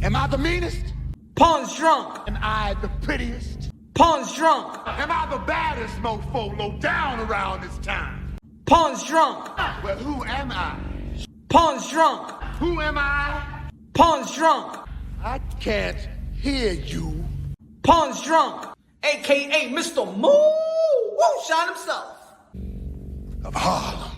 Am I the meanest? Pun's drunk. Am I the prettiest? Pun's drunk. Am I the baddest mofo low down around this town? Pun's drunk. Well, who am I? Pun's drunk. Who am I? Pun's drunk. I can't hear you. Pun's drunk. AKA Mr. Moonshine himself. Of Harlem.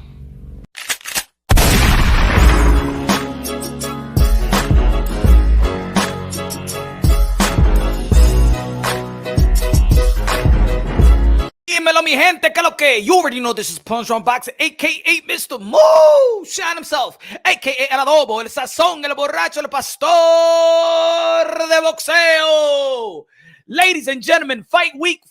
Dímelo, mi gente, que lo que? You already know this is Punch Run Boxing, a.k.a. Mr. Moonshine himself, a.k.a. El Adobo, el Sazón, el Borracho, el Pastor de Boxeo. Ladies and gentlemen, fight week.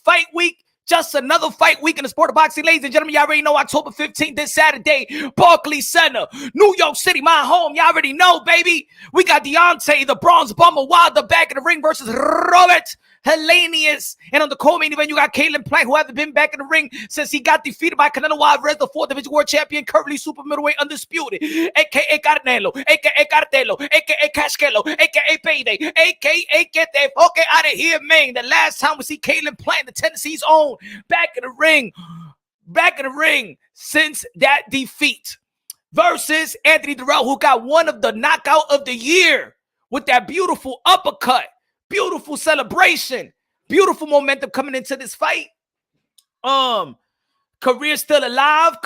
Just another fight week in the sport of boxing. Ladies and gentlemen, y'all already know October 15th, this Saturday, Barclays Center, New York City, my home. Y'all already know, baby. We got Deontay, the Bronze Bomber Wilder, back in the ring versus Robert Helenius. And on the co-main event, you got Caleb Plant, who hasn't been back in the ring since he got defeated by Canelo Alvarez, the 4th Division World Champion, currently super middleweight undisputed, a.k.a. Carnelo, a.k.a. Cartelo, a.k.a. Cashkelo, a.k.a. Payday, a.k.a. Get that fuck out of here, man. The last time we see Caleb Plant, the Tennessee's own, back in the ring since that defeat, versus Anthony Durrell, who got one of the knockout of the year with that beautiful uppercut. Beautiful celebration. Beautiful momentum coming into this fight. Career still alive.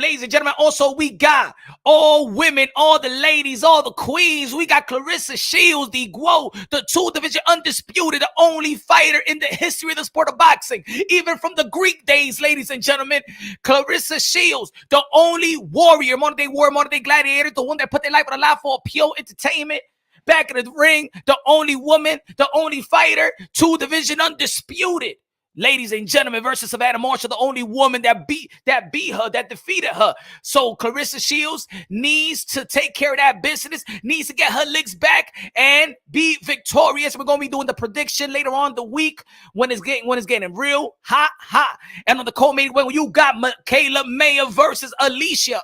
Ladies and gentlemen, also we got all women, all the ladies, all the queens. We got Clarissa Shields, the 2 Division undisputed, the only fighter in the history of the sport of boxing. Even from the Greek days, ladies and gentlemen, Clarissa Shields, the only warrior, modern day gladiator, the one that put their life on the line for pure entertainment. Back in the ring, the only woman, the only fighter, 2 Division undisputed. Ladies and gentlemen, versus Savannah Marshall, the only woman that beat her, that defeated her. So Clarissa Shields needs to take care of that business, needs to get her licks back and be victorious. We're gonna be doing the prediction later on the week when it's getting real hot. And on the co-main event, you got Michaela Mayer versus Alicia.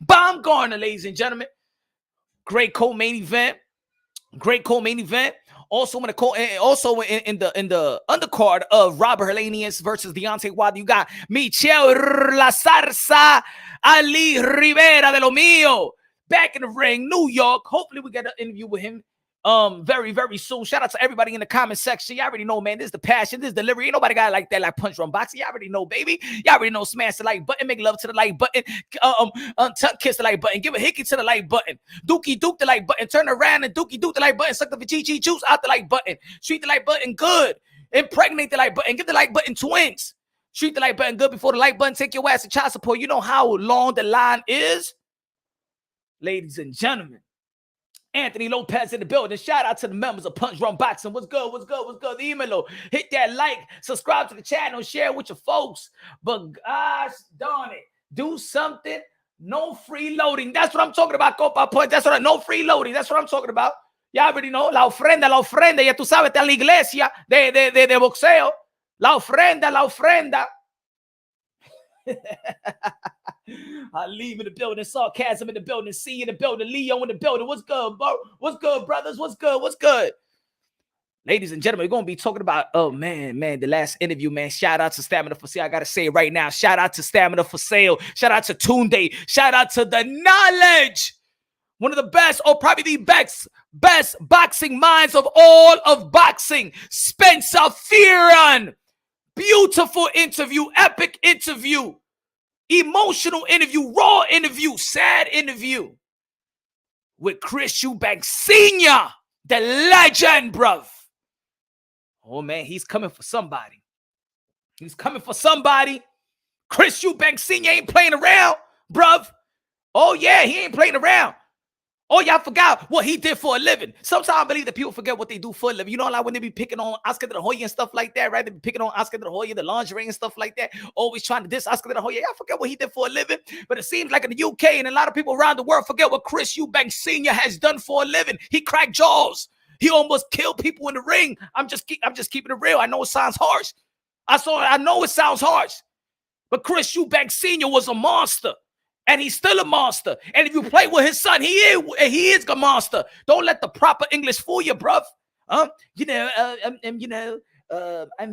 Baumgartner, ladies and gentlemen. Great co-main event. Also, in the undercard of Robert Helenius versus Deontay Wilder, you got Michel La Zarza, Ali Rivera de lo Mío, back in the ring, New York. Hopefully, we get an interview with him very, very soon. Shout out to everybody in the comment section. Y'all already know, man. This is the passion. This is delivery. Ain't nobody got it like that, like Punch Run Boxing. Y'all already know, baby. Y'all already know. Smash the like button. Make love to the like button. Kiss the like button. Give a hickey to the like button. Dookie Duke the like button. Turn around and Dookie Duke the like button. Suck the GG juice out the like button. Treat the like button good. Impregnate the like button. Give the like button twins. Treat the like button good before the like button take your ass to child support. You know how long the line is, ladies and gentlemen. Anthony Lopez in the building. Shout out to the members of Punch Run Boxing. What's good? The email. Hit that like, subscribe to the channel, share with your folks. But gosh darn it, do something. No free loading. That's what I'm talking about, Copa Punch. No free loading. That's what I'm talking about. Y'all already know. La ofrenda. Ya tú sabes, está en la iglesia de boxeo. La ofrenda. Ali in the building, sarcasm in the building, C in the building, Leo in the building. What's good, bro? What's good, brothers? What's good? Ladies and gentlemen, we're going to be talking about, the last interview, man. Shout out to Stamina for Sale. I got to say it right now. Shout out to Stamina for Sale. Shout out to Tunde. Shout out to the knowledge. One of the best, or probably the best boxing minds of all of boxing. Spencer Fearon. Beautiful interview, epic interview. Emotional interview, raw interview, sad interview with Chris Eubank Sr., the legend, bruv. Oh, man, he's coming for somebody. Chris Eubank Sr. ain't playing around, bruv. Oh, yeah, he ain't playing around. Oh, y'all forgot what he did for a living. Sometimes I believe that people forget what they do for a living. You know, like when they be picking on Oscar de la Hoya and stuff like that, right? They be picking on Oscar de la Hoya, the lingerie and stuff like that. Always trying to diss Oscar de la Hoya. Y'all forget what he did for a living. But it seems like in the UK and a lot of people around the world forget what Chris Eubank Sr. has done for a living. He cracked jaws. He almost killed people in the ring. I'm just keeping it real. I know it sounds harsh. I know it sounds harsh. But Chris Eubank Sr. was a monster. And he's still a monster. And if you play with his son, he is a monster. Don't let the proper English fool you, bruv. I'm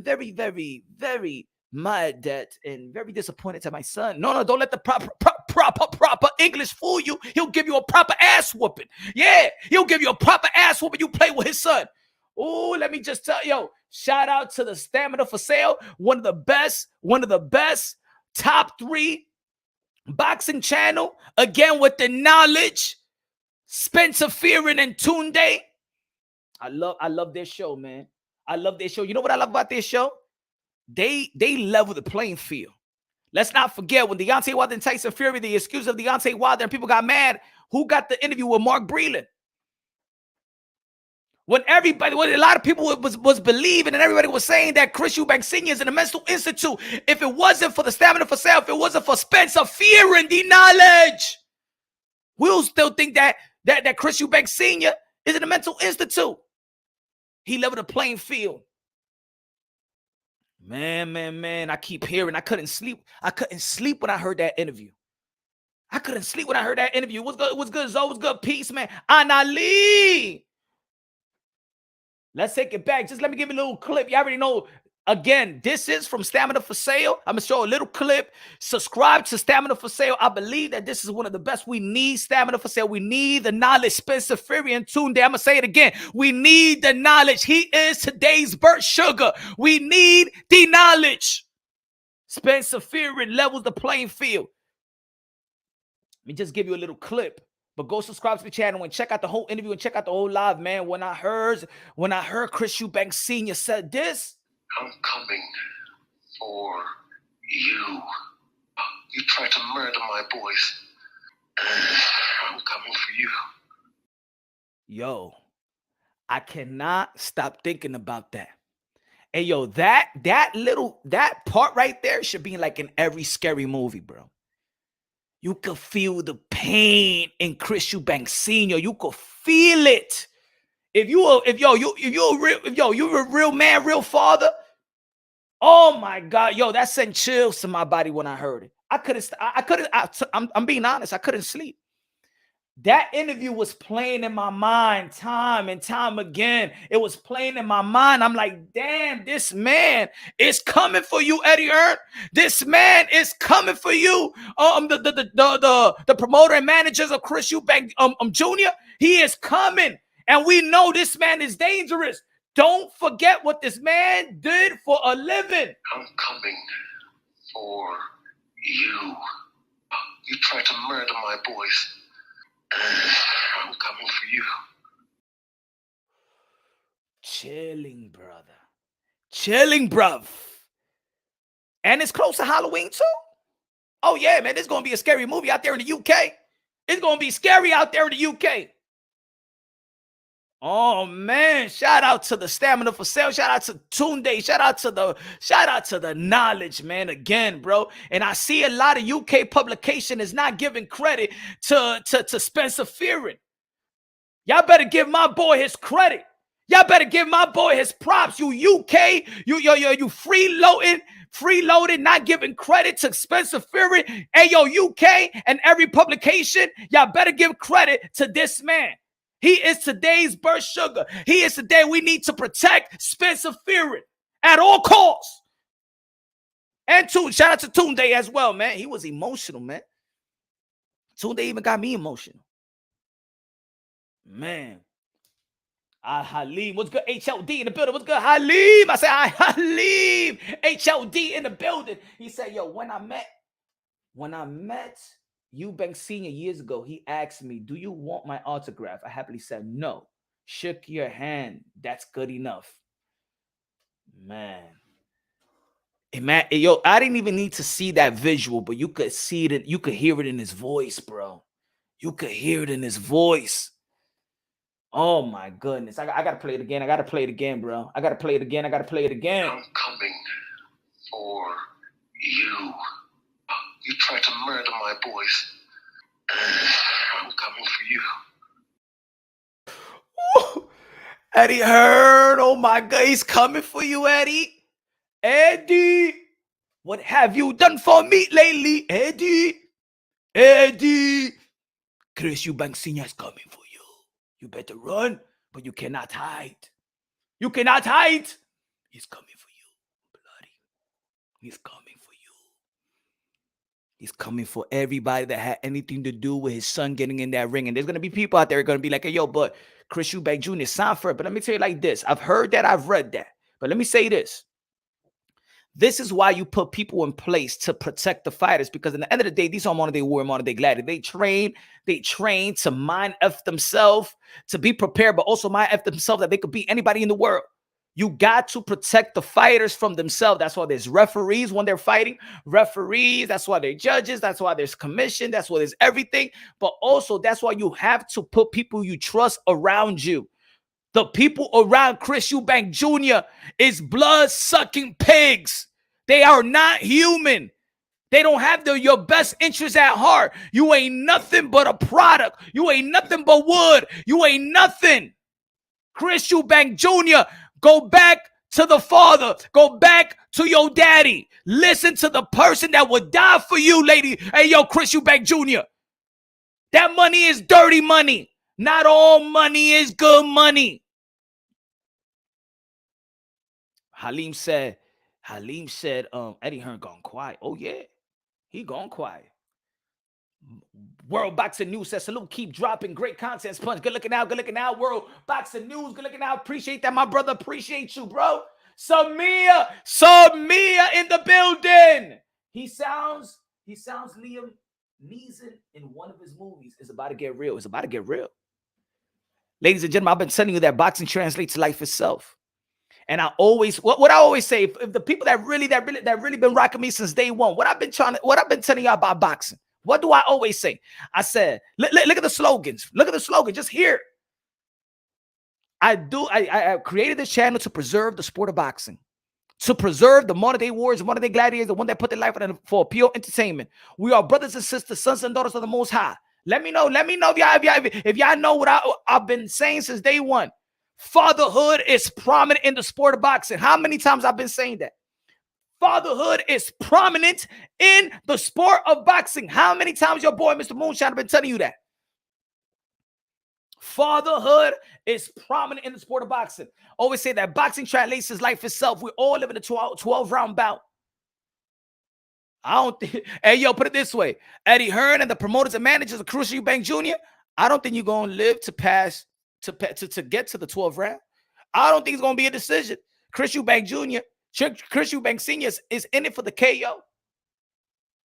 very, very, very mad at and very disappointed to my son. No, don't let the proper English fool you. He'll give you a proper ass whooping. Yeah, he'll give you a proper ass whooping. You play with his son. Oh, let me just tell you, shout out to the Stamina for Sale. One of the best top 3 boxing channel. Again, with the knowledge. Spencer Fearon and Tunde. I love their show, man. I love their show. You know what I love about their show? They level the playing field. Let's not forget when Deontay Wilder and Tyson Fury, the excuse of Deontay Wilder, and people got mad. Who got the interview with Mark Breland? When a lot of people was believing and everybody was saying that Chris Eubank Sr. is in a mental institute. If it wasn't for the Stamina for Sale, if it wasn't for Spencer Fearon, the knowledge, we'll still think that Chris Eubank Sr. is in a mental institute. He leveled the playing field. Man, I keep hearing. I couldn't sleep. When I heard that interview. What's good, Zoe? What's good? Peace, man. Anali. Let's take it back. Just let me give you a little clip. You already know. Again, this is from Stamina for Sale. I'm going to show a little clip. Subscribe to Stamina for Sale. I believe that this is one of the best. We need Stamina for Sale. We need the knowledge. Spencer Fury and Tunde. I'm going to say it again. We need the knowledge. He is today's Burt Sugar. We need the knowledge. Spencer Fury levels the playing field. Let me just give you a little clip. But go subscribe to the channel and check out the whole interview and check out the whole live, man. When I heard Chris Eubank Sr. said this. I'm coming for you. You tried to murder my boys. I'm coming for you. Yo, I cannot stop thinking about that. And yo, that part right there should be like in every scary movie, bro. You could feel the pain in Chris Eubank Sr. You could feel it. If you're a real man, real father. Oh my God, yo, that sent chills to my body when I heard it. I'm being honest. I couldn't sleep. That interview was playing in my mind time and time again. It was playing in my mind. I'm like, damn, this man is coming for you, Eddie Hearn. This man is coming for you. The promoter and managers of Chris Eubank Jr. He is coming. And we know this man is dangerous. Don't forget what this man did for a living. I'm coming for you. You tried to murder my boys. I'm coming for you. Chilling, brother. Chilling, bruv. And it's close to Halloween, too. Oh, yeah, man. This is going to be a scary movie out there in the UK. It's going to be scary out there in the UK. Oh, man. Shout out to the Stamina for Sale. Shout out to Tunde. Shout out to the knowledge, man. Again, bro. And I see a lot of UK publication is not giving credit to Spencer Fearon. Y'all better give my boy his credit. Y'all better give my boy his props. You UK, you freeloading, not giving credit to Spencer Fearon. Hey, yo, UK and every publication, y'all better give credit to this man. He is today's Burt Sugar. He is today. We need to protect Spencer Fearon at all costs. And shout out to Tunde as well, man. He was emotional, man. Tunde even got me emotional. Man. Halim. What's good? HLD in the building. What's good? Halim. I said, Halim. HLD in the building. He said, yo, when I met Eubank Sr. years ago, he asked me, do you want my autograph? I happily said no. Shook your hand. That's good enough. Man. Yo, I didn't even need to see that visual, but you could see it. You could hear it in his voice, bro. You could hear it in his voice. Oh, my goodness. I got to play it again. Bro. I got to play it again. I'm coming for you. You tried to murder my boys. I'm coming for you. Ooh, Eddie Hearn. Oh, my God. He's coming for you, Eddie. Eddie, what have you done for me lately, Eddie? Eddie, Chris Eubank Sr. is coming for you. You better run, but you cannot hide. You cannot hide. He's coming for you, bloody. He's coming for you. He's coming for everybody that had anything to do with his son getting in that ring. And there's going to be people out there going to be like, hey, yo, but Chris Eubank Jr. signed for it. But let me tell you like this. I've heard that. I've read that. But let me say this. This is why you put people in place to protect the fighters, because at the end of the day, these are modern day warrior, modern day gladiator. They train to mind F themselves, to be prepared, but also mind F themselves that they could beat anybody in the world. You got to protect the fighters from themselves. That's why there's referees when they're fighting. Referees, that's why they're judges. That's why there's commission. That's why there's everything. But also, that's why you have to put people you trust around you. The people around Chris Eubank Jr. is blood-sucking pigs. They are not human. They don't have your best interests at heart. You ain't nothing but a product. You ain't nothing but wood. You ain't nothing. Chris Eubank Jr., go back to the father. Go back to your daddy. Listen to the person that would die for you, lady. Hey, yo, Chris Eubank Jr. That money is dirty money. Not all money is good money. Halim said, Eddie Hearn gone quiet. Oh, yeah. He gone quiet. World Boxing News says, salute, keep dropping great content. Punch. Good looking out. Good looking out. World Boxing News. Good looking out. Appreciate that, my brother. Appreciate you, bro. Samia in the building. He sounds Liam Neeson in one of his movies. It's about to get real. It's about to get real. Ladies and gentlemen, I've been telling you that boxing translates to life itself. And I always, what I always say, if the people that really been rocking me since day one, what I've been telling y'all about boxing, what do I always say? I said, look at the slogans. Look at the slogan. Just hear it. I created this channel to preserve the sport of boxing, to preserve the modern day warriors, the modern day gladiators, the one that put their life on for pure entertainment. We are brothers and sisters, sons and daughters of the Most High. Let me know if y'all know what I've been saying since day one. Fatherhood is prominent in the sport of boxing. How many times I've been saying that? Fatherhood is prominent in the sport of boxing. How many times your boy, Mr. Moonshine, have been telling you that? Fatherhood is prominent in the sport of boxing. Always say that boxing translates as life itself. We all live in a 12-round bout. I don't think, hey, yo, put it this way. Eddie Hearn and the promoters and managers of Chris Eubank Jr., I don't think you're going to live to pass to get to the 12th round. I don't think it's going to be a decision. Chris Eubank Jr., Chris Eubank Sr. is in it for the KO.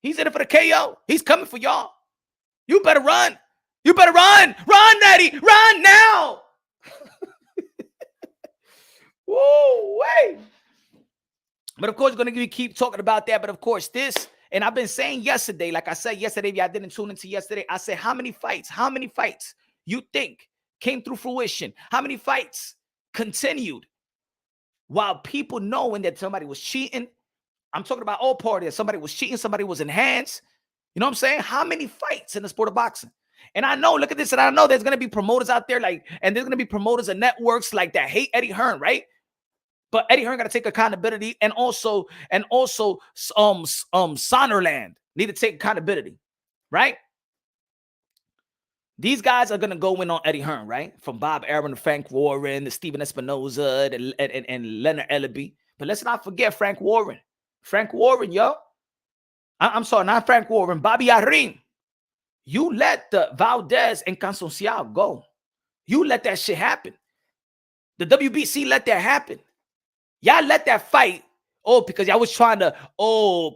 He's in it for the KO. He's coming for y'all. You better run. You better run. Run, Eddie. Run now. Woo, wait. But of course, we're going to keep talking about that. But of course, this, and I've been saying yesterday, like I said yesterday, if y'all didn't tune into yesterday, I said, how many fights you think came through fruition? How many fights continued while people knowing that somebody was cheating? I'm talking about all parties. Somebody was cheating. Somebody was in hands. You know what I'm saying? How many fights in the sport of boxing? And I know, look at this, and I know there's going to be promoters out there and there's going to be promoters and networks like that hate Eddie Hearn, right? But Eddie Hearn got to take accountability, and also Sonderland need to take accountability, right? These guys are going to go in on Eddie Hearn, right? From Bob Arum to Frank Warren to Steven Espinoza and Leonard Ellaby. But let's not forget Frank Warren. Frank Warren, yo. I'm sorry, not Frank Warren. Bobby Arim. You let the Valdez and Concepcion go. You let that shit happen. The WBC let that happen. Y'all let that fight. Oh, because y'all was trying to,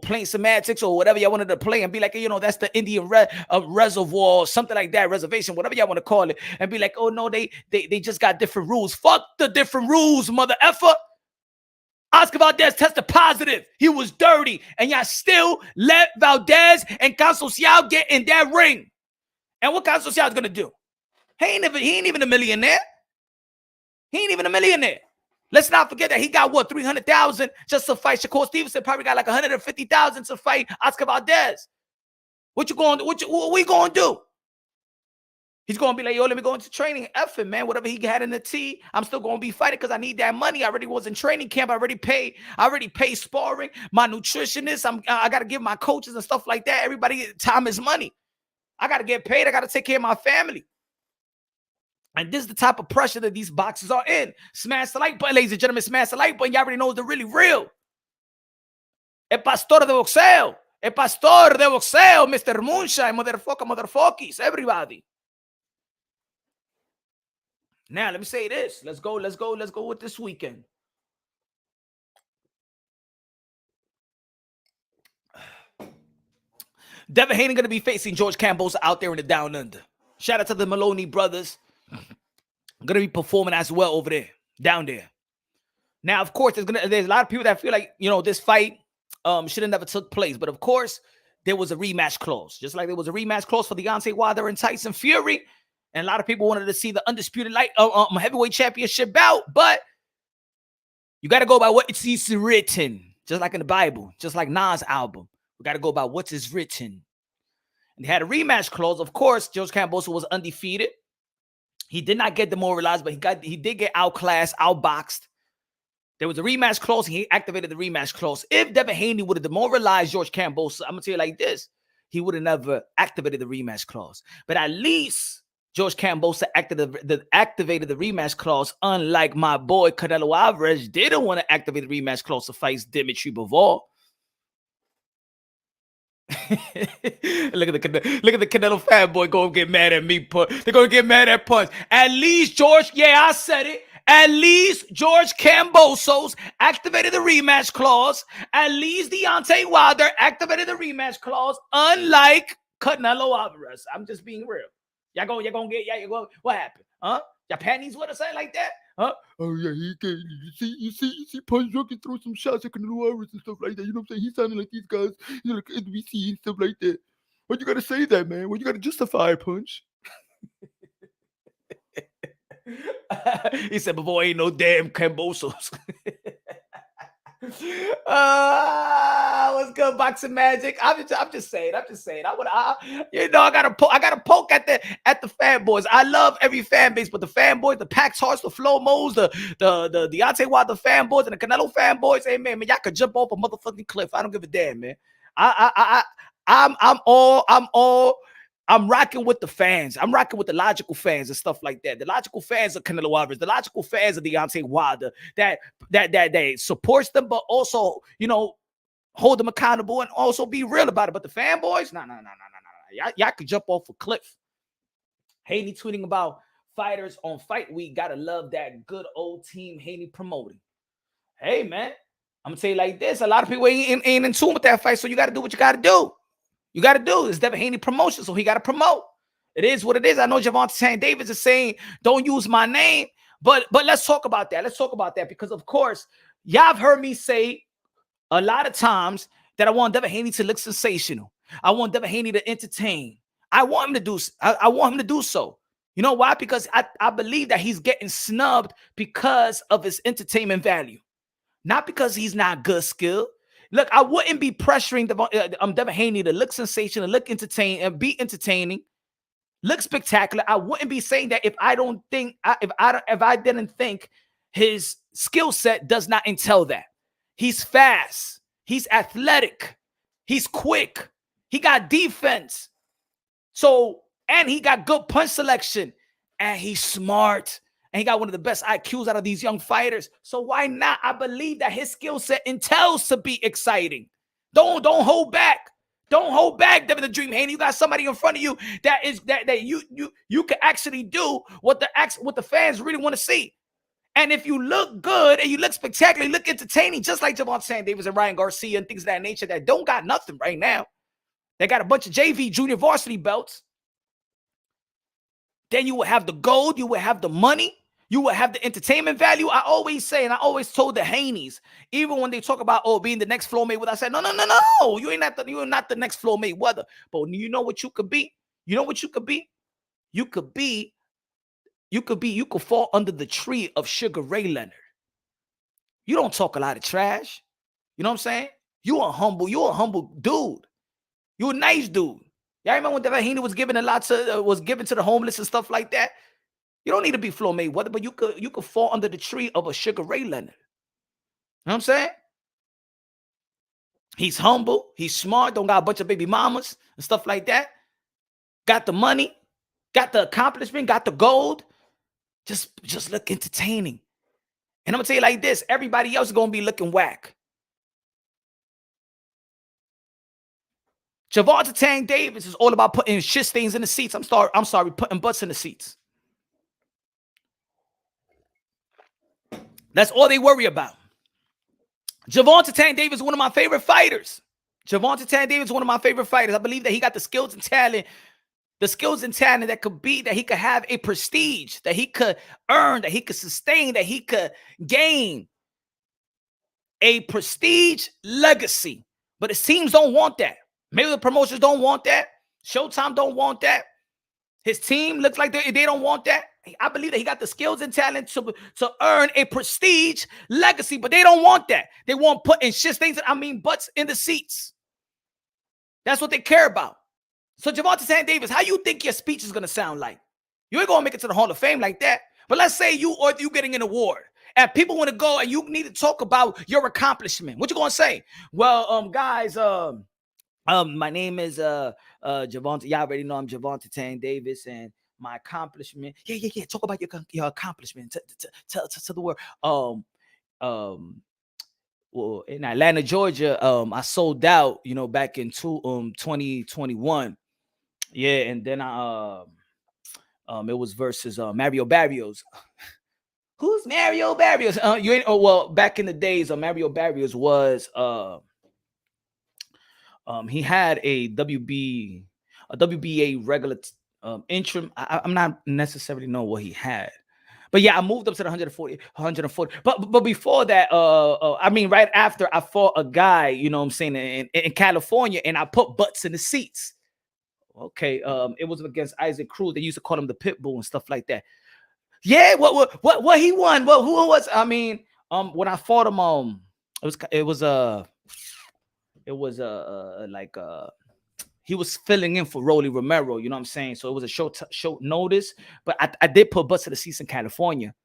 play semantics or whatever y'all wanted to play and be like, you know, that's the Indian reservoir, something like that, reservation, whatever y'all want to call it, and be like, oh, no, they just got different rules. Fuck the different rules, mother effer. Oscar Valdez tested positive. He was dirty. And y'all still let Valdez and Concepcion get in that ring. And what Concepcion is going to do? He ain't even a millionaire. He ain't even a millionaire. Let's not forget that he got, what, $300,000 just to fight Shakur Stevenson. Probably got like $150,000 to fight Oscar Valdez. What we going to do? He's going to be like, yo, let me go into training. F it, man. Whatever he had in the T, I'm still going to be fighting because I need that money. I already was in training camp. I already paid sparring. My nutritionist, I got to give my coaches and stuff like that. Everybody, time is money. I got to get paid. I got to take care of my family. And this is the type of pressure that these boxers are in. Smash the like button, ladies and gentlemen. Smash the like button. Y'all already know they're really real. El pastor de boxeo. El pastor de boxeo, Mr. Moonshine, motherfuckers, everybody. Now, let me say this. Let's go with this weekend. Devin Haney going to be facing George Kambosos out there in the Down Under. Shout out to the Maloney brothers. Going to be performing as well over there, down there. Now, of course, there's a lot of people that feel like, this fight should have never took place. But, of course, there was a rematch clause. Just like there was a rematch clause for Deontay Wilder and Tyson Fury. And a lot of people wanted to see the undisputed heavyweight championship bout. But you got to go by what it's written. Just like in the Bible. Just like Nas' album. We got to go by what is written. And they had a rematch clause. Of course, George Kambosos was undefeated. He did not get demoralized, but he did get outclassed, outboxed. There was a rematch clause. He activated the rematch clause. If Devin Haney would have demoralized George Kambosos, I'm going to tell you like this. He would have never activated the rematch clause. But at least George Kambosos activated the rematch clause, unlike my boy Canelo Alvarez didn't want to activate the rematch clause to fight Dimitri Bivol. Look at the Canelo fanboy going to get mad at me. They're going to get mad at Punch. At least George, I said it. At least George Kambosos activated the rematch clause. At least Deontay Wilder activated the rematch clause, unlike Canelo Alvarez. I'm just being real. Y'all going, what happened? Huh? Y'all panties what I say like that? Huh? Oh yeah, he can. You see, Punch Drunk can throw some shots at Canelo Alvarez and stuff like that. You know what I'm saying? He sounded like these guys, like NBC and stuff like that. What you gotta say that, man? What you gotta justify, Punch? He said, "Before ain't no damn Kambosos." What's good, Boxing Magic? I'm just saying. I got to poke at the fanboys. I love every fan base, but the fanboys, the Pax Hearts, the Flo Mo's, the Deontay Wilder fanboys, and the Canelo fanboys. Hey man, y'all could jump off a motherfucking cliff. I don't give a damn, man. I'm rocking with the fans. I'm rocking with the logical fans and stuff like that. The logical fans of Canelo Alvarez, the logical fans of Deontay Wilder that supports them, but also, hold them accountable and also be real about it. But the fanboys, no. Y'all could jump off a cliff. Haney tweeting about fighters on Fight Week. Gotta love that good old team Haney promoting. Hey, man, I'm gonna tell you like this. A lot of people ain't in tune with that fight, so you gotta do what you gotta do. You got to do this. Devin Haney promotion, so he got to promote. It is what it is. I know Gervonta Davis is saying, don't use my name, but let's talk about that. Let's talk about that because, of course, y'all have heard me say a lot of times that I want Devin Haney to look sensational. I want Devin Haney to entertain. I want him to do so. You know why? Because I believe that he's getting snubbed because of his entertainment value, not because he's not good skill. Look, I wouldn't be pressuring Devin Haney to look sensational, look entertaining, and be entertaining, look spectacular. I wouldn't be saying that if I didn't think his skill set does not entail that. He's fast, he's athletic, he's quick, he got defense. So, and he got good punch selection, and he's smart. And he got one of the best IQs out of these young fighters. So why not? I believe that his skill set entails to be exciting. Don't hold back. Don't hold back, Devin the Dream Haney. You got somebody in front of you that you can actually do what the fans really want to see. And if you look good and you look spectacular, you look entertaining, just like Gervonta Davis and Ryan Garcia and things of that nature that don't got nothing right now. They got a bunch of JV junior varsity belts. Then you will have the gold, you will have the money, you will have the entertainment value. I always say, and I always told the Haneys, even when they talk about being the next Floyd Mayweather, I said, no, you are not the next Floyd Mayweather. But you know what you could be? You know what you could be? You could fall under the tree of Sugar Ray Leonard. You don't talk a lot of trash. You know what I'm saying? You're a humble dude. You're a nice dude. Y'all remember when Devin Haney was given to the homeless and stuff like that? You don't need to be Floyd Mayweather, but you could fall under the tree of a Sugar Ray Leonard. You know what I'm saying? He's humble. He's smart. Don't got a bunch of baby mamas and stuff like that. got the money, got the accomplishment, got the gold. Just look entertaining. And I'm gonna tell you like this: everybody else is gonna be looking whack. Gervonta Davis is all about putting shit stains in the seats. I'm sorry, putting butts in the seats. That's all they worry about. Gervonta Davis is one of my favorite fighters. Gervonta Davis is one of my favorite fighters. I believe that he got the skills and talent that could be, that he could have a prestige, that he could earn, that he could sustain, that he could gain a prestige legacy. But the teams don't want that. Maybe the promotions don't want that. Showtime don't want that. His team looks like they don't want that. I believe that he got the skills and talent to earn a prestige legacy, but they don't want that. They want putting butts in the seats. That's what they care about. So Gervonta Davis, how you think your speech is going to sound like? You ain't going to make it to the Hall of Fame like that. But let's say you getting an award and people want to go and you need to talk about your accomplishment. What you going to say? Well, guys, my name is Gervonta. Y'all already know I'm Gervonta Davis, and my accomplishment. Yeah. Talk about your accomplishment to the world. Well, in Atlanta, Georgia, I sold out, back in 2021. Yeah, and then it was versus Mario Barrios. Who's Mario Barrios? You ain't. Oh well, back in the days, Mario Barrios was he had a WBA regular interim. I'm not necessarily know what he had. But yeah, I moved up to the 140. But before that, right after I fought a guy, in California, and I put butts in the seats. Okay, it was against Isaac Cruz. They used to call him the pit bull and stuff like that. Yeah, what he won? Well, who was? When I fought him, he was filling in for Rolly Romero, you know what I'm saying? So it was a short notice, but I did put butts to the seats in California.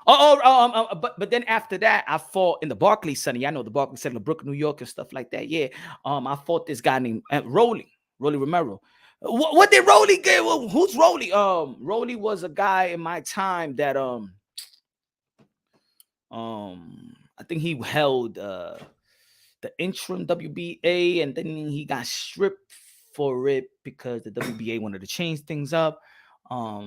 But then after that, I fought in the Barclays Center. Yeah, I know the Barclays Center, Brooklyn, New York, and stuff like that. Yeah, I fought this guy named Rolly Romero. What did Rolly get? Who's Rolly? Rolly was a guy in my time that I think he held the interim WBA, and then he got stripped for it because the WBA wanted to change things up. Yeah,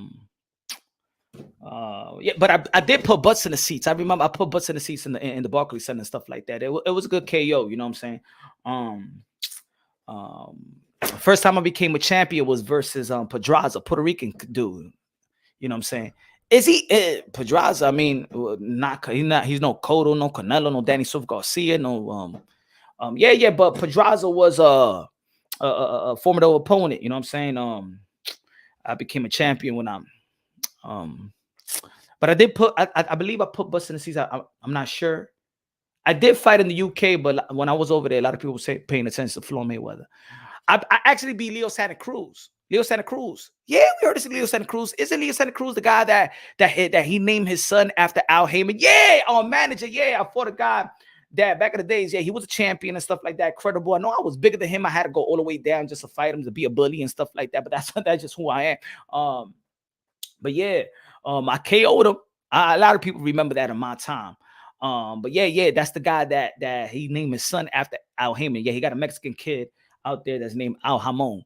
but I did put butts in the seats. I remember I put butts in the seats in the Barclays Center and stuff like that. It was a good KO, you know what I'm saying? First time I became a champion was versus Pedraza, Puerto Rican dude. You know what I'm saying? Is he Pedraza? I mean, he's no Cotto, no Canelo, no Danny Silva Garcia, no but Pedraza was a formidable opponent. You know what I'm saying? I became a champion when but I did put. I believe I put butts in the seats. I'm not sure. I did fight in the UK, but when I was over there, a lot of people say paying attention to Floyd Mayweather. I actually beat Leo Santa Cruz. Yeah, we heard this. Leo Santa Cruz. Isn't Leo Santa Cruz the guy that he named his son after Al Heyman? Yeah, our manager. Yeah, I fought a guy that back in the days. Yeah, he was a champion and stuff like that. Credible. I know I was bigger than him. I had to go all the way down just to fight him, to be a bully and stuff like that. But that's just who I am. But yeah, I KO'd him. A lot of people remember that in my time. But yeah, that's the guy that he named his son after Al Heyman. Yeah, he got a Mexican kid out there that's named Al Hamon.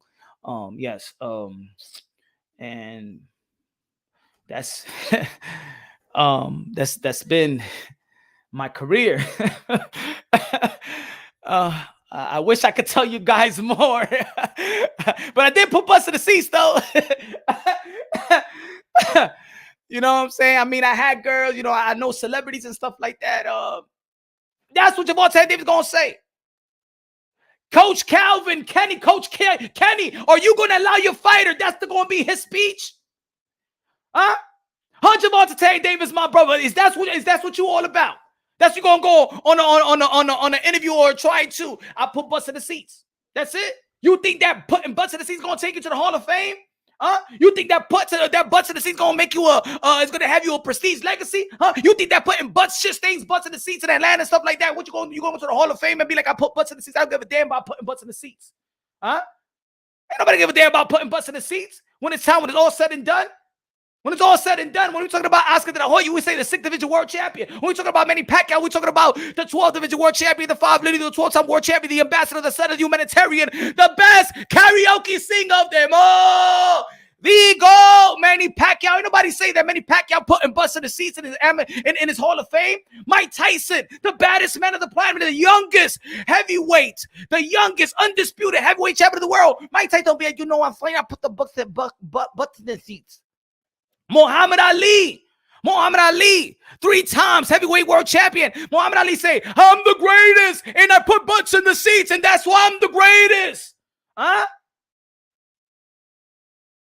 Yes. And that's that's been my career. I wish I could tell you guys more, but I did put butts in the seats though. You know what I'm saying? I mean, I had girls, I know celebrities and stuff like that. That's what Gervonta Davis gonna say. Coach Calvin, Coach Kenny, are you gonna allow your fighter? That's gonna be his speech, huh? Gervonta Davis, my brother, is that what you all about? That's you gonna go on an interview or try to? I put butts in the seats. That's it. You think that putting butts in the seats gonna take you to the Hall of Fame? Huh? You think that butts in the seats gonna make you it's gonna have you a prestige legacy? Huh? You think that putting butts in the seats in Atlanta and stuff like that? What you going to the Hall of Fame and be like, I put butts in the seats? I don't give a damn about putting butts in the seats. Huh? Ain't nobody give a damn about putting butts in the seats when it's time, when it's all said and done. When it's all said and done, when we're talking about Oscar De La Hoya, we say the 6th division world champion. When we're talking about Manny Pacquiao, we're talking about the 12th division world champion, the 5 literally the 12-time world champion, the ambassador, the son of the humanitarian, the best karaoke singer of them all. The GOAT, Manny Pacquiao. Ain't nobody say that Manny Pacquiao putting butts in the seats in his Hall of Fame. Mike Tyson, the baddest man of the planet, the youngest heavyweight, the youngest undisputed heavyweight champion of the world. Mike Tyson don't be like, I'm fine. I put the butts in the seats. Muhammad Ali, 3 times heavyweight world champion. Muhammad Ali say, I'm the greatest, and I put butts in the seats, and that's why I'm the greatest. Huh?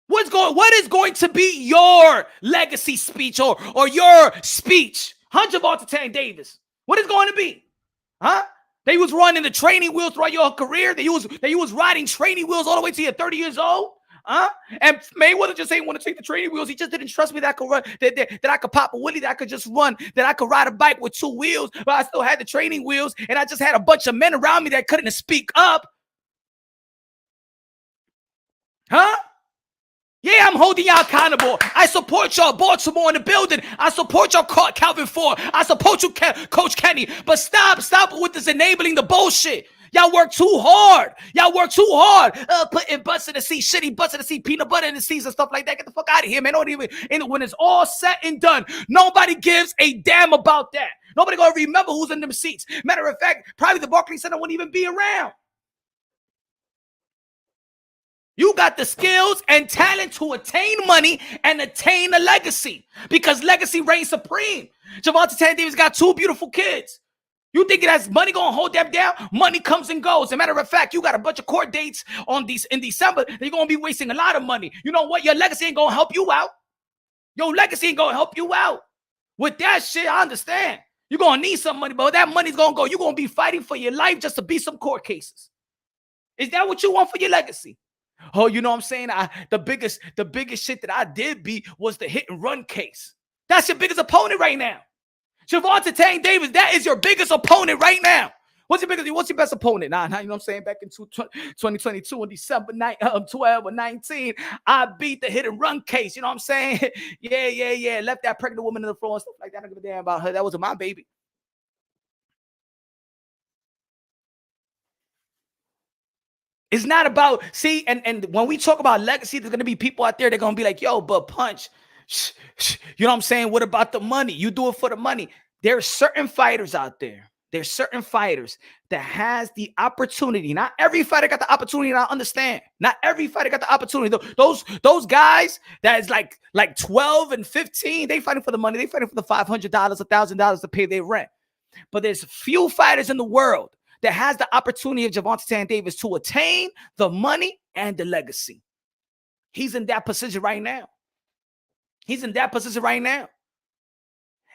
What is going to be your legacy speech or your speech? Gervonta Davis. What is going to be? Huh? They was running the training wheels throughout your career. They was riding training wheels all the way to your 30 years old. And Mayweather just ain't want to take the training wheels. He just didn't trust me that I could run, that I could pop a wheelie, that I could just run, that I could ride a bike with 2 wheels, but I still had the training wheels, and I just had a bunch of men around me that couldn't speak up. Huh? Yeah, I'm holding y'all accountable. I support y'all, Baltimore in the building. I support y'all, Calvin Ford. I support you, Coach Kenny. But stop with this enabling the bullshit. Y'all work too hard. Putting butts in the seat, shitty butts in the seat, peanut butter in the seats and stuff like that. Get the fuck out of here, man. When it's all said and done, nobody gives a damn about that. Nobody gonna remember who's in them seats. Matter of fact, probably the Barclays Center wouldn't even be around. You got the skills and talent to attain money and attain a legacy, because legacy reigns supreme. Gervonta Davis got 2 beautiful kids. You think that's money gonna hold them down? Money comes and goes. As a matter of fact, you got a bunch of court dates in December. You're gonna be wasting a lot of money. You know what? Your legacy ain't gonna help you out. With that shit, I understand. You're gonna need some money, but that money's gonna go. You're gonna be fighting for your life just to beat some court cases. Is that what you want for your legacy? Oh, you know what I'm saying? The biggest shit that I did beat was the hit and run case. That's your biggest opponent right now. Gervonta Davis, that is your biggest opponent right now. What's your best opponent? Nah, you know what I'm saying? Back in 2022 on December 12 or 19, I beat the hit and run case. You know what I'm saying? Yeah. Left that pregnant woman on the floor and stuff like that. I don't give a damn about her. That wasn't my baby. It's not about, see, and when we talk about legacy, there's going to be people out there that are going to be like, yo, but Punch, you know what I'm saying? What about the money? You do it for the money. There are certain fighters out there. There's certain fighters that has the opportunity. Not every fighter got the opportunity, and I understand. Not every fighter got the opportunity. Those guys that is like 12 and 15, they fighting for the money. They fighting for the $500, $1,000 to pay their rent. But there's few fighters in the world that has the opportunity of Gervonta Davis to attain the money and the legacy. He's in that position right now.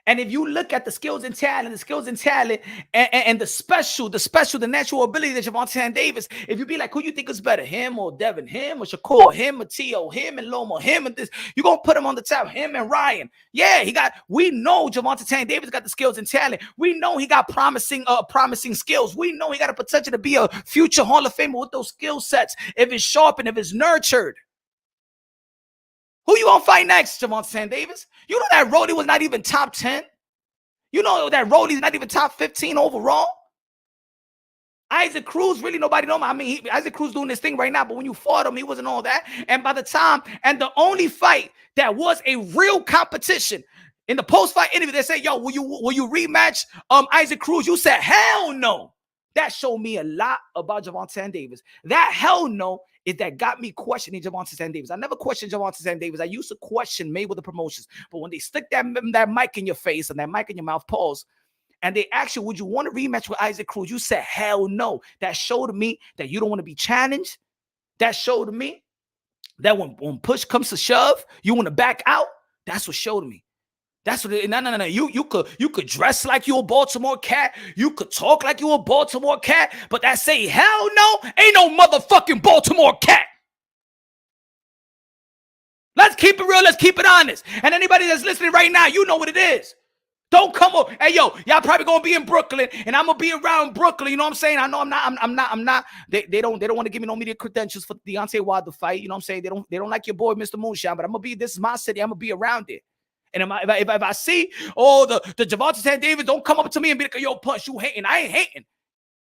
And if you look at the skills and talent, and the natural ability of Gervonta Davis, if you be like, who you think is better, him or Devin, him or Shakur, him or Tio, him and Loma, him and this, you're going to put him on the top, him and Ryan. Yeah, we know Gervonta Davis got the skills and talent. We know he got promising skills. We know he got a potential to be a future Hall of Famer with those skill sets, if it's sharpened, if it's nurtured. Who you gonna fight next, Gervonta Davis? You know that Rolly was not even top 10. You know that Rolly's not even top 15 overall. Isaac Cruz, really nobody know him. I mean, Isaac Cruz doing this thing right now, but when you fought him, he wasn't all that. And by the time, and the only fight that was a real competition, in the post-fight interview, they said, yo, will you rematch Isaac Cruz? You said, hell no. That showed me a lot about Gervonta Davis. That hell no is that got me questioning Gervonta Davis. I never questioned Gervonta Davis. I used to question Mayweather Promotions. But when they stick that mic in your face and that mic in your mouth, pause, and they ask you, would you want to rematch with Isaac Cruz? You said, hell no. That showed me that you don't want to be challenged. That showed me that when push comes to shove, you want to back out. That's what showed me. That's what it, no. You could dress like you a Baltimore cat. You could talk like you a Baltimore cat. But that say hell no, ain't no motherfucking Baltimore cat. Let's keep it real. Let's keep it honest. And anybody that's listening right now, you know what it is. Don't come over. Hey, yo, y'all probably gonna be in Brooklyn, and I'm gonna be around Brooklyn. You know what I'm saying? I know I'm not. They don't want to give me no media credentials for Deontay Wilder fight. You know what I'm saying? They don't like your boy, Mr. Moonshine, but I'm gonna be. This is my city. I'm gonna be around it. And if I see, the Gervonta Davis, don't come up to me and be like, yo, Punch, you hating. I ain't hating.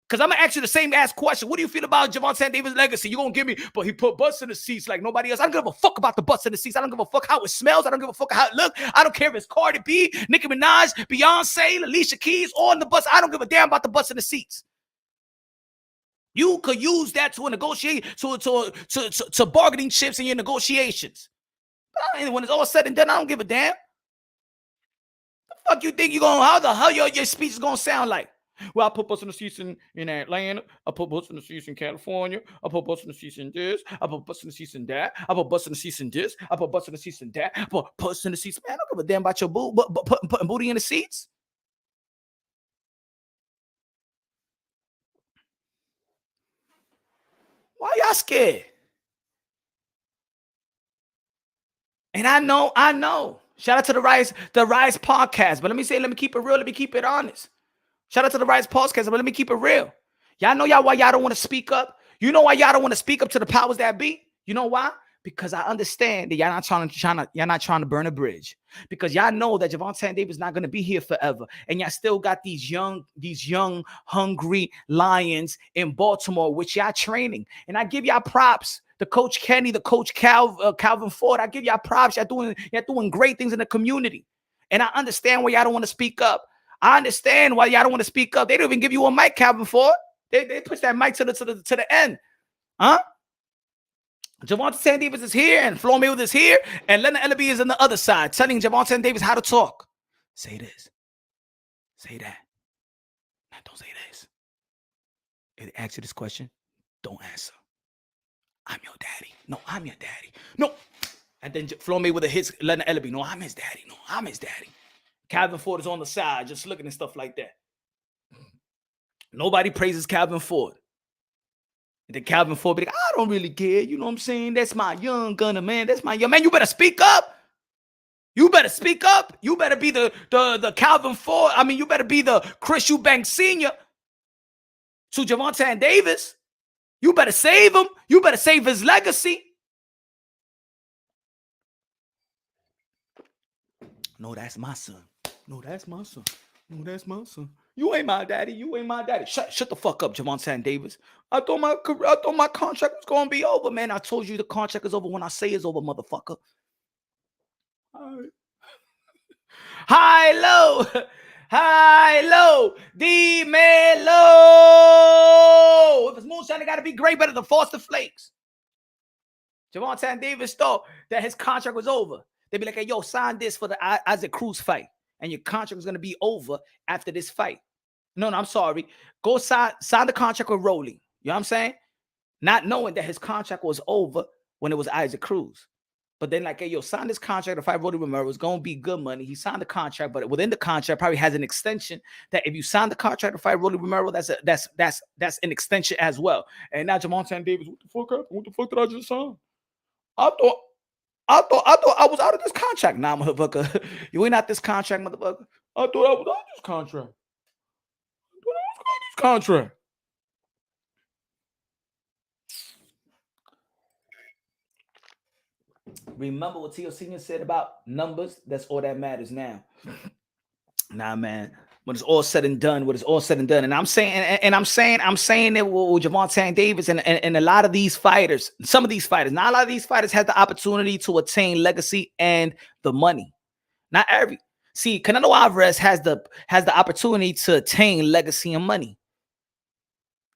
Because I'm going to ask you the same ass question. What do you feel about Gervonta Davis' legacy? You're going to give me, but he put butts in the seats like nobody else. I don't give a fuck about the butts in the seats. I don't give a fuck how it smells. I don't give a fuck how it looks. I don't care if it's Cardi B, Nicki Minaj, Beyonce, Alicia Keys, on the bus. I don't give a damn about the butts in the seats. You could use that to negotiate, to bargaining chips in your negotiations. But when it's all said and done, I don't give a damn. The fuck you think you're going to, how the hell your speech is going to sound like? Well, I put butts in the seats in Atlanta. I put butts in the seats in California. I put butts in the seats in this. I put butts in the seats in that. I put butts in the seats in this. I put butts in the seats in that. I put butts in the seats. Man, I don't give a damn about your putting booty in the seats. Why y'all scared? And I know. Shout out to the Rise podcast. But let me keep it real. Let me keep it honest. Shout out to the Rise podcast, but let me keep it real. Y'all know why y'all don't want to speak up? You know why y'all don't want to speak up to the powers that be? You know why? Because I understand that y'all not trying to burn a bridge. Because y'all know that Gervonta Davis is not going to be here forever. And y'all still got these young, hungry lions in Baltimore, which y'all training. And I give y'all props. The Coach Kenny, the Coach Calvin Ford, I give y'all props. Y'all doing great things in the community. And I understand why y'all don't want to speak up. I understand why y'all don't want to speak up. They don't even give you a mic, Calvin Ford. They push that mic to the end. Huh? Gervonta Davis is here, and Floyd Mayweather is here, and Leonard Ellaby is on the other side, telling Gervonta Davis how to talk. Say this. Say that. Now, don't say this. If they ask you this question, don't answer. I'm your daddy. No, I'm your daddy. No. And then Floyd Mayweather hits Leonard Ellaby. No, I'm his daddy. No, I'm his daddy. Calvin Ford is on the side, just looking and stuff like that. Nobody praises Calvin Ford. And then Calvin Ford be like, I don't really care. You know what I'm saying? That's my young gunner, man. That's my young man. You better speak up. You better speak up. You better be the Calvin Ford. I mean, you better be the Chris Eubanks Sr. to Gervonta Davis. You better save him. You better save his legacy. No, that's my son. No, that's my son. No, that's my son. You ain't my daddy. You ain't my daddy. Shut the fuck up, Gervonta Davis. I thought my contract was gonna be over, man. I told you the contract is over when I say it's over, motherfucker. All right. High low. High low. D-Melo. If it's moonshine, it gotta be great, better than Frosted Flakes. Gervonta Davis thought that his contract was over. They'd be like, hey, yo, sign this for the Isaac Cruz fight. And your contract is going to be over after this fight. No, I'm sorry. Go sign the contract with Rolly. You know what I'm saying? Not knowing that his contract was over when it was Isaac Cruz. But then like, hey, yo, sign this contract to fight Rolly Romero. It's going to be good money. He signed the contract, but within the contract probably has an extension that if you sign the contract to fight Rolly Romero, that's an extension as well. And now Gervonta Davis, what the fuck happened? What the fuck did I just sign? I thought I was out of this contract. Nah, motherfucker. You ain't out this contract, motherfucker. I thought I was out of this contract. Remember what T.O. Senior said about numbers? That's all that matters now. Nah, man. When it's all said and done, and I'm saying that with Gervonta Davis and a lot of these fighters, some of these fighters, not a lot of these fighters had the opportunity to attain legacy and the money. Not every. See, Canelo Alvarez has the opportunity to attain legacy and money.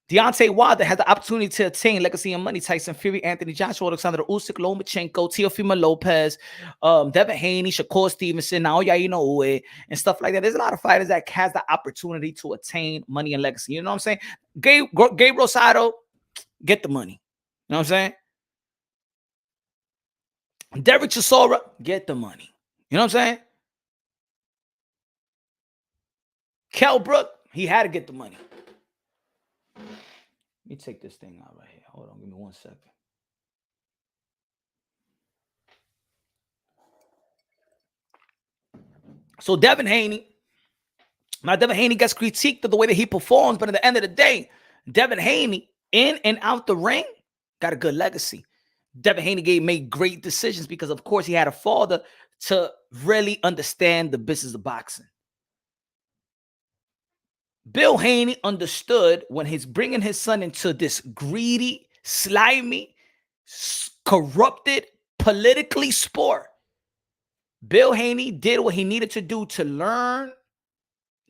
Deontay Wilder has the opportunity to attain legacy and money. Tyson Fury, Anthony Joshua, Alexander Usyk, Lomachenko, Teofimo Lopez, Devin Haney, Shakur Stevenson, Naoya Inoue, and stuff like that. There's a lot of fighters that has the opportunity to attain money and legacy. You know what I'm saying? Gabe Rosado, get the money. You know what I'm saying? Derek Chisora, get the money. You know what I'm saying? Kell Brook, he had to get the money. Let me take this thing out right here. Hold on, give me 1 second. So Devin Haney, Now, Devin Haney gets critiqued of the way that he performs, but at the end of the day, Devin Haney, in and out the ring, got a good legacy. Devin Haney made great decisions because, of course, he had a father to really understand the business of boxing. Bill Haney understood when he's bringing his son into this greedy, slimy, corrupted, politically sport. Bill Haney did what he needed to do to learn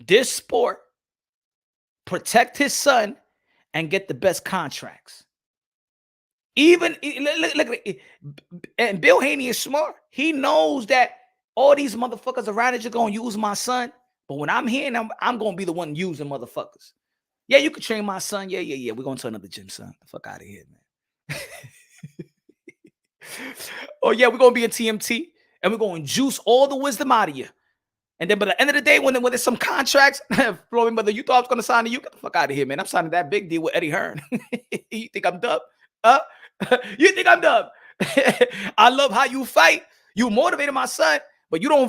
this sport, protect his son, and get the best contracts. Even look, and Bill Haney is smart. He knows that all these motherfuckers around it are gonna use my son. But when I'm here, and I'm gonna be the one using motherfuckers. Yeah, you can train my son. Yeah. We're going to another gym, son. The fuck out of here, man. Oh, yeah, we're gonna be a TMT and we're gonna juice all the wisdom out of you. And then by the end of the day, when there's some contracts, flowing, brother, you thought I was gonna sign to you? Get the fuck out of here, man. I'm signing that big deal with Eddie Hearn. You think I'm dumb? You think I'm dumb? I love how you fight. You motivated my son, but you don't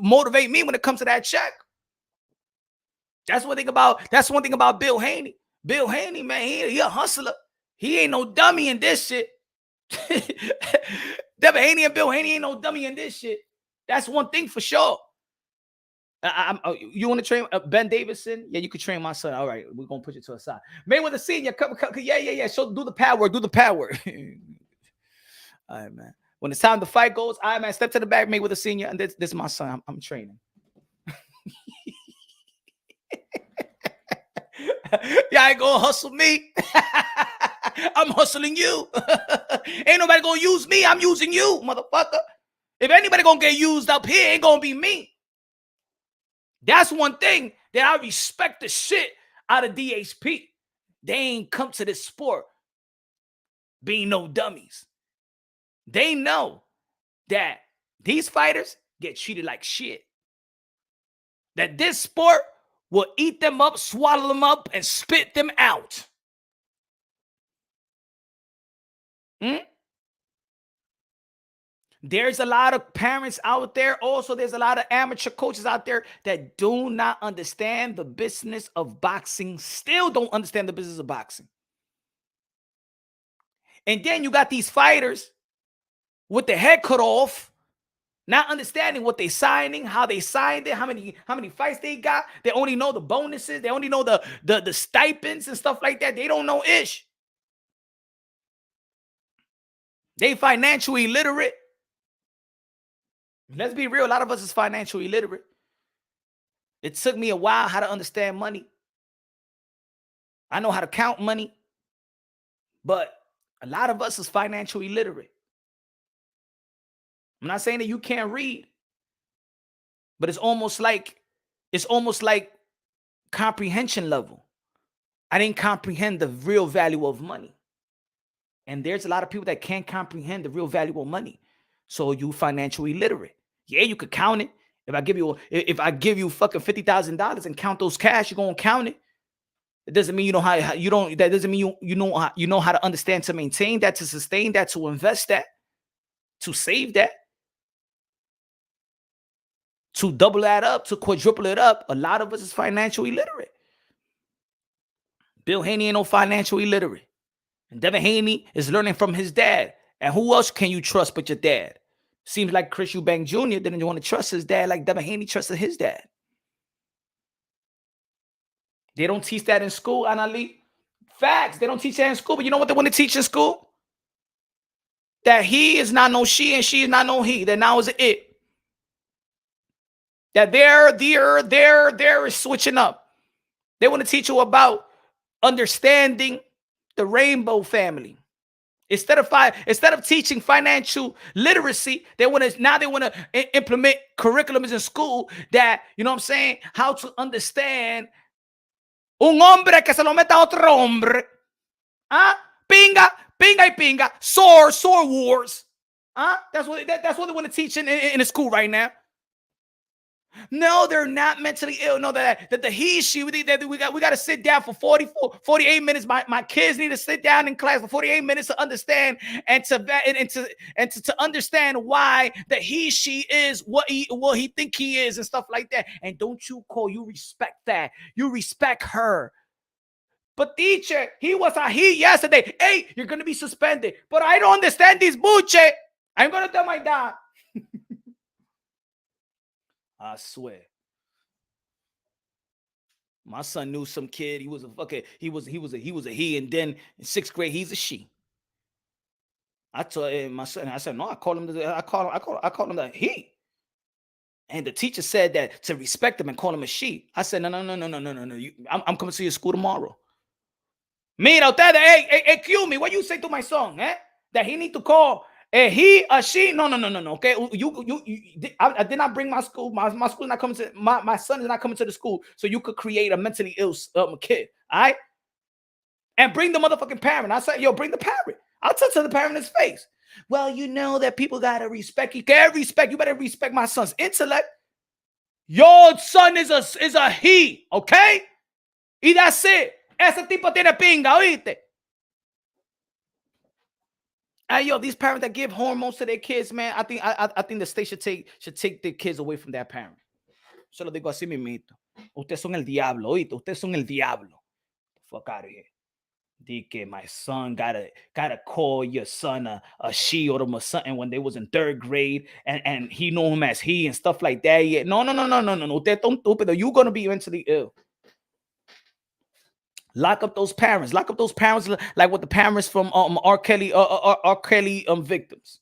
motivate me when it comes to that check. That's one thing about Bill Haney. Bill Haney, man, he a hustler. He ain't no dummy in this shit. Devin Haney and Bill Haney ain't no dummy in this shit. That's one thing for sure. You want to train Ben Davison? Yeah, you could train my son. All right, we're gonna put you to a side. Mayweather Senior, come. Yeah. So do the pad work. All right, man. When it's time the fight goes, all right, man. Step to the back, Mayweather Senior, and this is my son. I'm training. Y'all ain't gonna hustle me. I'm hustling you. Ain't nobody gonna use me. I'm using you, motherfucker. If anybody gonna get used up here, ain't gonna be me. That's one thing that I respect the shit out of DHP. They ain't come to this sport being no dummies. They know that these fighters get treated like shit. That this sport will eat them up, swallow them up, and spit them out. There's a lot of parents out there. Also, there's a lot of amateur coaches out there that do not understand the business of boxing. Still don't understand the business of boxing. And then you got these fighters with their head cut off, not understanding what they're signing, how they signed it, how many fights they got. They only know the bonuses. They only know the stipends and stuff like that. They don't know ish. They financially illiterate. Let's be real. A lot of us is financially illiterate. It took me a while how to understand money. I know how to count money, but a lot of us is financially illiterate. I'm not saying that you can't read, but it's almost like comprehension level. I didn't comprehend the real value of money. And there's a lot of people that can't comprehend the real value of money. So you financially literate. Yeah, you could count it. If I give you fucking $50,000 and count those cash, you're gonna count it. It doesn't mean you know how that doesn't mean you know how to understand to maintain that, to sustain that, to invest that, to save that, to double that up, to quadruple it up. A lot of us is financially illiterate. Bill Haney ain't no financial illiterate. And Devin Haney is learning from his dad. And who else can you trust but your dad? Seems like Chris Eubank Jr. didn't want to trust his dad like Devin Haney trusted his dad. They don't teach that in school, Anali. Facts. They don't teach that in school. But you know what they want to teach in school? That he is not no she and she is not no he. That now is an it. That they're switching up. They want to teach you about understanding the rainbow family. Instead of teaching financial literacy, they want to implement curriculums in school that, you know what I'm saying, how to understand un hombre que se lo meta a otro hombre. Pinga y pinga. Sword wars. That's what they want to teach in the school right now. No, they're not mentally ill. No, that the he, she, we got to sit down for 48 minutes. My kids need to sit down in class for 48 minutes to understand and to understand why the he, she is what he think he is and stuff like that. And don't you respect that. You respect her. But teacher, he was a he yesterday. Hey, you're going to be suspended. But I don't understand this bullshit. I'm going to tell my dad. I swear. My son knew some kid. He was a he, and then in 6th grade, he's a she. I told my son, I said, no, I call him the he. And the teacher said that to respect him and call him a she. I said, no. I'm coming to your school tomorrow. Mira, ustedes, hey, cue me. What you say to my son, that he need to call a he, a she? No. Okay, I did not bring my school. My school is not coming to my son is not coming to the school, so you could create a mentally ill kid, all right? And bring the motherfucking parent. I said, yo, bring the parent. I'll touch the parent in his face. Well, you know that people gotta respect. You can't respect. You better respect my son's intellect. Your son is a he, okay? Y that's it. Ese tipo tiene pinga, ¿oíste? Hey, yo, these parents that give hormones to their kids, man, I think the state should take their kids away from that parent. Se lo digo así mismito. Ustedes son el diablo, ¿oíste? Ustedes son el diablo. Fuck out of here. DK, my son gotta call your son a she or something when they was in 3rd grade, and he know him as he and stuff like that. Yeah, no. Ustedes son estúpidos. You're gonna be mentally ill. Lock up those parents. Lock up those parents like what the parents from R. Kelly victims.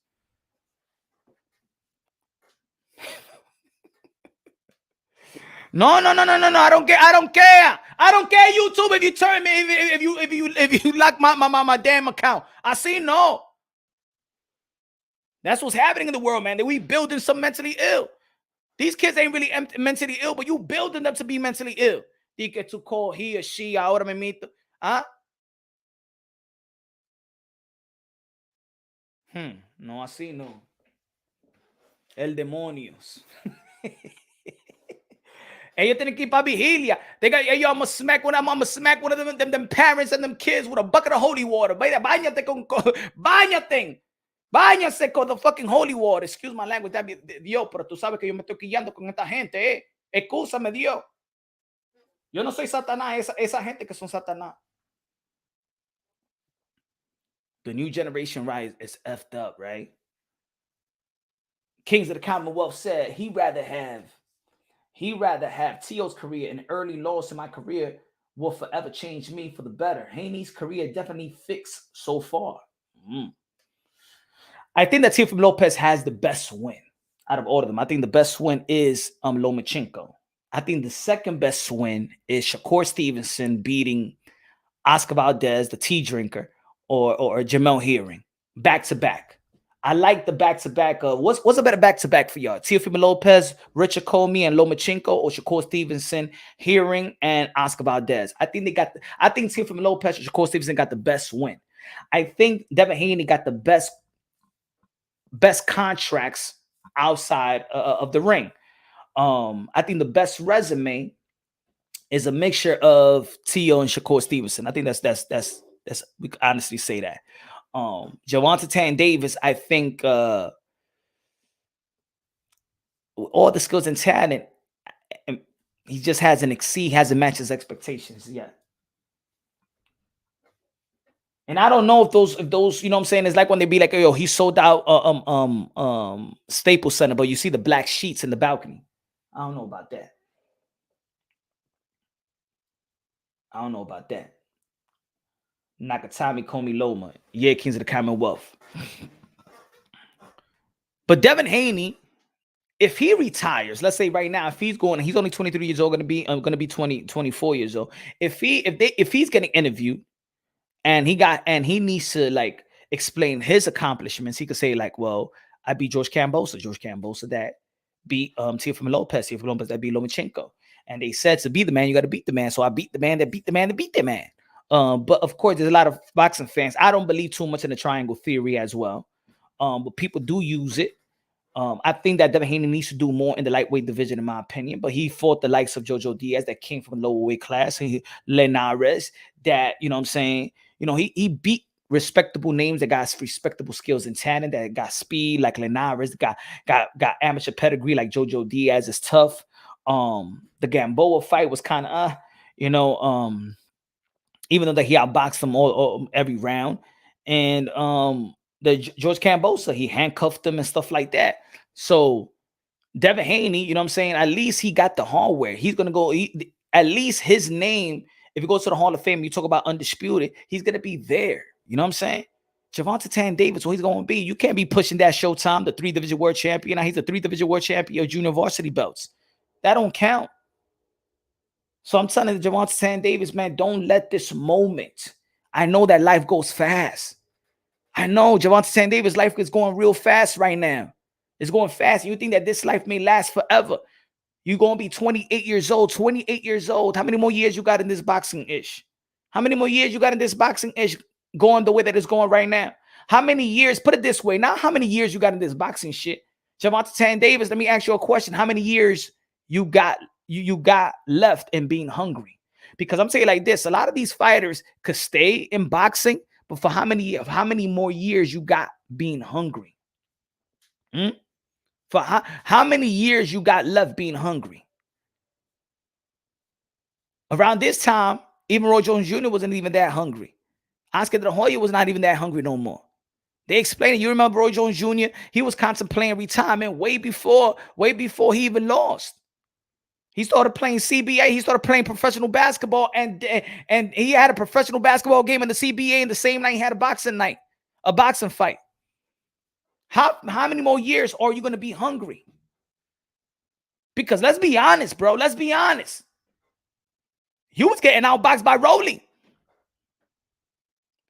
No. I don't care. I don't care. YouTube, if you turn me, if you lock my damn account, I see no. That's what's happening in the world, man. That we building some mentally ill. These kids ain't really mentally ill, but you building them to be mentally ill. You get to call he or she, ahora me meto. No, así no. El demonios. Ellos tienen que ir para vigilia. They got, yo, I'm gonna smack one of them parents and them kids with a bucket of holy water. Báñate con the fucking holy water. Excuse my language. Dios, pero tú sabes que yo me estoy quillando con esta gente, Excúsame, Dios. Yo no soy Satanás, esa gente que son Satanás. The new generation rise is effed up, right? Kings of the Commonwealth said he'd rather have T.O.'s career and early loss in my career will forever change me for the better. Haney's career definitely fixed so far. I think that Teofimo Lopez has the best win out of all of them. I think the best win is Lomachenko. I think the second best win is Shakur Stevenson beating Oscar Valdez, the tea drinker, or Jamel Herring, back to back. I like the back to back. What's a better back to back for y'all? Teofimo Lopez, Richard Comey, and Lomachenko, or Shakur Stevenson, Herring, and Oscar Valdez. I think Teofimo Lopez and Shakur Stevenson got the best win. I think Devin Haney got the best contracts outside of the ring. I think the best resume is a mixture of T.O. and Shakur Stevenson. I think that's we can honestly say that. Gervonta Davis, I think all the skills and talent, he just hasn't matched his expectations yet. And I don't know if those, you know what I'm saying, it's like when they be like, yo, he sold out Staples Center, but you see the black sheets in the balcony. I don't know about that. Nakatami, Comey, Loma. Yeah, Kings of the Commonwealth. But Devin Haney, if he retires, let's say right now, if he's only 23 years old, gonna be 24 years old. If he's getting interviewed and he needs to like explain his accomplishments, he could say like, well, I beat George Kambosos that beat Teofimo Lopez that beat Lomachenko. And they said to be the man, you got to beat the man. So I beat the man that beat the man that beat the man. But of course, there's a lot of boxing fans. I don't believe too much in the triangle theory as well. But people do use it. I think that Devin Haney needs to do more in the lightweight division, in my opinion. But he fought the likes of Jojo Diaz that came from a lower weight class, and Linares that, you know what I'm saying, you know, he beat respectable names that got respectable skills and talent, that got speed like Linares, got amateur pedigree like Jojo Diaz is tough. The Gamboa fight was kind of you know, even though that he outboxed him all every round. And the George Cambosa, he handcuffed him and stuff like that. So Devin Haney, you know what I'm saying? At least he got the hardware. He's gonna go. At least his name, if he goes to the Hall of Fame, you talk about undisputed, he's gonna be there. You know what I'm saying? Gervonta Davis, what he's gonna be. You can't be pushing that Showtime, the 3-division world champion. Now he's a 3-division world champion of junior varsity belts. That don't count. So I'm telling Gervonta Davis, man, don't let this moment. I know that life goes fast. I know Gervonta Davis' life is going real fast right now. It's going fast. You think that this life may last forever. You're going to be 28 years old, 28 years old. How many more years you got in this boxing-ish? How many more years you got in this boxing-ish going the way that it's going right now? How many years, put it this way, not how many years you got in this boxing shit. Gervonta Davis, let me ask you a question. How many years you got left in being hungry? Because I'm saying like this, a lot of these fighters could stay in boxing, but for how many more years you got being hungry? For how many years you got left being hungry? Around this time, even Roy Jones Jr. wasn't even that hungry. Oscar De La Hoya was not even that hungry no more. They explained it. You remember Roy Jones Jr.? He was contemplating retirement way before he even lost. He started playing CBA. He started playing professional basketball, and he had a professional basketball game in the CBA, and the same night he had a boxing fight. How many more years are you going to be hungry? Because let's be honest, bro. Let's be honest. You was getting outboxed by Rolly.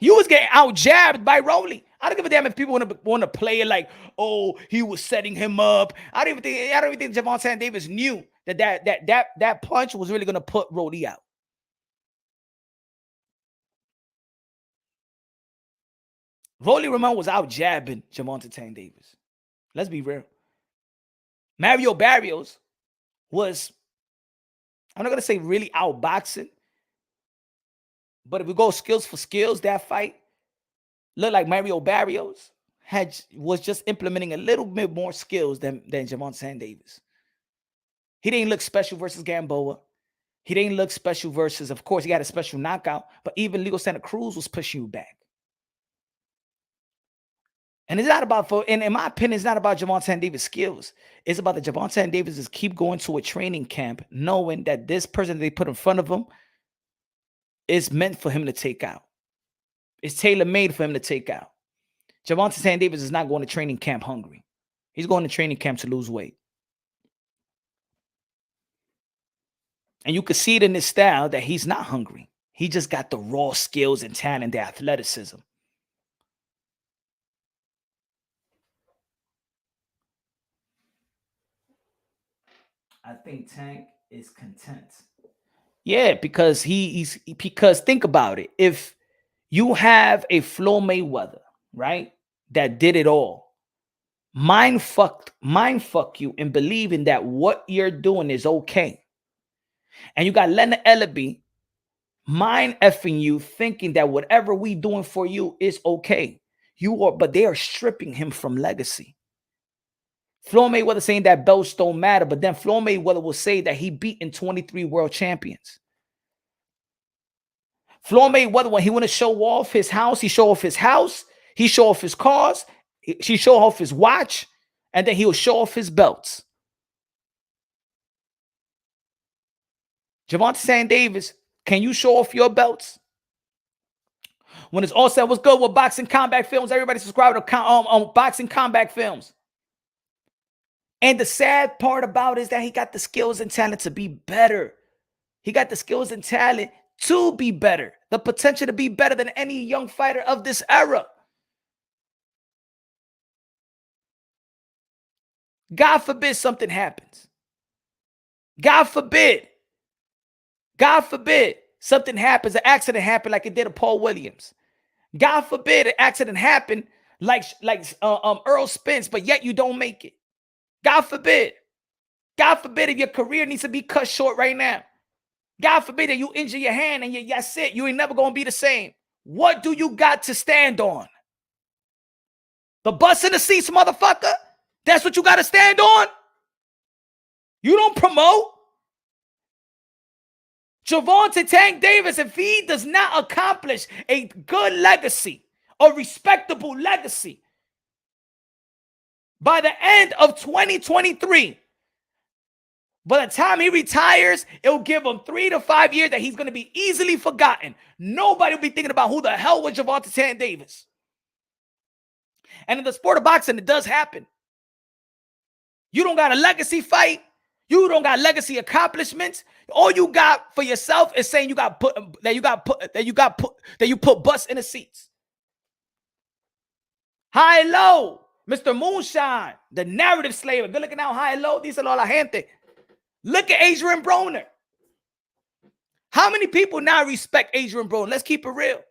You was getting out-jabbed by Rolly. I don't give a damn if people want to play it like, oh, he was setting him up. I don't even think Gervonta Davis knew that punch was really going to put Rolly out. Rolly Ramon was out-jabbing Gervonta Davis. Let's be real. Mario Barrios was, I'm not going to say really outboxing, but if we go skills for skills, that fight looked like Mario Barrios was just implementing a little bit more skills than Gervonta Davis. He didn't look special versus Gamboa. He didn't look special versus, of course, he got a special knockout, but even Leo Santa Cruz was pushing you back. And it's not about, in my opinion, it's not about Gervonta Davis' skills. It's about the Gervonta Davis is keep going to a training camp knowing that this person they put in front of him is meant for him to take out. It's tailor-made for him to take out. Gervonta Davis is not going to training camp hungry. He's going to training camp to lose weight. And you can see it in his style that he's not hungry. He just got the raw skills and talent, the athleticism. I think Tank is content. Yeah, because because think about it. If you have a Floyd Mayweather, right, that did it all, mind fuck you in believing that what you're doing is okay. And you got Leonard Ellaby mind effing you, thinking that whatever we doing for you is okay. But they are stripping him from legacy. Floyd Mayweather saying that belts don't matter, but then Floyd Mayweather will say that he beaten 23 world champions. Floyd Mayweather, when he want to show off his house, he show off his house, he show off his cars, he show off his watch, and then he'll show off his belts. Gervonta Davis, can you show off your belts? When it's all said, what's good with Boxing Combat Films? Everybody subscribe to Boxing Combat Films. And the sad part about it is that he got the skills and talent to be better. He got the skills and talent to be better. The potential to be better than any young fighter of this era. God forbid something happens. God forbid something happens, an accident happened like it did to Paul Williams. God forbid an accident happened like Earl Spence, but yet you don't make it. God forbid. God forbid if your career needs to be cut short right now. God forbid that you injure your hand and that's it. You ain't never going to be the same. What do you got to stand on? The bus in the seats, motherfucker? That's what you got to stand on? You don't promote? Gervonta Tank Davis, if he does not accomplish a good legacy, a respectable legacy, by the end of 2023, by the time he retires, it'll give him 3 to 5 years that he's going to be easily forgotten. Nobody will be thinking about who the hell was Gervonta Tank Davis. And in the sport of boxing, it does happen. You don't got a legacy fight. You don't got legacy accomplishments. All you got for yourself is saying you put butts in the seats. High low, Mr. Moonshine, the narrative slaver. Good looking out, high low. Dice la gente. Look at Adrian Broner. How many people now respect Adrian Broner? Let's keep it real.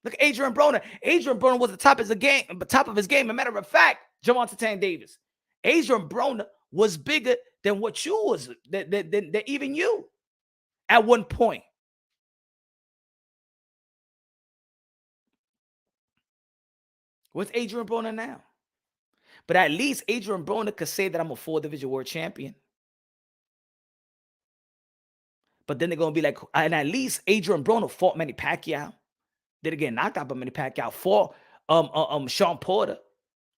Look at Adrian Broner. Adrian Broner was the top of his game. As a matter of fact, Gervonta Tank Davis. Adrian Broner was bigger than what you was, than even you at one point. What's Adrian Broner now? But at least Adrian Broner could say that I'm a 4-division world champion. But then they're going to be like, and at least Adrian Broner fought Manny Pacquiao. Did get knocked out by Manny Pacquiao. Fought Sean Porter.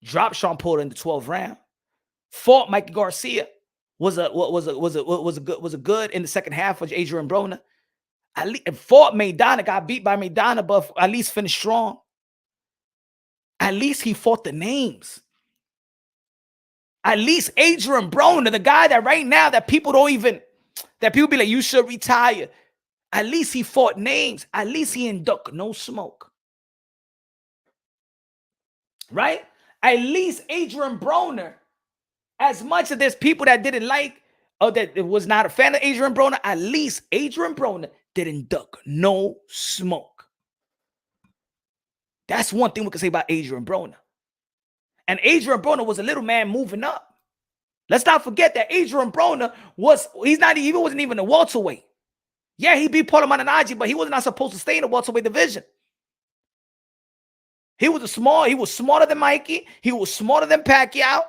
Dropped Sean Porter in the 12th round. Fought Mikey Garcia. Was a good in the second half for Adrian Broner. Fought Maidana, got beat by Maidana, but at least finished strong. At least he fought the names. At least Adrian Broner, the guy that right now that people be like, you should retire. At least he fought names. At least he ain't duck no smoke. Right? At least Adrian Broner, as much as there's people that didn't like or that was not a fan of Adrian Broner, at least Adrian Broner didn't duck no smoke. That's one thing we can say about Adrian Broner. And Adrian Broner was a little man moving up. Let's not forget that Adrian Broner wasn't even a welterweight. Yeah, he beat Paulo Malignaggi, but he was not supposed to stay in the welterweight division. He was smarter than Mikey. He was smarter than Pacquiao.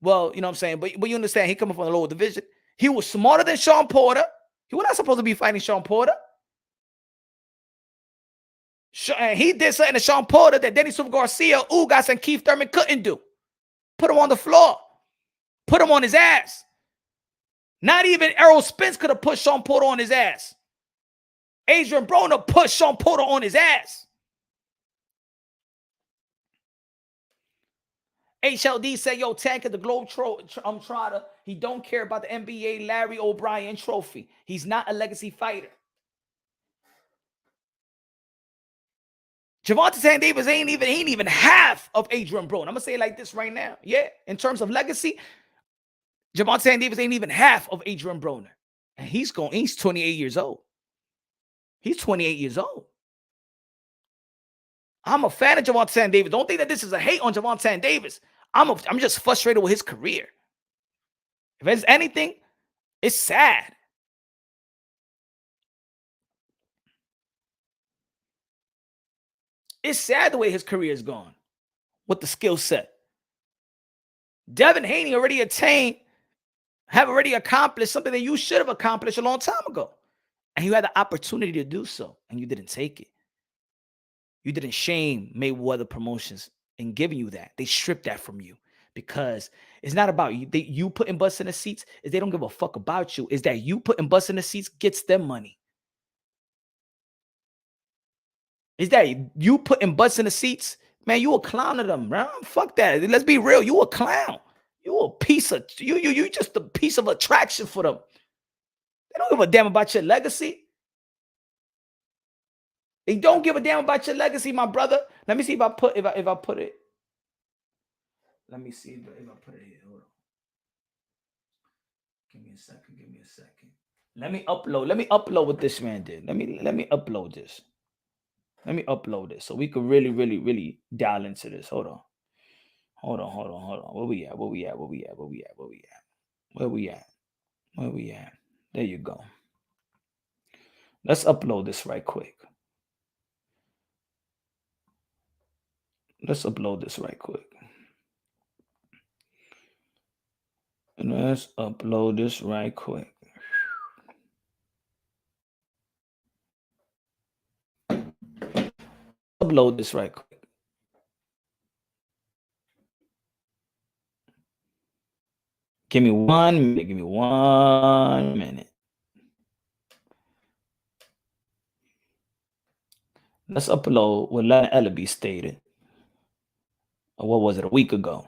Well, you know what I'm saying? But you understand, he coming from the lower division. He was smarter than Sean Porter. He was not supposed to be fighting Sean Porter. And he did something to Sean Porter that Dennis Garcia, Ugas, and Keith Thurman couldn't do. Put him on the floor. Put him on his ass. Not even Errol Spence could have put Sean Porter on his ass. Adrian Broner put Sean Porter on his ass. HLD said, yo, Tank at the Globe Trotter. He don't care about the NBA Larry O'Brien trophy. He's not a legacy fighter. Gervonta Tank Davis ain't even half of Adrian Broner. I'm going to say it like this right now. Yeah, in terms of legacy, Gervonta Tank Davis ain't even half of Adrian Broner. And he's 28 years old. He's 28 years old. I'm a fan of Gervonta Tank Davis. Don't think that this is a hate on Gervonta Tank Davis. I'm just frustrated with his career. If there's anything, it's sad. It's sad the way his career is gone with the skill set. Devin Haney have already accomplished something that you should have accomplished a long time ago. And you had the opportunity to do so, and you didn't take it. You didn't shame Mayweather Promotions in giving you that. They stripped that from you because it's not about you. You putting butts in the seats. Is they don't give a fuck about you. Is that you putting butts in the seats gets them money. Is that you putting butts in the seats? Man, you a clown of them, bro. Fuck that. Let's be real. You a clown. You a piece of you just a piece of attraction for them. They don't give a damn about your legacy. They don't give a damn about your legacy, my brother. Let me see if I put it. Let me see if I put it here. Hold on. Give me a second. Let me upload what this man did. Let me upload this. Let me upload this so we can really, really, really dial into this. Hold Hold on. Where we at? There you go. Let's upload this right quick. Give me 1 minute. Let's upload what Lana Ellaby stated. Or what was it, a week ago?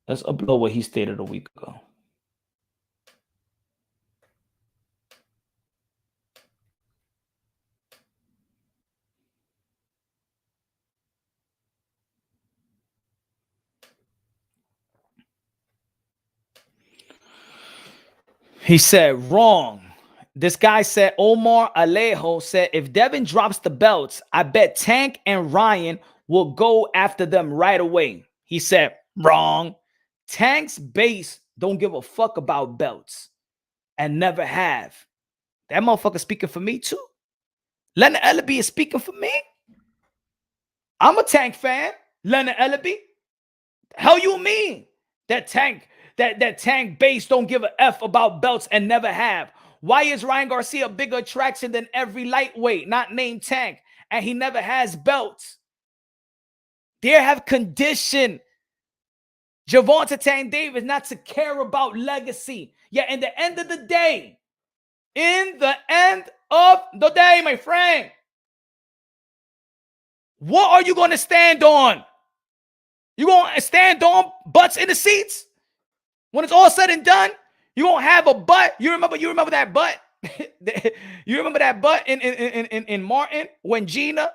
Let's upload what he stated a week ago. He said, wrong. This guy said, Omar Alejo said, if Devin drops the belts, I bet Tank and Ryan will go after them right away. He said, wrong. Tank's base don't give a fuck about belts and never have. That motherfucker speaking for me too. Leonard Ellaby is speaking for me. I'm a Tank fan. Leonard Ellaby. Hell you mean? That Tank base don't give a F about belts and never have. Why is Ryan Garcia a bigger attraction than every lightweight not named Tank? And he never has belts. They have conditioned Gervonta Davis not to care about legacy. Yeah, in the end of the day, my friend, what are you going to stand on? You going to stand on butts in the seats? When it's all said and done, you won't have a butt. You remember that butt? You remember that butt in Martin when Gina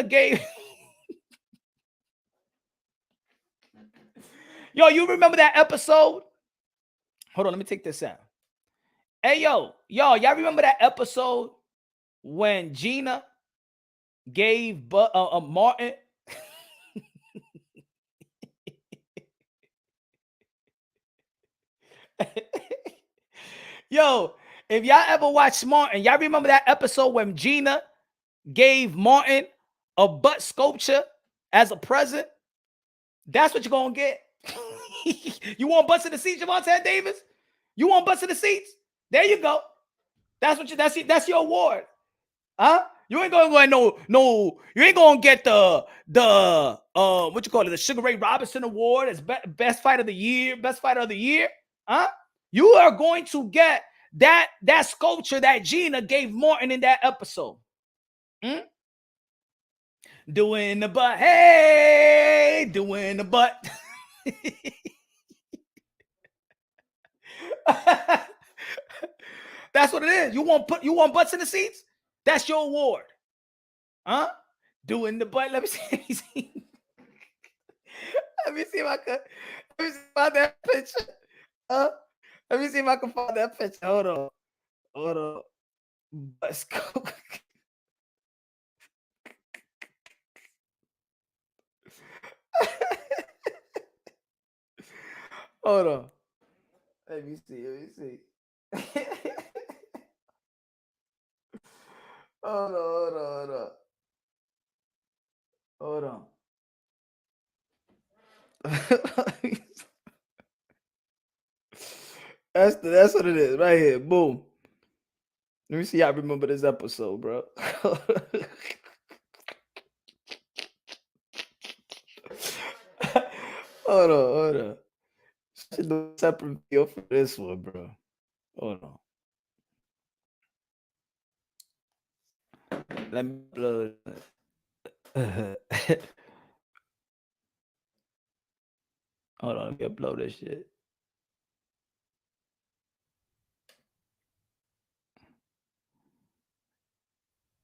gave Yo, you remember that episode? Hold on, let me take this out. Hey, y'all remember that episode when Gina gave Martin Yo, if y'all ever watch Martin, y'all remember that episode when Gina gave Martin a butt sculpture as a present? That's what you're gonna get. You want butts in the seats, Gervonta Davis? You want butts in the seats? There you go. That's your award. Huh? You ain't gonna go no. You ain't gonna get the what you call it, the Sugar Ray Robinson Award as best fight of the year, Huh? You are going to get that sculpture that Gina gave Martin in that episode. Doing the butt, hey, doing the butt. That's what it is. You want butts in the seats? That's your award. Huh? Doing the butt. Let me see. Let me see if I can find that picture. Let me see if I can find that picture. Hold on. Let's go. Hold on. Let me see. Hold on. That's what it is right here. Boom. Let me see. I remember this episode, bro. Hold on. Should do a separate video for this one, bro. Hold on. Let me upload. Hold on, let me upload this shit.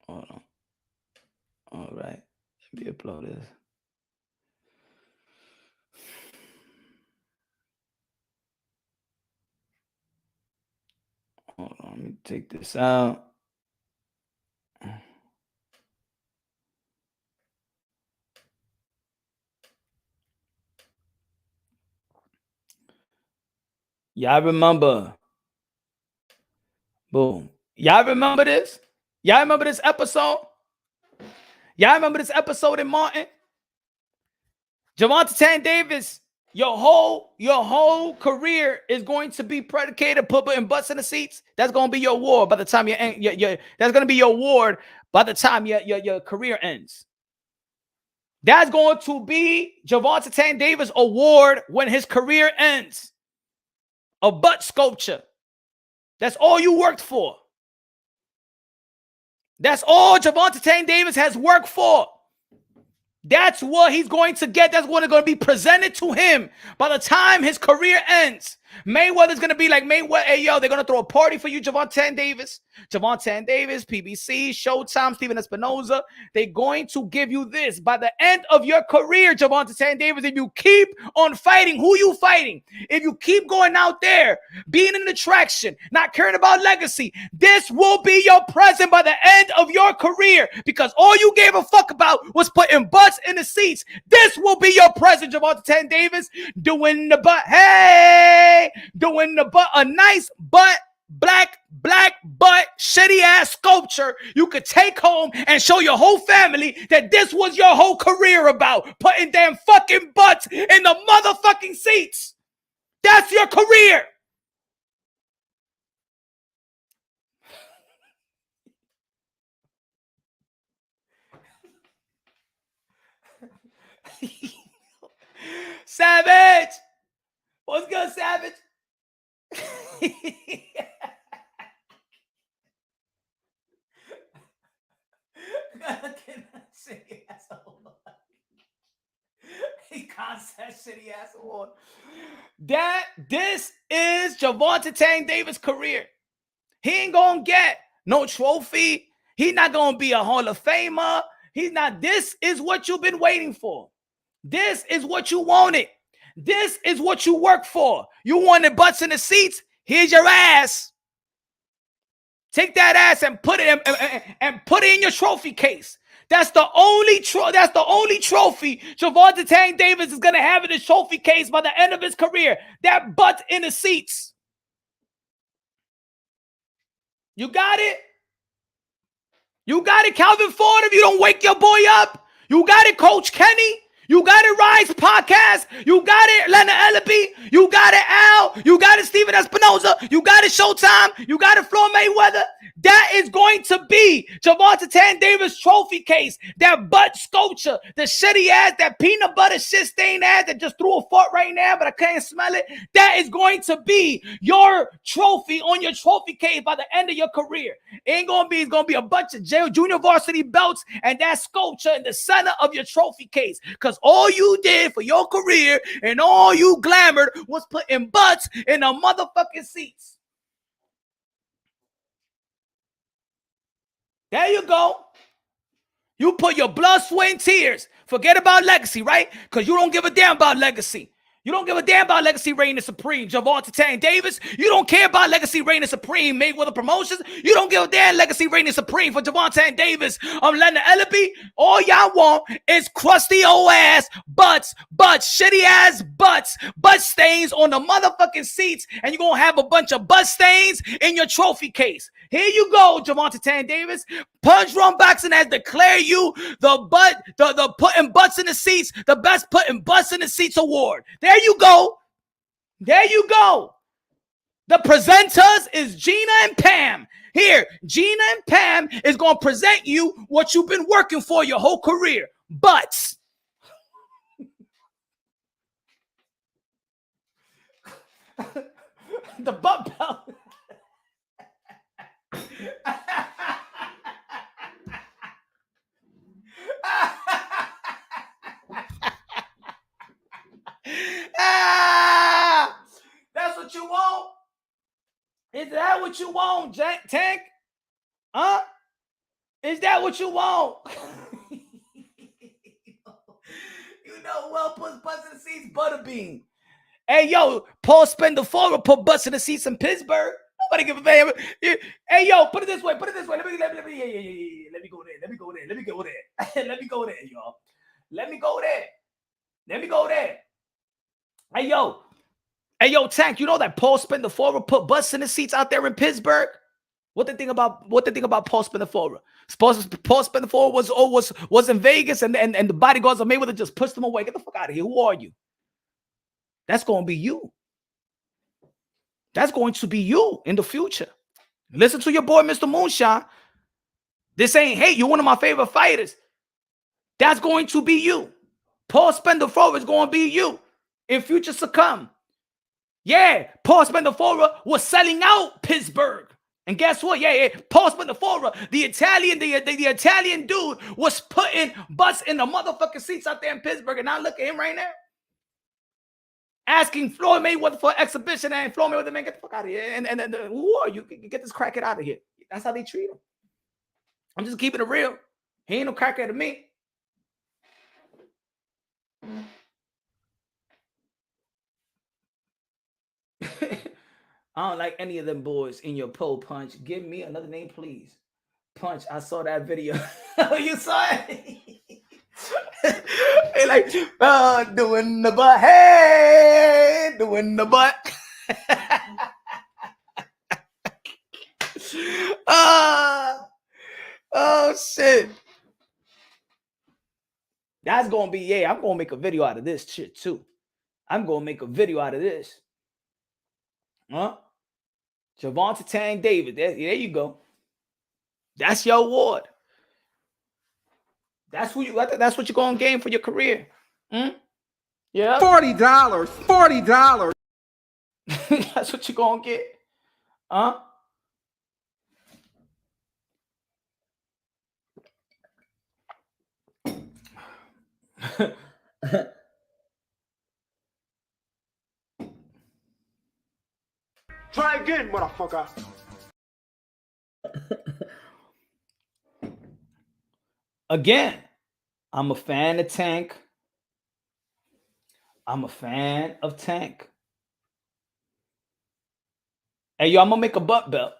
Hold on. All right. Let me upload this. Hold on, let me take this out. Y'all remember? Boom. Y'all remember this? Y'all remember this episode? Y'all remember this episode in Martin? Gervonta Davis, your whole career is going to be predicated putting butts in the seats. That's going to be your award by the time that's going to be your award by the time your career ends. That's going to be Gervonta Davis award when his career ends. A butt sculpture. That's all you worked for. That's all Gervonta Davis has worked for. That's what he's going to get. That's what is going to be presented to him by the time his career ends. Mayweather's going to be like, Mayweather, hey, yo, they're going to throw a party for you, Gervonta Davis. Gervonta Davis, PBC, Showtime, Steven Espinoza. They're going to give you this. By the end of your career, Gervonta Davis, if you keep on fighting, who you fighting? If you keep going out there, being an attraction, not caring about legacy, this will be your present by the end of your career because all you gave a fuck about was putting butts in the seats. This will be your present, Gervonta Davis, doing the butt. Hey! Doing the butt, a nice butt, black butt, shitty ass sculpture you could take home and show your whole family that this was your whole career about, putting damn fucking butts in the motherfucking seats. That's your career. Savage! What's good, Savage? He can't say shitty ass award. This is Gervonta Davis' career. He ain't gonna get no trophy. He's not gonna be a Hall of Famer. He's not. This is what you've been waiting for. This is what you wanted. This is what you worked for. You wanted butts in the seats. Here's your ass. Take that ass and put it in your trophy case. That's the only trophy Gervonta Davis is gonna have in his trophy case by the end of his career. That butt in the seats. You got it? You got it, Calvin Ford, if you don't wake your boy up. You got it, Coach Kenny. You got it, Rise Podcast. You got it, Leonard Ellaby. You got it, Al. You got it, Steven Espinoza. You got it, Showtime. You got it, Floyd Mayweather. That is going to be Gervonta Davis trophy case. That butt sculpture, the shitty ass, that peanut butter shit stained ass that just threw a fart right now, but I can't smell it. That is going to be your trophy on your trophy case by the end of your career. It's going to be a bunch of junior varsity belts and that sculpture in the center of your trophy case. Because all you did for your career and all you glamored was putting butts in the motherfucking seats. There you go. You put your blood, sweat, and tears. Forget about legacy, right? Because you don't give a damn about legacy. You don't give a damn about legacy reigning supreme, Gervonta Davis. You don't care about legacy reigning supreme, Mayweather Promotions. You don't give a damn legacy reigning supreme for Gervonta Davis. Leonard Ellaby. All y'all want is crusty old ass butts, shitty ass butts, butt stains on the motherfucking seats, and you're gonna have a bunch of butt stains in your trophy case. Here you go, Gervonta Davis. Punch Run Boxing has declared you the putting butts in the seats, the best putting butts in the seats award. There you go. There you go. The presenters is Gina and Pam. Here, Gina and Pam is going to present you what you've been working for your whole career. Butts. The butt belt. That's what you want? Is that what you want, Tank? Huh? Is that what you want? You know who else puts butts in the seats? Butterbean. Hey, yo, Paul Spendafora put butts in the seats in Pittsburgh. Nobody give a damn. Hey, yo, put it this way. Let me go there. Let me go there, y'all. Let me go there. Hey, yo, Hey, yo, Tank, you know that Paul Spendafora put butts in the seats out there in Pittsburgh? What they think about Paul Spendafora? Paul Spendafora was in Vegas, and the bodyguards of Mayweather just pushed him away. Get the fuck out of here. Who are you? That's going to be you. That's going to be you in the future. Listen to your boy, Mr. Moonshine. This ain't hate. You're one of my favorite fighters. That's going to be you. Paul Spendafora is going to be you in future to come. Yeah, Paul Spendafora was selling out Pittsburgh. And guess what? Yeah, Paul Spendafora, the Italian dude, was putting butts in the motherfucking seats out there in Pittsburgh. And now look at him right now. Asking Floyd Mayweather for exhibition, and Floyd Mayweather, man, get the fuck out of here. And who are you? Get this crackhead out of here. That's how they treat him. I'm just keeping it real. He ain't no crackhead to me. I don't like any of them boys in your poll, Punch. Give me another name, please. Punch, I saw that video. You saw it? They like, doing the butt. Hey, doing the butt. Oh, shit. That's going to be, yeah, I'm going to make a video out of this shit, too. I'm going to make a video out of this. Huh? Gervonta Davis. There you go. That's your award. That's what you're going to gain for your career. Yeah. $40. $40. That's what you're going to get. Huh? Try again, motherfucker. Again, I'm a fan of Tank. I'm a fan of Tank. Hey, yo, I'm going to make a butt belt.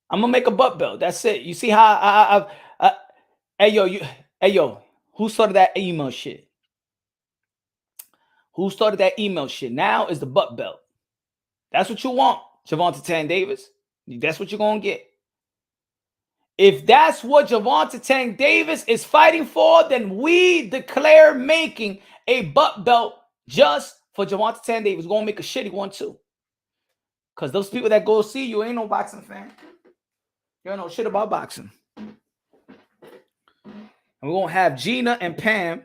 I'm going to make a butt belt. That's it. You see how hey, yo, who started that email shit? Who started that email shit? Now is the butt belt. That's what you want, Gervonta Davis. That's what you're going to get. If that's what Gervonta Davis is fighting for, then we declare making a butt belt just for Gervonta Davis. We're going to make a shitty one too. Because those people that go see you ain't no boxing fan. You don't know shit about boxing. And we're going to have Gina and Pam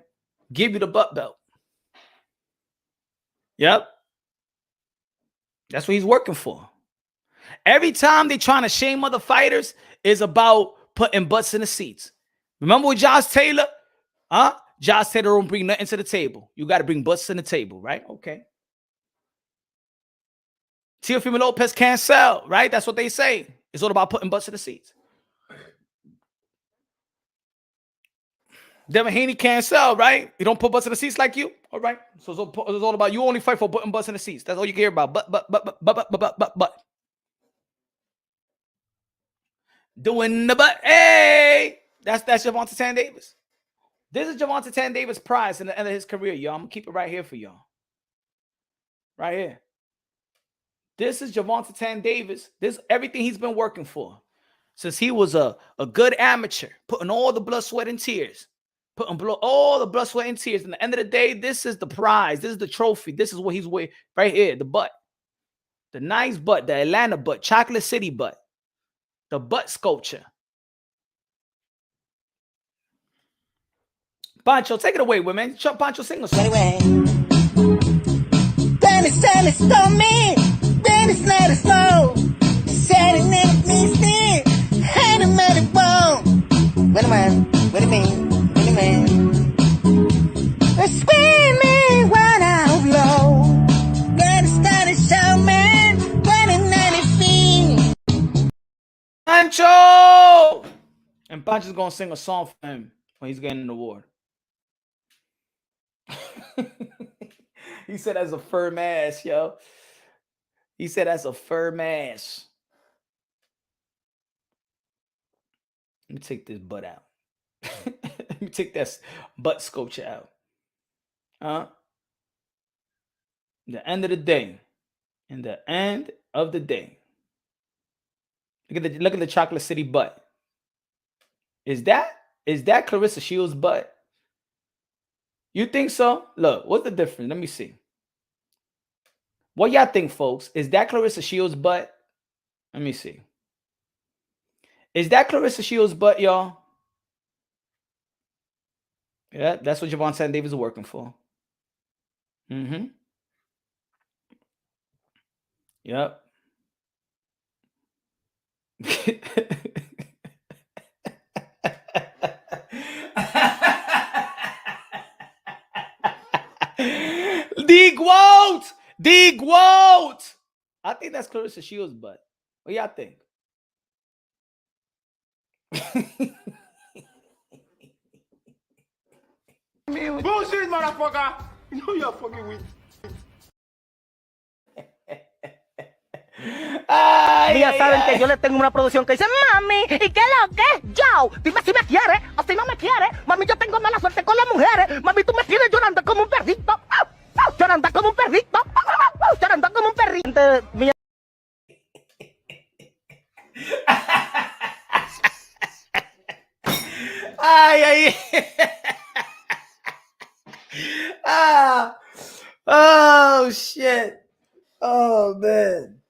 give you the butt belt. Yep. That's what he's working for. Every time they trying to shame other fighters is about putting butts in the seats. Remember with Josh Taylor? Josh Taylor don't bring nothing to the table. You got to bring butts in the table, right? Okay. Teofimo Lopez can't sell, right? That's what they say. It's all about putting butts in the seats. Devin Haney can't sell, right? You don't put butts in the seats like you. All right. So it's all about you only fight for putting butts in the seats. That's all you care about. But. Doing the butt. Hey, that's Gervonta Davis. This is Gervonta Davis' prize in the end of his career, y'all. I'm gonna keep it right here for y'all. Right here. This is Gervonta Davis. This is everything he's been working for since he was a good amateur, putting all the blood, sweat, and tears. All the blood, sweat, and tears. And at the end of the day, this is the prize. This is the trophy. This is what he's with right here. The butt. The nice butt. The Atlanta butt. Chocolate City butt. The butt sculpture. Pancho, take it away, women. Pancho, sing a song. Anyway. Then it's said it's on me. Then it's let us know. Said it never means me. Had a many bone. Wait a minute. What do you mean? What do you mean? Scream me when I'm low. Then it started show me. When it 90 feet. Pancho! And Pancho's gonna sing a song for him when he's getting an award. He said that's a firm ass, yo. He said that's a firm ass. Let me take this butt out. Let me take that butt sculpture out. The end of the day. In the end of the day. Look at the Chocolate City butt. Is that Clarissa Shields' butt? You think so? Look, what's the difference? Let me see. What y'all think, folks? Is that Clarissa Shields' butt? Let me see. Is that Clarissa Shields' butt, y'all? Yeah, that's what Gervonta Davis is working for. Mm-hmm. Yep. The quote. I think that's Clarissa Shields' butt. What y'all think? Bullshit, motherfucker. You know you're fucking with. Ya saben que yo le tengo una producción que dice, mami, ¿y qué lo que? Yo, dime si me quieres o si no me quieres. Mami, yo tengo mala suerte con las mujeres. Mami, tú me tienes llorando como un perrito. Llorando como un perrito. Llorando como un perrito. Ay. Oh, shit. Oh, man.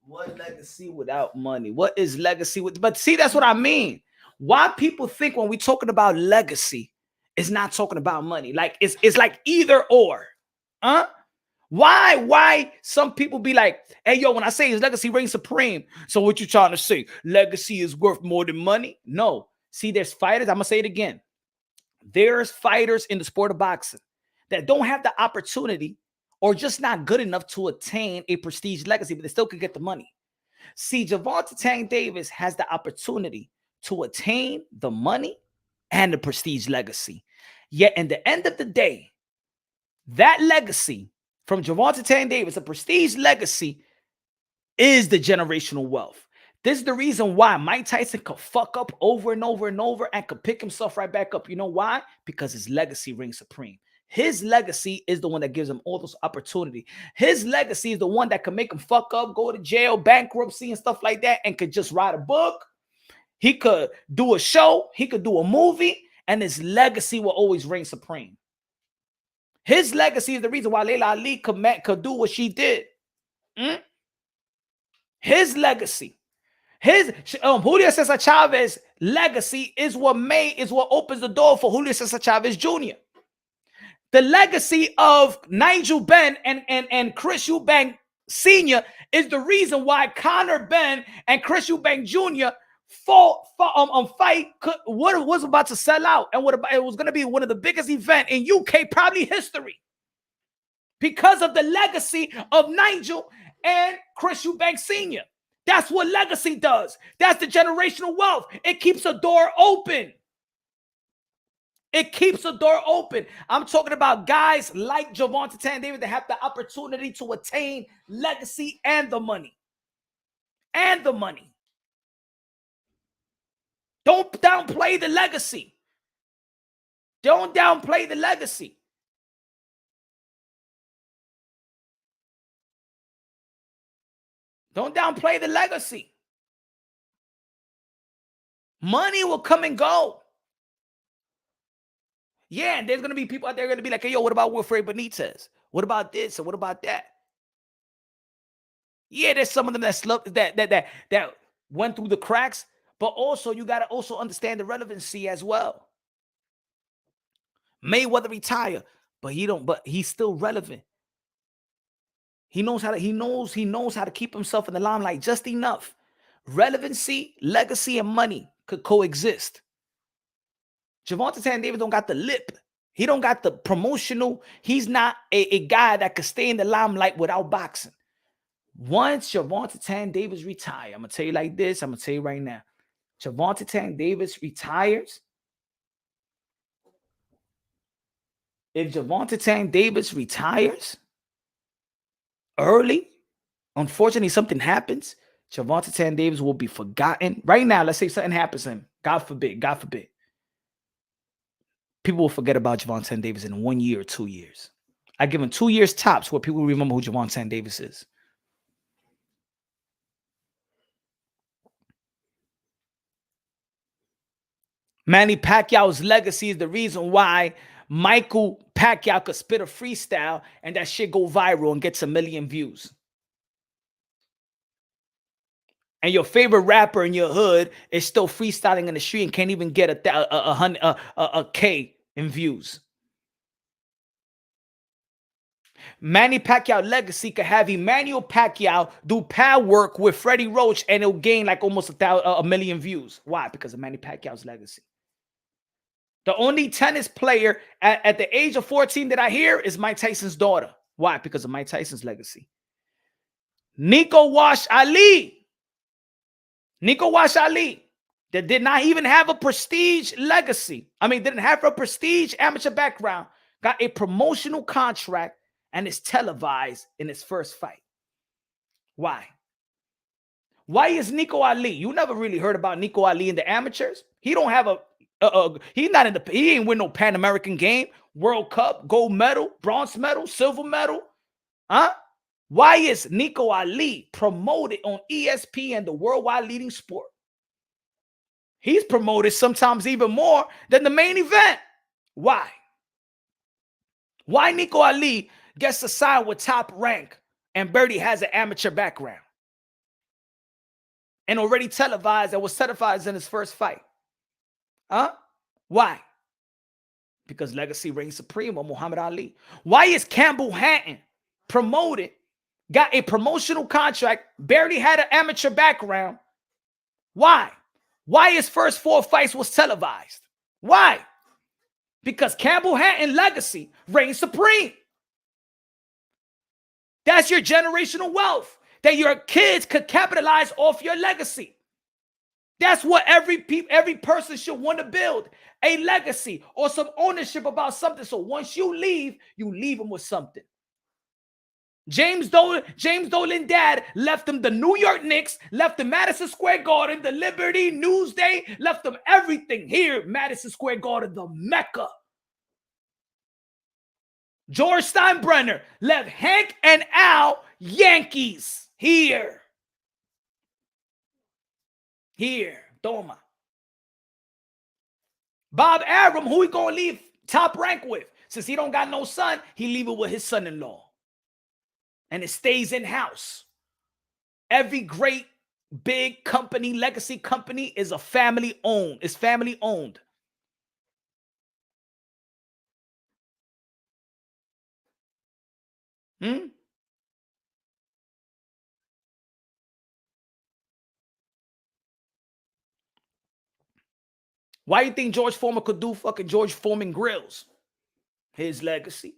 What legacy without money? What is legacy with? But see, that's what I mean. Why people think when we're talking about legacy, it's not talking about money. Like it's like either or. Huh? Why some people be like, hey, yo, when I say his legacy reigns supreme, so what you trying to say? Legacy is worth more than money? No. See, there's fighters. I'm going to say it again. There's fighters in the sport of boxing that don't have the opportunity or just not good enough to attain a prestige legacy, but they still could get the money. See, Gervonta Davis has the opportunity to attain the money and the prestige legacy. Yet, in the end of the day, that legacy from Gervonta Davis, a prestige legacy, is the generational wealth. This is the reason why Mike Tyson could fuck up over and over and over and could pick himself right back up. You know why? Because his legacy reigns supreme. His legacy is the one that gives him all those opportunity. His legacy is the one that can make him fuck up, go to jail, bankruptcy, and stuff like that, and could just write a book. He could do a show. He could do a movie, and his legacy will always reign supreme. His legacy is the reason why Layla Ali could do what she did. His legacy. His Julio Cesar Chavez legacy is what opens the door for Julio Cesar Chavez Jr. The legacy of Nigel Benn and Chris Eubank Sr. is the reason why Conor Benn and Chris Eubank Jr. was about to sell out, and it was going to be one of the biggest events in UK probably history because of the legacy of Nigel and Chris Eubank Sr. That's what legacy does. That's the generational wealth. It keeps a door open. It keeps a door open. I'm talking about guys like Gervonta Davis that have the opportunity to attain legacy and the money. And the money. Don't downplay the legacy. Don't downplay the legacy. Don't downplay the legacy. Money will come and go. Yeah, and there's going to be people out there going to be like, hey, yo, what about Wilfred Benitez? What about this? And what about that? Yeah, there's some of them that went through the cracks, but also you got to also understand the relevancy as well. Mayweather retire, but he's still relevant. He knows how to keep himself in the limelight just enough. Relevancy, legacy, and money could coexist. Gervonta Davis don't got the lip. He don't got the promotional. He's not a guy that could stay in the limelight without boxing. Once Gervonta Davis retire, I'm going to tell you like this. I'm going to tell you right now. Gervonta Davis retires. If Gervonta Davis retires early, unfortunately, something happens, Gervonta Davis will be forgotten. Right now, let's say something happens to him. God forbid. People will forget about Gervonta Davis in 1 year or 2 years. I give him 2 years tops where people remember who Gervonta Davis is. Manny Pacquiao's legacy is the reason why Michael Pacquiao could spit a freestyle and that shit go viral and gets 1 million views. And your favorite rapper in your hood is still freestyling in the street and can't even get a K in views. Manny Pacquiao legacy could have Emmanuel Pacquiao do pad work with Freddie Roach and it'll gain like almost 1 million views. Why? Because of Manny Pacquiao's legacy. The only tennis player at the age of 14 that I hear is Mike Tyson's daughter. Why? Because of Mike Tyson's legacy. Nico Wash Ali. Nico Wash Ali, that did not even have a prestige legacy. I mean, didn't have a prestige amateur background, got a promotional contract and is televised in his first fight. Why? Why is Nico Ali? You never really heard about Nico Ali in the amateurs. He don't have he ain't win no Pan American game, World Cup, gold medal, bronze medal, silver medal. Huh? Why is Nico Ali promoted on ESPN, the worldwide leading sport? He's promoted sometimes even more than the main event. Why? Why Nico Ali gets to sign with Top Rank and Birdie has an amateur background and already televised and was televised in his first fight? Huh? Why? Because legacy reigns supreme on Muhammad Ali. Why is Campbell Hatton promoted, got a promotional contract, barely had an amateur background? Why? Why his first 4 fights was televised? Why? Because Campbell Hatton legacy reigns supreme. That's your generational wealth, that your kids could capitalize off your legacy. That's what every person should want to build, a legacy or some ownership about something. So once you leave them with something. James Dolan dad left him the New York Knicks, left him Madison Square Garden, the Liberty, Newsday, left him everything here, Madison Square Garden, the Mecca. George Steinbrenner left Hank and Al, Yankees, here. Here, toma. Bob Arum, who he gonna leave Top Rank with? Since he don't got no son, he leave it with his son-in-law. And it stays in-house. Every great big company, legacy company, is a family-owned. It's family-owned. Why you think George Foreman could do fucking George Foreman grills? His legacy.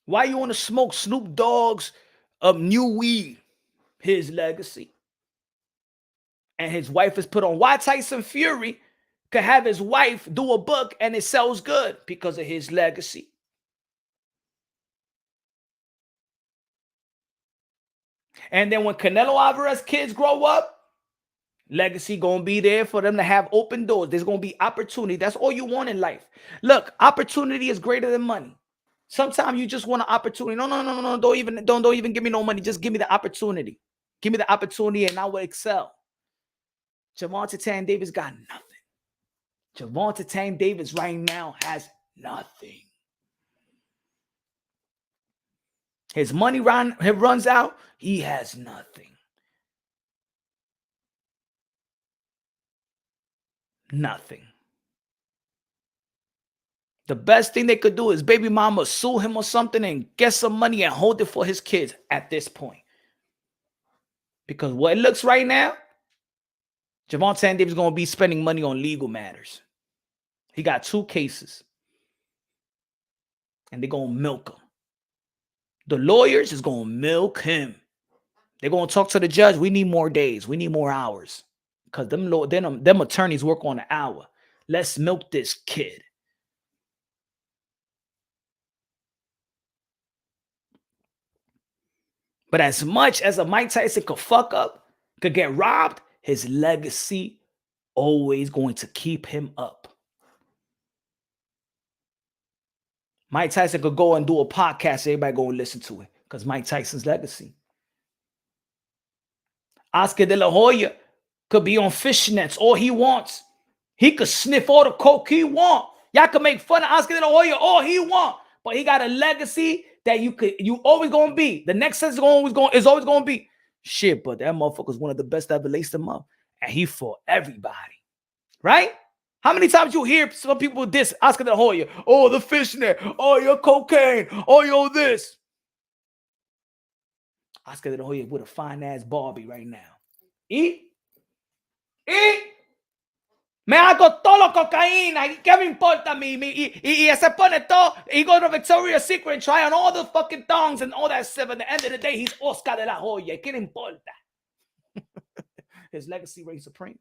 Why you want to smoke Snoop Dogg's new weed? His legacy. And his wife is put on. Why Tyson Fury could have his wife do a book and it sells good? Because of his legacy. And then when Canelo Alvarez kids grow up, legacy gonna be there for them to have open doors. There's gonna be opportunity. That's all you want in life. Look, opportunity is greater than money. Sometimes you just want an opportunity. No. Don't even give me no money. Just give me the opportunity. Give me the opportunity and I will excel. Gervonta Davis got nothing. Gervonta Davis right now has nothing. His money runs out. He has nothing. Nothing. The best thing they could do is baby mama sue him or something and get some money and hold it for his kids at this point. Because what it looks right now, Gervonta Davis is going to be spending money on legal matters. He got 2 cases. And they're going to milk him. The lawyers is going to milk him. They're going to talk to the judge. We need more days. We need more hours. Because them attorneys work on an hour. Let's milk this kid. But as much as a Mike Tyson could fuck up, could get robbed, his legacy always going to keep him up. Mike Tyson could go and do a podcast. Everybody go and listen to it because Mike Tyson's legacy. Oscar De La Hoya could be on fishnets all he wants. He could sniff all the coke he want. Y'all could make fun of Oscar De La Hoya all he want, but he got a legacy that you always gonna be. The next is always gonna be shit. But that motherfucker's one of the best that ever laced him up, and he fought everybody, right? How many times you hear some people diss Oscar De La Hoya? Oh, the fishnet. Oh, your cocaine. Oh, yo, this. Oscar De La Hoya with a fine ass Barbie right now. Me hago todo cocaína. ¿Qué me importa a mí? Y se pone todo. He go to Victoria's Secret and try on all the fucking thongs and all that stuff. At the end of the day, he's Oscar De La Hoya. ¿Qué le importa? His legacy reigns supreme.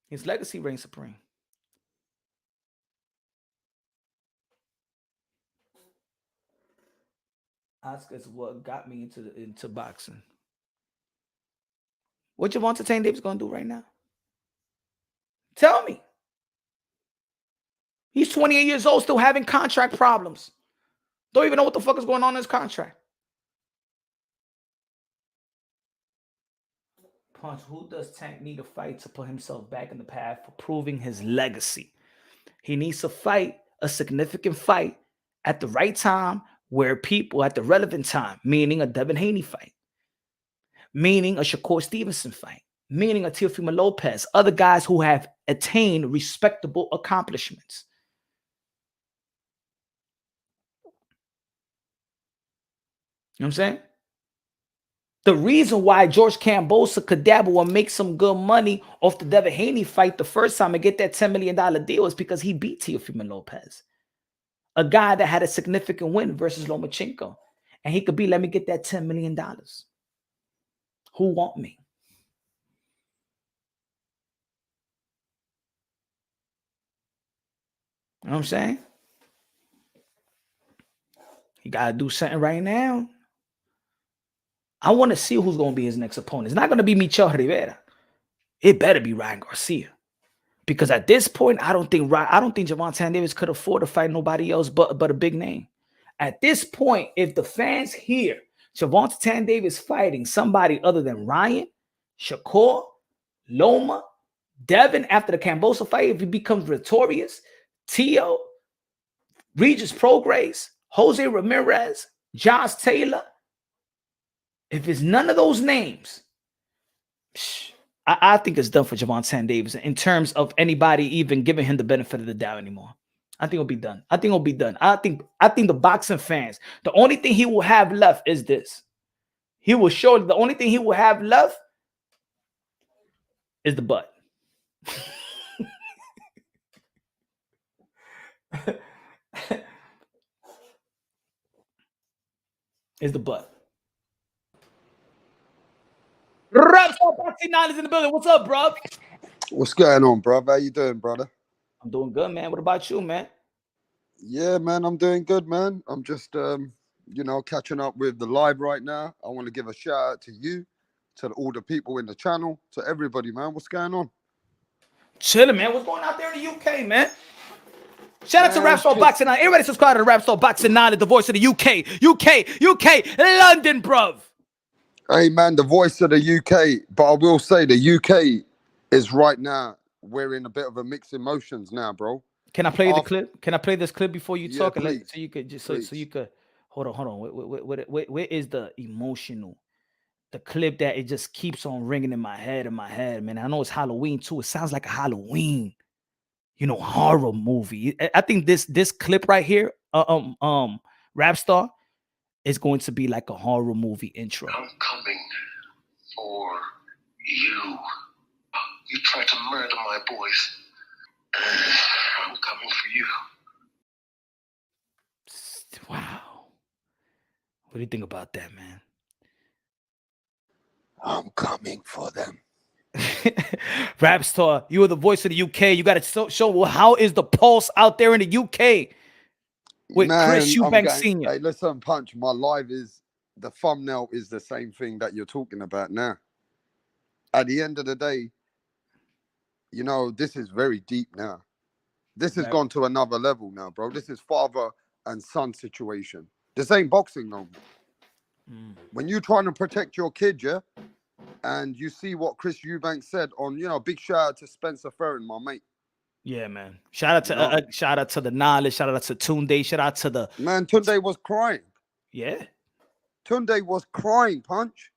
His legacy reigns supreme. Oscar's what got me into boxing. What Gervonta Davis gonna do right now? Tell me. He's 28 years old, still having contract problems. Don't even know what the fuck is going on in his contract. Punch, who does Tank need to fight to put himself back in the path for proving his legacy? He needs to fight a significant fight at the right time where people at the relevant time, meaning a Devin Haney fight, meaning a Shakur Stevenson fight, meaning a Teofimo Lopez, other guys who have attained respectable accomplishments. You know what I'm saying? The reason why George Kambosos could dabble and make some good money off the Devin Haney fight the first time and get that $10 million deal is because he beat Teofimo Lopez, a guy that had a significant win versus Lomachenko. And he could be, let me get that $10 million. Who want me? You know what I'm saying? You got to do something right now. I want to see who's going to be his next opponent. It's not going to be Michel Rivera. It better be Ryan Garcia. Because at this point, I don't think Gervonta Davis could afford to fight nobody else but a big name. At this point, if the fans hear Gervonta Davis fighting somebody other than Ryan, Shakur, Loma, Devin after the Kambosos fight, if he becomes victorious, Tio, Regis Prograis, Jose Ramirez, Josh Taylor, if it's none of those names, I think it's done for Gervonta Davis in terms of anybody even giving him the benefit of the doubt anymore. I think it'll be done. I think the boxing fans, the only thing he will have left is this. He will show the only thing he will have left is the butt. Is the butt. Rapstar Boxing 9 is in the building. What's up, bro? What's going on, bro? How you doing, brother? I'm doing good, man. What about you, man? Yeah, man, I'm doing good, man. I'm just, catching up with the live right now. I want to give a shout out to you, to all the people in the channel, to everybody, man. What's going on? Chilling, man. What's going out there in the UK, man? Shout out to Rapstar Boxing 9. Everybody subscribe to Rapstar Boxing 9 at the voice of the UK, London, bruv. Hey, man, the voice of the UK. But I will say the UK is right now, we're in a bit of a mixed emotions now, bro. Can I play the clip? Can I play this clip before you talk? Please. And so you could just so you could hold on. Where is the emotional? The clip that it just keeps on ringing in my head, man. I know it's Halloween too. It sounds like a Halloween, horror movie. I think this clip right here, Rapstar, is going to be like a horror movie intro. I'm coming for you. You tried to murder my boys. I'm coming for you. Wow. What do you think about that, man? I'm coming for them. Rapstar, you are the voice of the UK. You got to show how is the pulse out there in the UK with Chris Eubank Sr. Hey, listen, Punch, my live is, the thumbnail is the same thing that you're talking about now. At the end of the day, this is very deep now. This has Right. gone to another level now, bro. This is father and son situation. This ain't boxing no more. When you're trying to protect your kid, yeah, and you see what Chris Eubanks said on, big shout out to Spencer Ferrin, my mate. Yeah, man. Shout out to the knowledge. Shout out to Tunde. Shout out to the Man, Tunde was crying. yeah. Tunde was crying, Punch.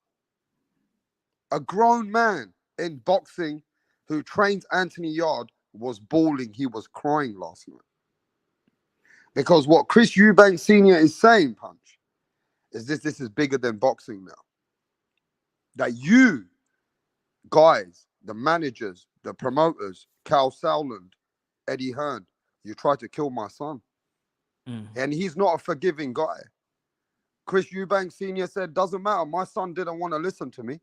A grown man in boxing who trains Anthony Yard was bawling. He was crying last night. Because what Chris Eubanks Sr. is saying, Punch, is this is bigger than boxing now. That you guys, the managers, the promoters, Cal Sauland, Eddie Hearn, you tried to kill my son. And he's not a forgiving guy. Chris Eubanks Sr. said, doesn't matter. My son didn't want to listen to me.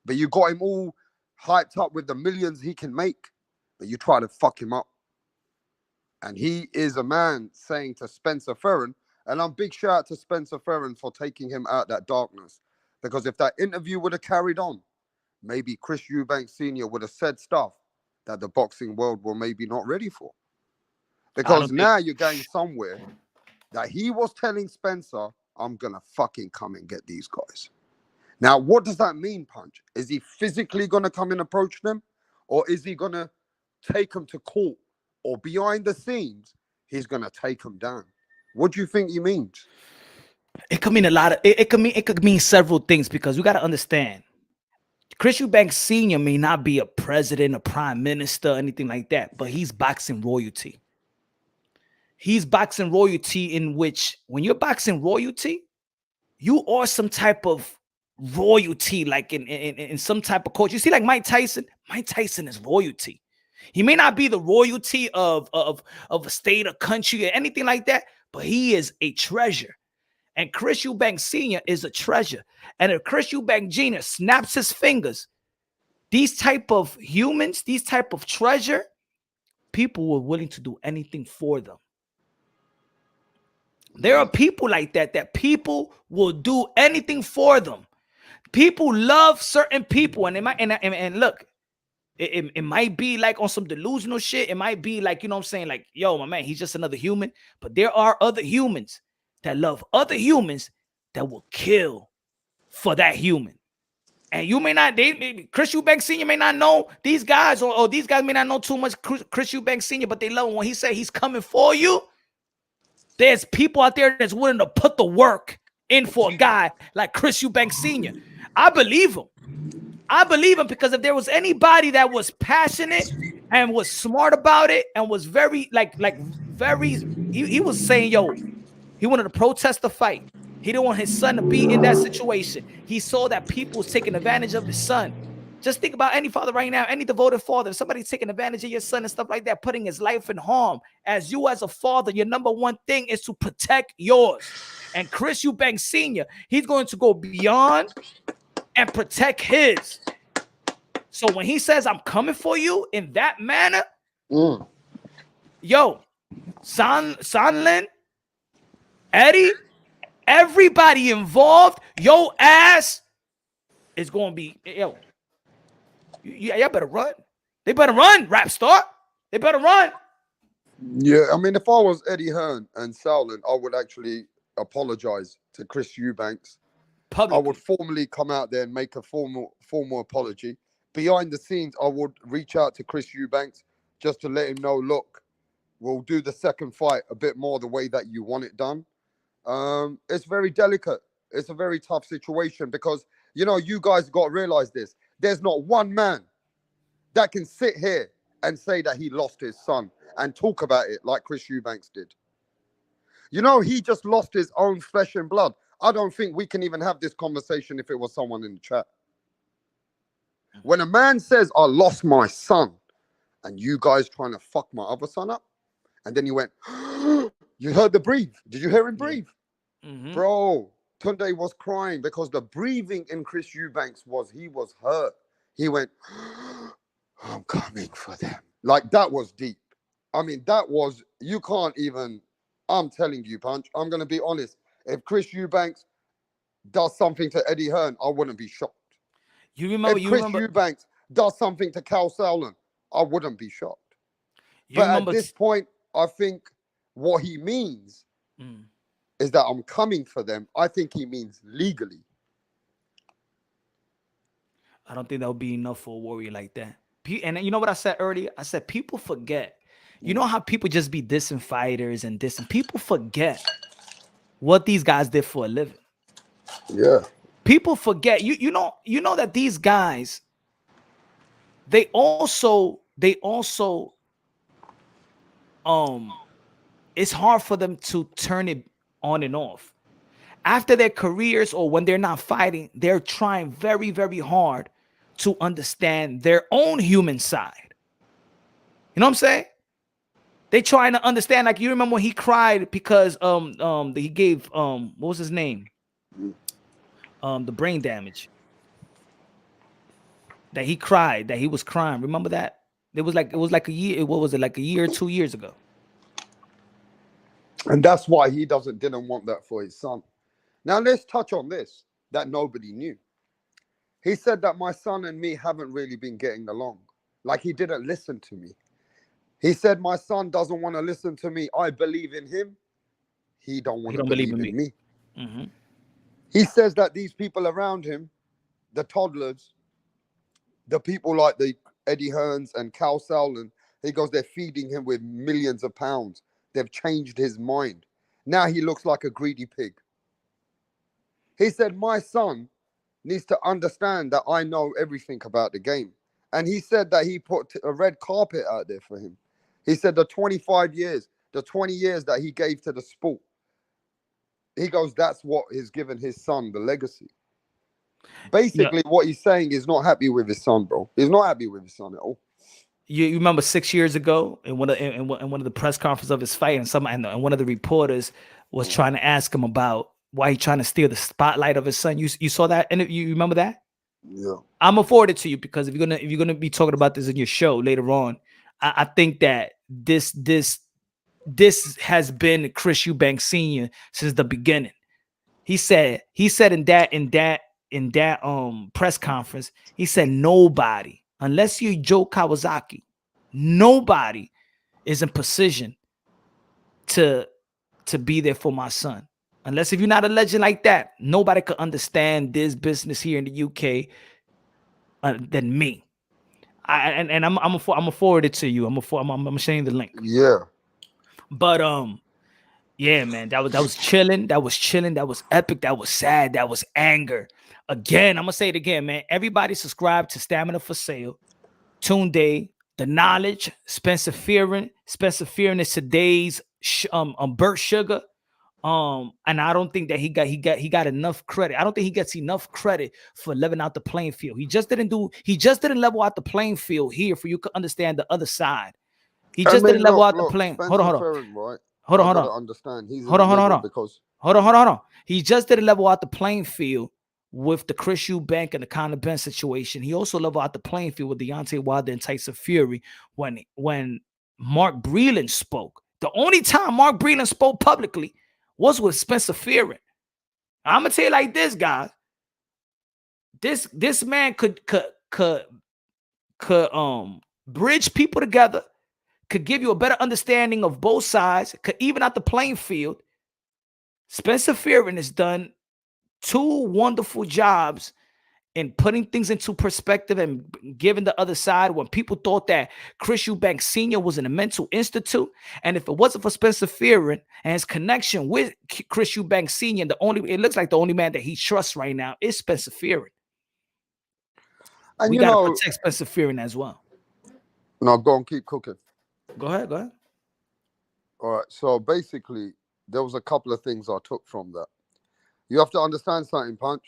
But you got him all hyped up with the millions he can make. But you try to fuck him up. And he is a man saying to Spencer Ferrin, and I'm big shout out to Spencer Ferrin for taking him out that darkness. Because if that interview would have carried on, maybe Chris Eubanks Sr. would have said stuff that the boxing world were maybe not ready for. Because now you're going somewhere that he was telling Spencer, I'm going to fucking come and get these guys. Now, what does that mean, Punch? Is he physically going to come and approach them? Or is he going to take them to court? Or behind the scenes, he's going to take them down? What do you think he means? It could mean a lot of it could mean several things, because you got to understand, Chris Eubanks Sr. may not be a president, a prime minister, anything like that, but he's boxing royalty. He's boxing royalty, in which when you're boxing royalty, you are some type of royalty, like in some type of culture. You see, like Mike Tyson. Mike Tyson is royalty. He may not be the royalty of a state or country or anything like that, but he is a treasure. And Chris Eubanks Sr. is a treasure. And if Chris Eubanks Jr. snaps his fingers, these type of humans, these type of treasure, people were willing to do anything for them. There are people like that people will do anything for them. People love certain people, and it might and look, it might be like on some delusional shit. It might be like, you know what I'm saying, like, yo, my man, he's just another human. But there are other humans that love other humans that will kill for that human. And you may not, Chris Eubanks Sr. may not know these guys, or these guys may not know too much Chris Eubanks Sr., but they love him. When he said he's coming for you, there's people out there that's willing to put the work in for a guy like Chris Eubanks Sr. I believe him. I believe him, because if there was anybody that was passionate and was smart about it and was very, he was saying, yo, he wanted to protest the fight. He didn't want his son to be in that situation. He saw that people was taking advantage of his son. Just think about any father right now, any devoted father. If somebody's taking advantage of your son and stuff like that, putting his life in harm, as you as a father, your number one thing is to protect yours. And Chris Eubanks Sr., he's going to go beyond and protect his. So when he says, I'm coming for you in that manner, yo, Sanlin, Eddie, everybody involved, your ass is going to be, yo, y'all better run. They better run, rap star. They better run. Yeah, I mean, if I was Eddie Hearn and Sauerland, I would actually apologize to Chris Eubanks. I would formally come out there and make a formal apology. Behind the scenes, I would reach out to Chris Eubanks just to let him know, look, we'll do the second fight a bit more the way that you want it done. It's very delicate. It's a very tough situation, because, you guys got to realize this. There's not one man that can sit here and say that he lost his son and talk about it like Chris Eubanks did. He just lost his own flesh and blood. I don't think we can even have this conversation if it was someone in the chat. When a man says, I lost my son, and you guys trying to fuck my other son up, and then he went, you heard the breathe. Did you hear him breathe? Mm-hmm. Bro, Tunde was crying because the breathing in Chris Eubanks he was hurt. He went, I'm coming for them. Like, that was deep. I mean, you can't even, I'm telling you, Punch, I'm going to be honest. If Chris Eubanks does something to Eddie Hearn, I wouldn't be shocked. If Chris Eubanks does something to Cal Sauerland, I wouldn't be shocked. You But at remember? this point, I think what he means Mm, is that I'm coming for them. I think he means legally. I don't think that would be enough for a warrior like that. And you know what I said earlier? I said people forget. You know how people just be dissing fighters and dissing. People forget what these guys did for a living. Yeah. People forget. You know that these guys, they also it's hard for them to turn it on and off. After their careers or when they're not fighting, they're trying very, very hard to understand their own human side. You know what I'm saying? They trying to understand. Like, you remember when he cried because he gave what was his name? The brain damage. That he cried, that he was crying. Remember that? It was like a year. What was it, like a year or 2 years ago? And that's why he didn't want that for his son. Now let's touch on this that nobody knew. He said that my son and me haven't really been getting along. Like, he didn't listen to me. He said my son doesn't want to listen to me. I believe in him. He don't want to believe in me. Mm-hmm. He says that these people around him, the toddlers, the people like the Eddie Hearns and Cal Sauerland, he goes, they're feeding him with millions of pounds. They've changed his mind. Now he looks like a greedy pig. He said, my son needs to understand that I know everything about the game. And he said that he put a red carpet out there for him. He said the 25 years, the 20 years that he gave to the sport, he goes, that's what has given his son the legacy. Basically, what he's saying is not happy with his son, bro. He's not happy with his son at all. You remember 6 years ago in one of the press conferences of his fight, and one of the reporters was trying to ask him about why he's trying to steal the spotlight of his son. You saw that interview? You remember that? Yeah. I'm gonna forward it to you because if you're gonna be talking about this in your show later on, I think that this has been Chris Eubank Sr. since the beginning. He said in that press conference, he said nobody, unless you're Joe Kawasaki, nobody is in position to be there for my son. Unless if you're not a legend like that, nobody could understand this business here in the UK than me. I'm gonna forward it to you. I'm gonna send you the link. Yeah. But yeah, man, that was chilling. That was chilling. That was epic. That was sad. That was anger. Again, I'm gonna say it again, man. Everybody subscribe to Stamina for Sale, Tunde, The Knowledge, Spencer Fearon. Spencer Fearon is today's Burt Sugar. And I don't think that he got enough credit. I don't think he gets enough credit for leveling out the playing field. He just didn't level out the playing field here for you to understand the other side. He just didn't level out the playing. Hold on. Fearon, right? Hold on. Understand. He's Hold on. Because Hold on. He just didn't level out the playing field with the Chris Eubank and the Conor Benn situation. He also leveled out the playing field with Deontay Wilder and Tyson Fury when Mark Breland spoke. The only time Mark Breland spoke publicly was with Spencer Fearon. I'm gonna tell you like this, guys. This man could bridge people together, could give you a better understanding of both sides, could even out the playing field. Spencer Fearon has done 2 wonderful jobs in putting things into perspective and giving the other side when people thought that Chris Eubank Sr. was in a mental institute. And if it wasn't for Spencer Fearon and his connection with Chris Eubank Sr., it looks like the only man that he trusts right now is Spencer Fearon. And we got to protect Spencer Fearon as well. No, go and keep cooking. Go ahead. All right. So basically, there was a couple of things I took from that. You have to understand something, Punch.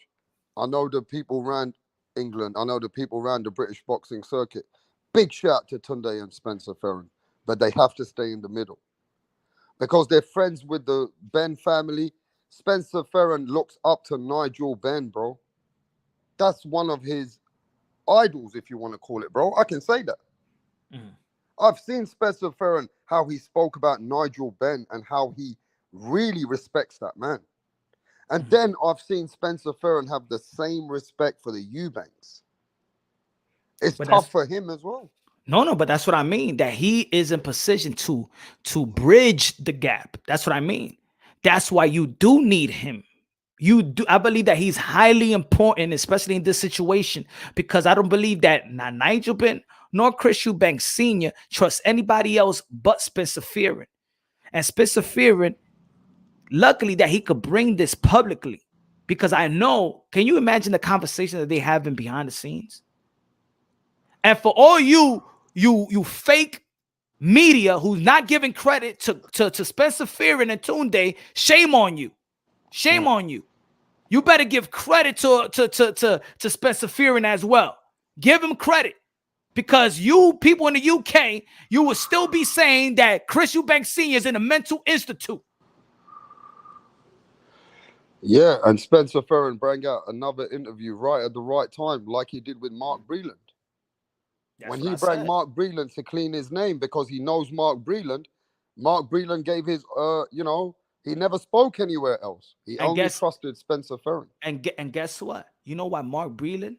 I know the people around England. I know the people around the British boxing circuit. Big shout to Tunde and Spencer Fearon. But they have to stay in the middle. Because they're friends with the Benn family. Spencer Fearon looks up to Nigel Benn, bro. That's one of his idols, if you want to call it, bro. I can say that. Mm. I've seen Spencer Fearon, how he spoke about Nigel Benn and how he really respects that man. And then I've seen Spencer Fearon have the same respect for the Eubanks. It's tough for him as well. No, but that's what I mean. That he is in position to bridge the gap. That's what I mean. That's why you do need him. You do. I believe that he's highly important, especially in this situation, because I don't believe that not Nigel Benn nor Chris Eubanks Sr. trust anybody else but Spencer Fearon. And Spencer Fearon, luckily that he could bring this publicly, because I know, can you imagine the conversation that they having behind the scenes? And for all you fake media who's not giving credit to Spencer Fearon and Tunde, shame on you. Shame on you. You better give credit to Spencer Fearon as well. Give him credit, because you people in the UK, you will still be saying that Chris Eubanks Sr. is in a mental institute. Yeah, and Spencer Fearon brought out another interview right at the right time, like he did with Mark Breland. When he brought Mark Breland to clean his name, because he knows Mark Breland gave his, he never spoke anywhere else. He only trusted Spencer Fearon. And guess what? You know why Mark Breland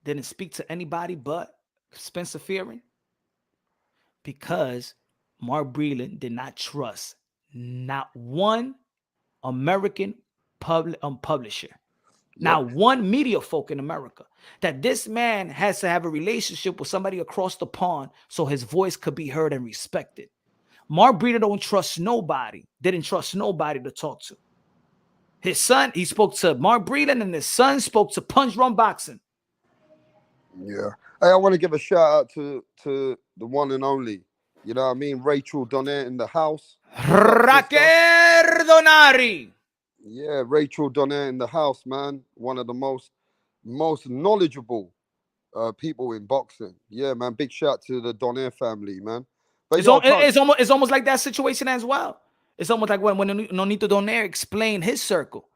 didn't speak to anybody but Spencer Fearon? Because Mark Breland did not trust not one American publisher, not one media folk in America. That this man has to have a relationship with somebody across the pond so his voice could be heard and respected. Mark Breland didn't trust nobody to talk to. His son, he spoke to Mark Breland, and his son spoke to Punch Run Boxing. Yeah. Hey, I want to give a shout out to the one and only, you know what I mean, Rachel Donner in the house. Raquel Donari. Yeah, Rachel Donner in the house, man. One of the most knowledgeable people in boxing. Yeah, man. Big shout to the Donner family, man. But it's almost like that situation as well. It's almost like when Nonito Donner explained his circle.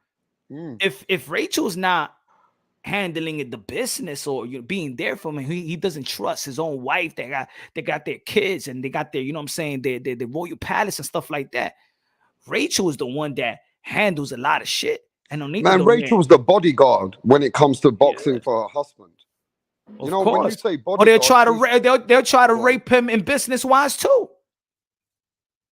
If Rachel's not handling it, the business, or being there for him, he doesn't trust his own wife. They got their kids, and they got their, you know what I'm saying, the royal palace and stuff like that. Rachel is the one that handles a lot of shit. And Rachel's the bodyguard when it comes to boxing for her husband. Of course. When you say bodyguard, or they'll try to rape him in business wise too.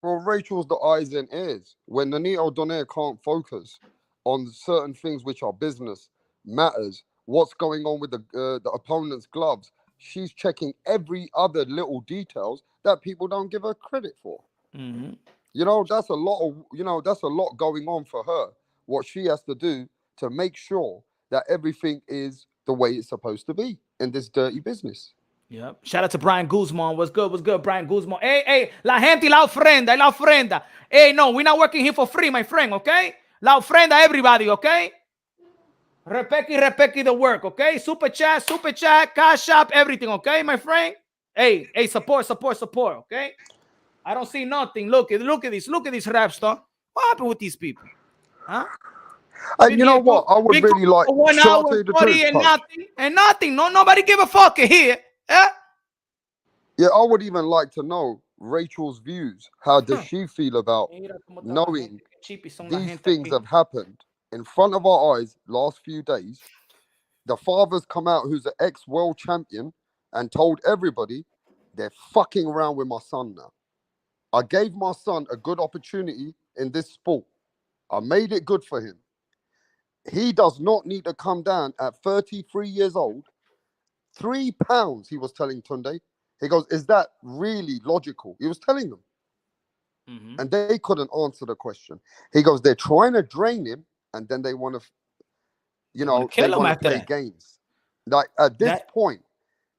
Well, Rachel's the eyes and ears. When Nonito Donner can't focus on certain things which are business matters, what's going on with the opponent's gloves, she's checking every other little details that people don't give her credit for. Mm-hmm. You know, that's a lot going on for her. What she has to do to make sure that everything is the way it's supposed to be in this dirty business. Yep. Shout out to Brian Guzman. What's good, Brian Guzman? Hey, la gente, la ofrenda. Hey, no, we're not working here for free, my friend, okay? La ofrenda, everybody, okay? Repeki the work, okay? Super chat, cash app, everything, okay, my friend? Hey, support, okay? I don't see nothing. Look at this rap star. What happened with these people? Huh? You know what? I would really like 1 hour 40 and nothing. No, nobody give a fuck here. Yeah, I would even like to know Rachel's views. How does she feel about knowing these things have happened in front of our eyes last few days? The father's come out, who's an ex-world champion, and told everybody they're fucking around with my son now. I gave my son a good opportunity in this sport. I made it good for him. He does not need to come down at 33 years old. 3 pounds, he was telling Tunde. He goes, is that really logical? He was telling them. Mm-hmm. And they couldn't answer the question. He goes, they're trying to drain him, and then they want to, they want to play games. Like, at this point,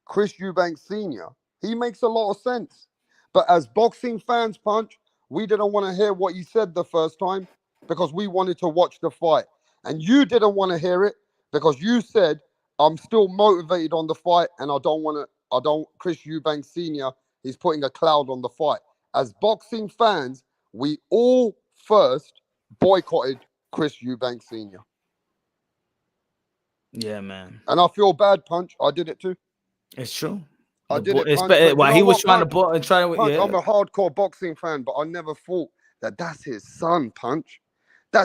Chris Eubanks Sr., he makes a lot of sense. But as boxing fans, Punch, we didn't want to hear what he said the first time because we wanted to watch the fight. And you didn't want to hear it because you said, I'm still motivated on the fight and Chris Eubanks Sr., he's putting a cloud on the fight. As boxing fans, we all first boycotted Chris Eubanks Sr. Yeah, man. And I feel bad, Punch. I did it too. It's true. I did it. Punch, he was trying to Punch, I'm a hardcore boxing fan, but I never thought that's his son, Punch.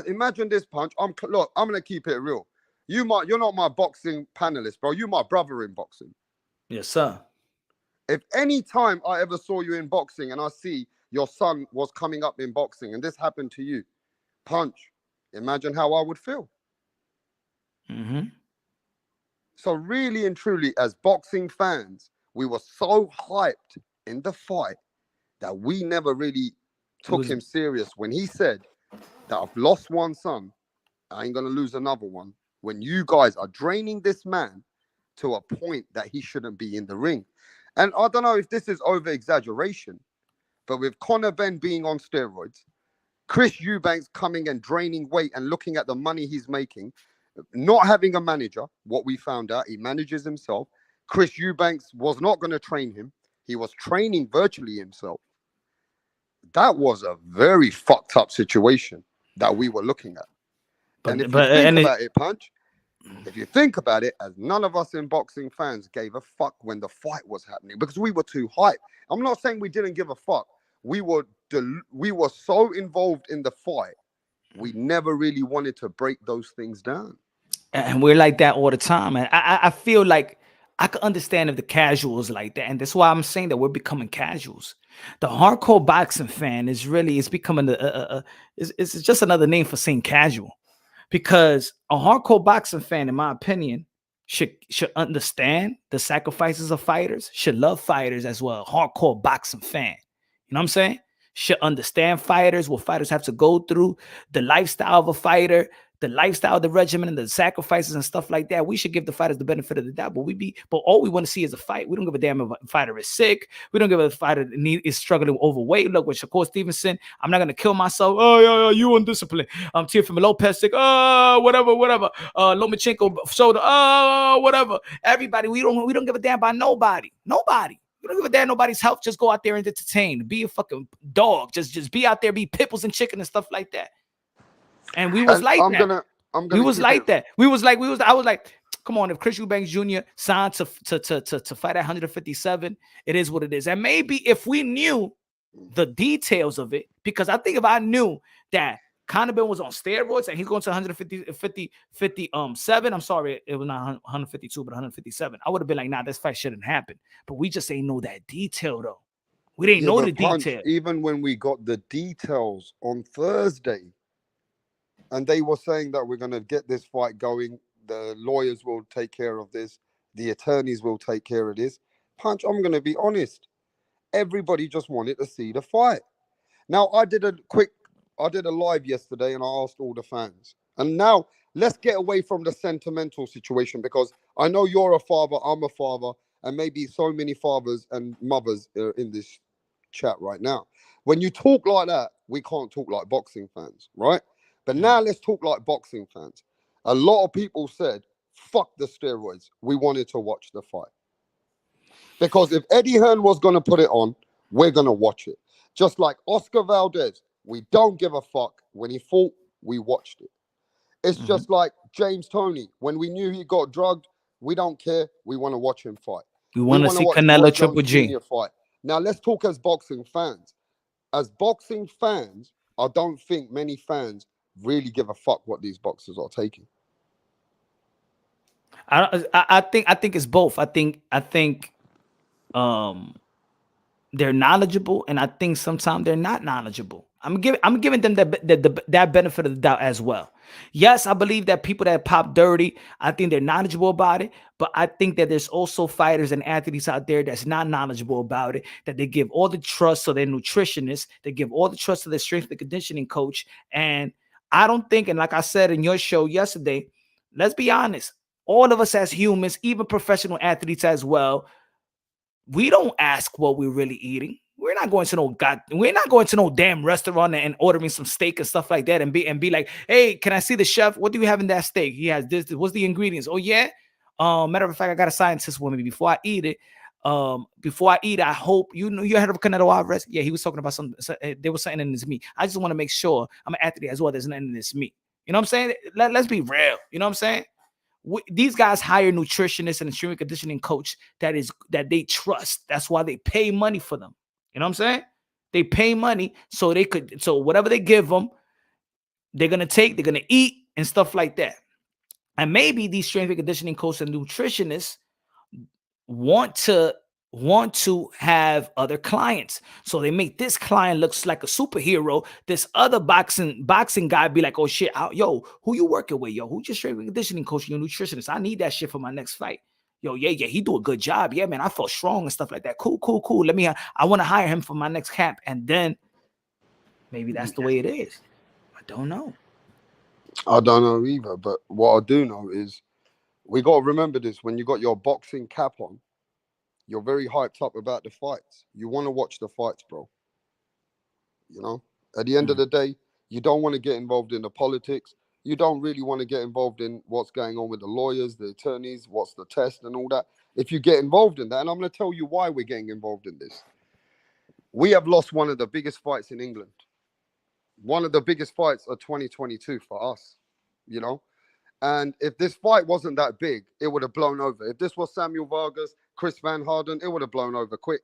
Imagine this, Punch. I'm gonna keep it real. You're not my boxing panelist, bro. You're my brother in boxing. Yes, sir. If any time I ever saw you in boxing and I see your son was coming up in boxing and this happened to you, Punch, imagine how I would feel. Mm-hmm. So really and truly, as boxing fans, we were so hyped in the fight that we never really took him serious when he said that I've lost one son, I ain't going to lose another one. When you guys are draining this man to a point that he shouldn't be in the ring. And I don't know if this is over exaggeration, but with Conor Benn being on steroids, Chris Eubanks coming and draining weight and looking at the money he's making, not having a manager, what we found out, he manages himself. Chris Eubanks was not going to train him. He was training virtually himself. That was a very fucked up situation that we were looking at. And if you think about it, Punch, if you think about it, as none of us in boxing fans gave a fuck when the fight was happening because we were too hyped. I'm not saying we didn't give a fuck. We were so involved in the fight, we never really wanted to break those things down. And we're like that all the time. And I feel like I could understand if the casuals like that. And that's why I'm saying that we're becoming casuals. The hardcore boxing fan is becoming it's just another name for saying casual. Because a hardcore boxing fan, in my opinion, should understand the sacrifices of fighters, should love fighters as well. Hardcore boxing fan. You know what I'm saying? Should understand fighters, what fighters have to go through, the lifestyle of a fighter, the lifestyle of the regimen and the sacrifices and stuff like that. We should give the fighters the benefit of the doubt, but all we want to see is a fight. We don't give a damn if a fighter is sick. We don't give a fighter is struggling overweight. Look, with Shakur Stevenson, I'm not gonna kill myself. Oh yeah, you undisciplined. Teofimo Lopez sick. Whatever. Lomachenko shoulder. Whatever. Everybody, we don't give a damn about nobody. Nobody. We don't give a damn nobody's health. Just go out there and entertain. Be a fucking dog. Just be out there, be pipples and chicken and stuff like that. And we was like that. We was like that. I was like, come on, if Chris Eubanks Jr. signed to fight at 157, it is what it is. And maybe if we knew the details of it, because I think if I knew that Conor Benn was on steroids and he's going to 157, I'm sorry, it was not 152, but 157, I would have been like, nah, this fight shouldn't happen. But we just ain't know that detail, though. We didn't know the detail. Even when we got the details on Thursday, and they were saying that we're going to get this fight going, the lawyers will take care of this, the attorneys will take care of this. Punch, I'm going to be honest. Everybody just wanted to see the fight. Now, I did a live yesterday and I asked all the fans. And now let's get away from the sentimental situation because I know you're a father, I'm a father, and maybe so many fathers and mothers are in this chat right now. When you talk like that, we can't talk like boxing fans, right? But now let's talk like boxing fans. A lot of people said, fuck the steroids. We wanted to watch the fight. Because if Eddie Hearn was going to put it on, we're going to watch it. Just like Oscar Valdez, we don't give a fuck. When he fought, we watched it. It's just like James Toney. When we knew he got drugged, we don't care. We want to watch him fight. We want to see Canelo Triple G. Fight. Now let's talk as boxing fans. As boxing fans, I don't think many fans really give a fuck what these boxers are taking. I think it's both. I think they're knowledgeable, and I think sometimes they're not knowledgeable. I'm giving them that benefit of the doubt as well. Yes, I believe that people that pop dirty, I think they're knowledgeable about it, but I think that there's also fighters and athletes out there that's not knowledgeable about it, that they give all the trust to their nutritionist, they give all the trust to their strength and conditioning coach, and I don't think, and like I said in your show yesterday, let's be honest, all of us as humans, even professional athletes as well, we don't ask what we're really eating. We're not going to no damn restaurant and ordering some steak and stuff like that and be like, hey, can I see the chef? What do you have in that steak? He has this. What's the ingredients? Oh yeah. Matter of fact, I got a scientist with me before I eat it. I hope you heard of Canelo Alvarez. Yeah, he was talking about there was something in his meat. I just want to make sure I'm an athlete as well. There's nothing in this meat. You know what I'm saying? Let's be real. You know what I'm saying? These guys hire nutritionists and strength conditioning coach that they trust. That's why they pay money for them. You know what I'm saying? They pay money so whatever they give them, they're gonna eat and stuff like that. And maybe these strength and conditioning coaches and nutritionists want to want to have other clients. So they make this client looks like a superhero. This other boxing guy be like, oh shit, yo, who you working with? Yo, who your strength and conditioning coach, your nutritionist? I need that shit for my next fight. Yo, yeah, he do a good job. Yeah, man, I felt strong and stuff like that. Cool. I want to hire him for my next camp. And then maybe that's the way it is. I don't know. I don't know either. But what I do know is we got to remember this. When you got your boxing cap on, you're very hyped up about the fights. You want to watch the fights, bro. You know, at the end of the day, you don't want to get involved in the politics. You don't really want to get involved in what's going on with the lawyers, the attorneys, what's the test and all that. If you get involved in that, and I'm going to tell you why we're getting involved in this. We have lost one of the biggest fights in England. One of the biggest fights of 2022 for us, you know. And if this fight wasn't that big, it would have blown over. If this was Samuel Vargas, Chris Van Harden, it would have blown over quick.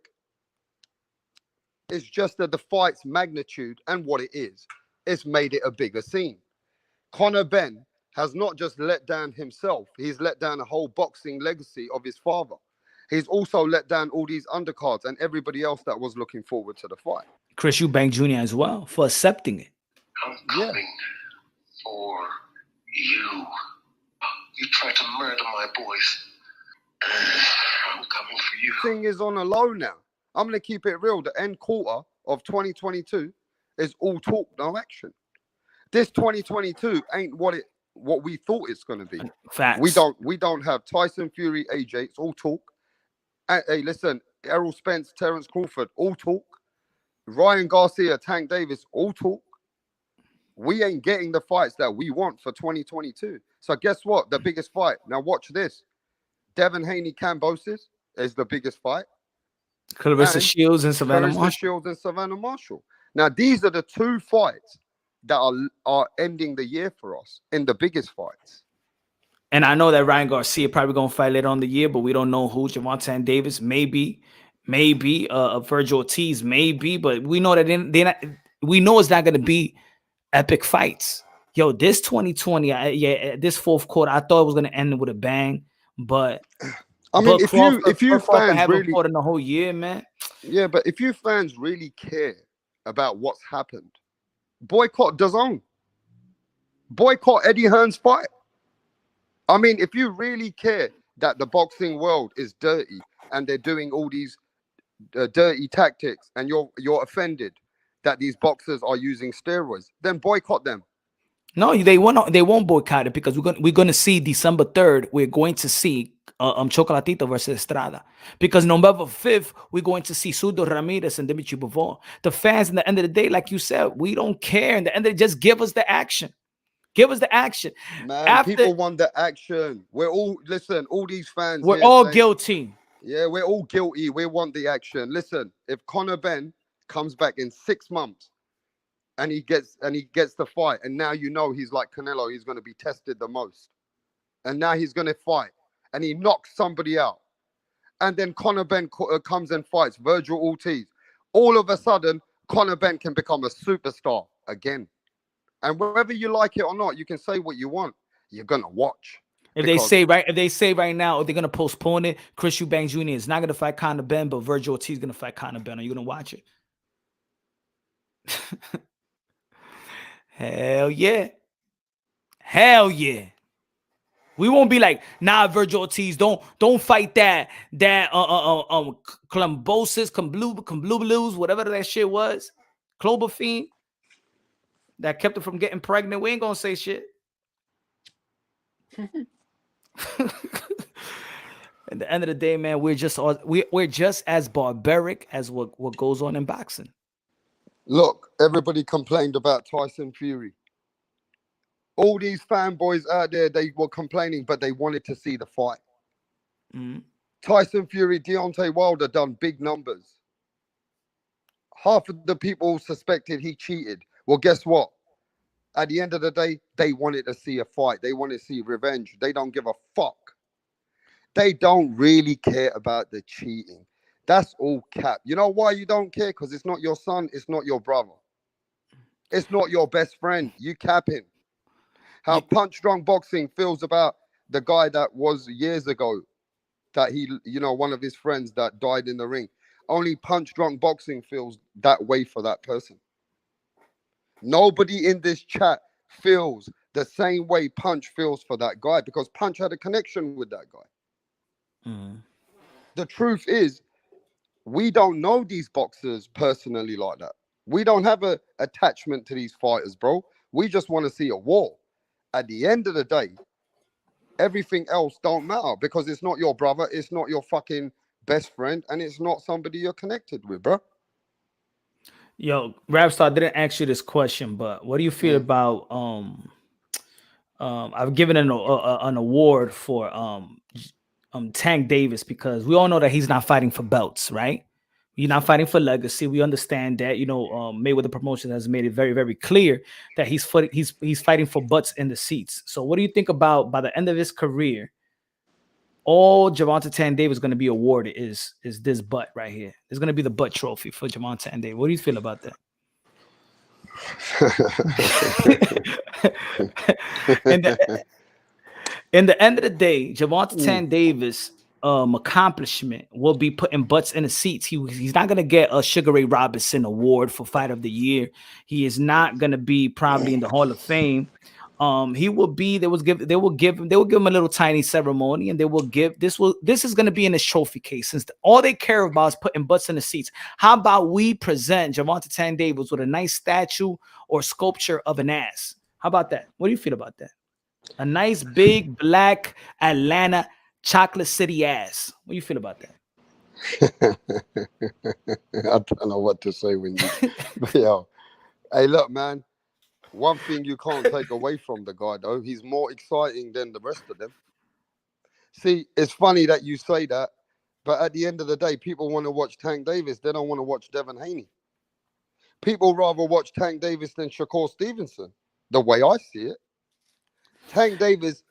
It's just that the fight's magnitude and what it is, it's made it a bigger scene. Conor Benn has not just let down himself, he's let down a whole boxing legacy of his father. He's also let down all these undercards and everybody else that was looking forward to the fight. Chris Eubank Jr. as well for accepting it. I'm coming for you. You tried to murder my boys. I'm coming for you. Thing is on a low now. I'm going to keep it real. The end quarter of 2022 is all talk, no action. This 2022 ain't what we thought it's going to be. Facts. We don't have Tyson Fury, AJ. It's all talk. Hey, listen, Errol Spence, Terence Crawford, all talk. Ryan Garcia, Tank Davis, all talk. We ain't getting the fights that we want for 2022. So guess what? The biggest fight. Now watch this. Devin Haney, Cambosis is the biggest fight. Clarissa Shields and Savannah Marshall. Now these are the two fights that are ending the year for us in the biggest fights. And I know that Ryan Garcia probably gonna fight later on the year, but we don't know who. Gervonta Davis, maybe, Virgil Ortiz, maybe, but we know that we know it's not gonna be epic fights. Yo, this 2020, this fourth quarter, I thought it was gonna end with a bang, but I mean, if you fans haven't really fought in the whole year, man. Yeah, but if you fans really care about what's happened, boycott DAZN. Boycott Eddie Hearn's fight. I mean, if you really care that the boxing world is dirty and they're doing all these dirty tactics, and you're offended that these boxers are using steroids, then boycott them. No, they won't boycott it because we're gonna see December 3rd. We're going to see Chocolatito versus Estrada, because November 5th we're going to see Sudo Ramirez and Dimitri Bivol. The fans, in the end of the day, like you said, we don't care. In the end of the day, just give us the action. Give us the action. Man, people want the action. We're all all these fans. We're all guilty. Yeah, we're all guilty. We want the action. Listen, if Conor Benn comes back in 6 months and he gets the fight, and now you know he's like Canelo, he's going to be tested the most, and now he's going to fight, and he knocks somebody out, and then Conor Benn comes and fights Virgil Ortiz. All of a sudden, Conor Benn can become a superstar again. And whether you like it or not, you can say what you want. You're gonna watch. If they say right now they're gonna postpone it, Chris Eubank Jr. is not gonna fight Conor Benn, but Virgil Ortiz is gonna fight Conor Benn. Are you gonna watch it? Hell yeah. Hell yeah. We won't be like, nah, Virgil Ortiz, don't fight that Clombosis, whatever that shit was, Cloberfiend, that kept her from getting pregnant. We ain't gonna say shit. At the end of the day, man, we're just as barbaric as what goes on in boxing. Look, everybody complained about Tyson Fury. All these fanboys out there, they were complaining, but they wanted to see the fight. Mm-hmm. Tyson Fury, Deontay Wilder done big numbers. Half of the people suspected he cheated. Well, guess what? At the end of the day, they wanted to see a fight. They wanted to see revenge. They don't give a fuck. They don't really care about the cheating. That's all cap. You know why you don't care? Because it's not your son. It's not your brother. It's not your best friend. You capping. How Punch Drunk Boxing feels about the guy that was years ago that he, one of his friends that died in the ring. Only Punch Drunk Boxing feels that way for that person. Nobody in this chat feels the same way Punch feels for that guy, because Punch had a connection with that guy. Mm. The truth is, we don't know these boxers personally like that. We don't have a attachment to these fighters, bro. We just want to see a war. At the end of the day, everything else don't matter, because it's not your brother, it's not your fucking best friend, and it's not somebody you're connected with, bro. Yo, Rapstar, I didn't ask you this question, but what do you feel about I've given an award for Tank Davis, because we all know that he's not fighting for belts, right? You're not fighting for legacy. We understand that. Mayweather Promotion has made it very, very clear that he's fighting for butts in the seats. So what do you think about, by the end of his career, all Gervonta Davis is going to be awarded is this butt right here? It's going to be the butt trophy for Gervonta Davis. What do you feel about that? In the end of the day, Gervonta Davis accomplishment will be putting butts in the seats. He's not gonna get a Sugar Ray Robinson award for Fight of the Year. He is not gonna be probably in the Hall of Fame. He will be. They will give him a little tiny ceremony, and this is gonna be in his trophy case, since all they care about is putting butts in the seats. How about we present Gervonta Davis with a nice statue or sculpture of an ass? How about that? What do you feel about that? A nice big black Atlanta chocolate city ass. What do you feel about that? I don't know what to say when you. But yo, hey, look, man. One thing you can't take away from the guy, though, he's more exciting than the rest of them. See, it's funny that you say that, but at the end of the day, people want to watch Tank Davis. They don't want to watch Devin Haney. People rather watch Tank Davis than Shakur Stevenson, the way I see it. Tank Davis,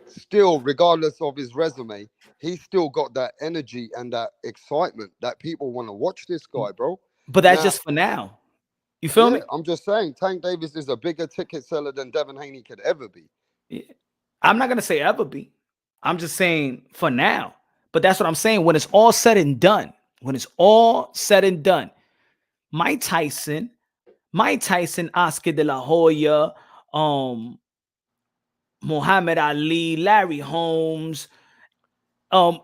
still, regardless of his resume, he's still got that energy and that excitement that people want to watch this guy, bro. But that's just for now. You feel me? I'm just saying, Tank Davis is a bigger ticket seller than Devin Haney could ever be. Yeah. I'm not going to say ever be. I'm just saying for now. But that's what I'm saying. When it's all said and done, Mike Tyson, Oscar De La Hoya, Muhammad Ali, Larry Holmes, Prince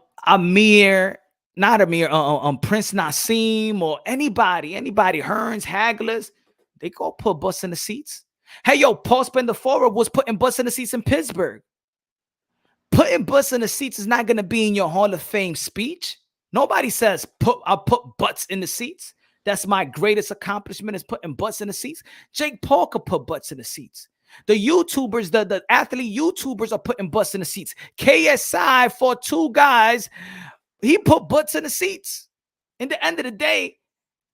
Nassim, or anybody, Hearns, Hagglers, they go put butts in the seats. Hey, yo, Paul Spendafora was putting butts in the seats in Pittsburgh. Putting butts in the seats is not going to be in your Hall of Fame speech. Nobody says, I'll put butts in the seats. That's my greatest accomplishment, is putting butts in the seats. Jake Paul could put butts in the seats. The YouTubers, the athlete YouTubers are putting butts in the seats. KSI, for 2 guys, he put butts in the seats. In the end of the day,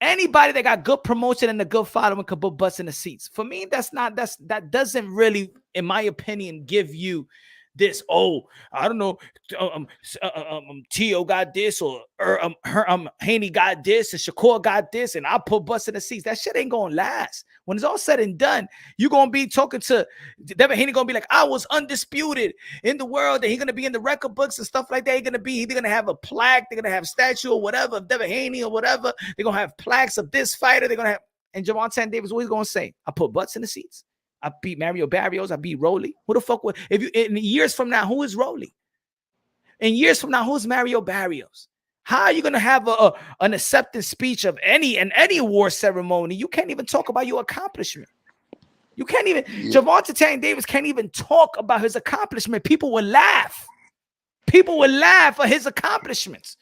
anybody that got good promotion and a good following could put butts in the seats. For me, that doesn't really, in my opinion, give you this. Oh, I don't know. Tio got this, or Haney got this, and Shakur got this, and I put butts in the seats. That shit ain't gonna last. When it's all said and done, you're gonna be talking to Devin Haney, gonna be like, I was undisputed in the world, and he's gonna be in the record books and stuff like that. They're gonna have a plaque, they're gonna have a statue or whatever of Devin Haney or whatever. They're gonna have plaques of this fighter. They're gonna have, and Gervonta Davis, what he's gonna say? I put butts in the seats. I beat Mario Barrios. I beat Rolly. Who the fuck would, if you, in years from now, who is Rolly? In years from now, who's Mario Barrios? How are you going to have an acceptance speech of any award ceremony? You can't even talk about your accomplishment. You can't even, Gervonta Davis can't even talk about his accomplishment. People will laugh. People will laugh at his accomplishments.